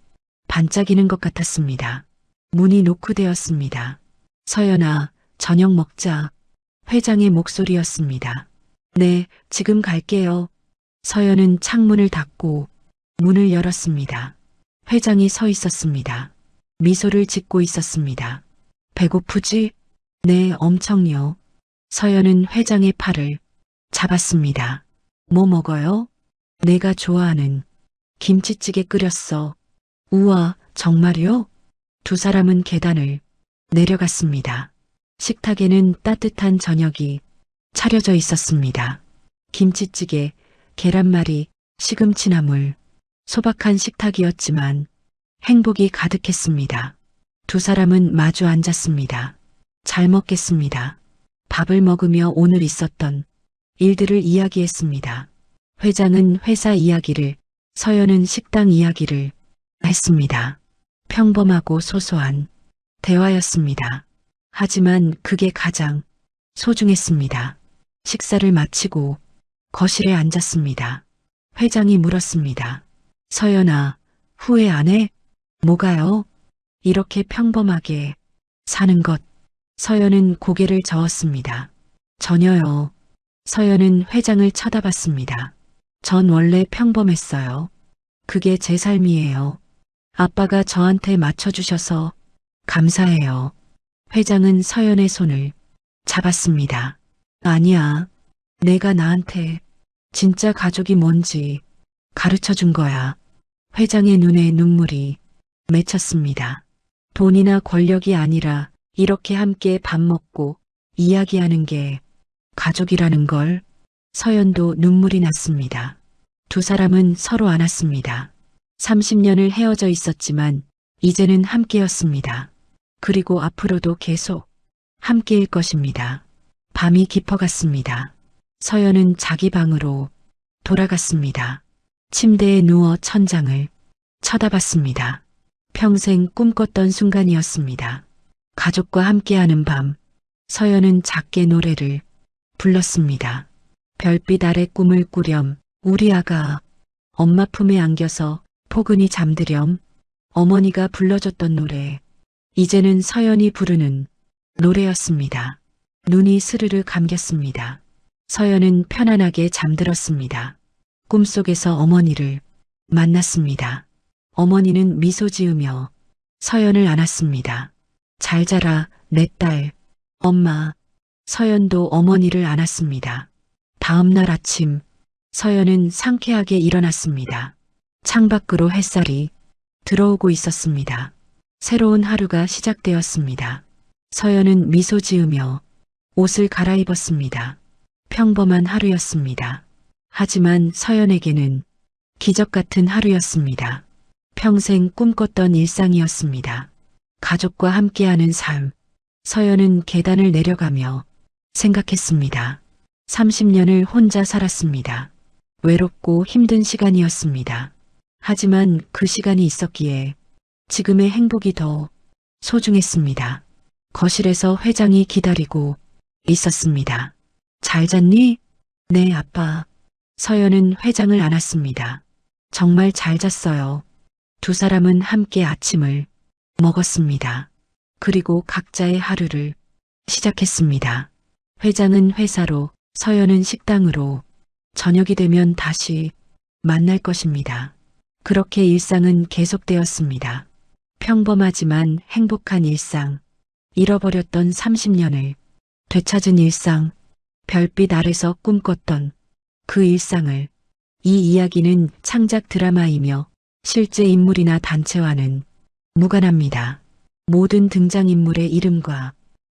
반짝이는 것 같았습니다. 문이 노크되었습니다. 서연아, 저녁 먹자. 회장의 목소리였습니다. 네, 지금 갈게요. 서연은 창문을 닫고 문을 열었습니다. 회장이 서 있었습니다. 미소를 짓고 있었습니다. 배고프지? 네, 엄청요. 서연은 회장의 팔을 잡았습니다. 뭐 먹어요? 내가 좋아하는 김치찌개 끓였어. 우와, 정말요? 두 사람은 계단을 내려갔습니다. 식탁에는 따뜻한 저녁이 차려져 있었습니다. 김치찌개, 계란말이, 시금치 나물, 소박한 식탁이었지만 행복이 가득했습니다. 두 사람은 마주 앉았습니다. 잘 먹겠습니다. 밥을 먹으며 오늘 있었던 일들을 이야기했습니다. 회장은 회사 이야기를, 서연은 식당 이야기를 했습니다. 평범하고 소소한 대화였습니다. 하지만 그게 가장 소중했습니다. 식사를 마치고 거실에 앉았습니다. 회장이 물었습니다. 서연아, 후회 안 해? 뭐가요? 이렇게 평범하게 사는 것. 서연은 고개를 저었습니다. 전혀요. 서연은 회장을 쳐다봤습니다. 전 원래 평범했어요. 그게 제 삶이에요. 아빠가 저한테 맞춰주셔서 감사해요. 회장은 서연의 손을 잡았습니다. 아니야. 내가 나한테 진짜 가족이 뭔지 가르쳐 준 거야. 회장의 눈에 눈물이 맺혔습니다. 돈이나 권력이 아니라 이렇게 함께 밥 먹고 이야기하는 게 가족이라는 걸. 서연도 눈물이 났습니다. 두 사람은 서로 안았습니다. 30년을 헤어져 있었지만 이제는 함께였습니다. 그리고 앞으로도 계속 함께일 것입니다. 밤이 깊어갔습니다. 서연은 자기 방으로 돌아갔습니다. 침대에 누워 천장을 쳐다봤습니다. 평생 꿈꿨던 순간이었습니다. 가족과 함께하는 밤, 서연은 작게 노래를 불렀습니다. 별빛 아래 꿈을 꾸렴, 우리 아가. 엄마 품에 안겨서 포근히 잠들렴. 어머니가 불러줬던 노래. 이제는 서연이 부르는 노래였습니다. 눈이 스르르 감겼습니다. 서연은 편안하게 잠들었습니다. 꿈속에서 어머니를 만났습니다. 어머니는 미소 지으며 서연을 안았습니다. 잘 자라, 내 딸. 엄마. 서연도 어머니를 안았습니다. 다음 날 아침, 서연은 상쾌하게 일어났습니다. 창밖으로 햇살이 들어오고 있었습니다. 새로운 하루가 시작되었습니다. 서연은 미소 지으며 옷을 갈아입었습니다. 평범한 하루였습니다. 하지만 서연에게는 기적 같은 하루였습니다. 평생 꿈꿨던 일상이었습니다. 가족과 함께하는 삶. 서연은 계단을 내려가며 생각했습니다. 30년을 혼자 살았습니다. 외롭고 힘든 시간이었습니다. 하지만 그 시간이 있었기에 지금의 행복이 더 소중했습니다. 거실에서 회장이 기다리고 있었습니다. 잘 잤니? 네, 아빠. 서연은 회장을 안았습니다. 정말 잘 잤어요. 두 사람은 함께 아침을 먹었습니다. 그리고 각자의 하루를 시작했습니다. 회장은 회사로, 서연은 식당으로, 저녁이 되면 다시 만날 것입니다. 그렇게 일상은 계속되었습니다. 평범하지만 행복한 일상, 잃어버렸던 30년을 되찾은 일상, 별빛 아래서 꿈꿨던 그 일상을. 이 이야기는 창작 드라마이며 실제 인물이나 단체와는 무관합니다. 모든 등장인물의 이름과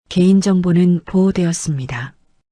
개인정보는 보호되었습니다.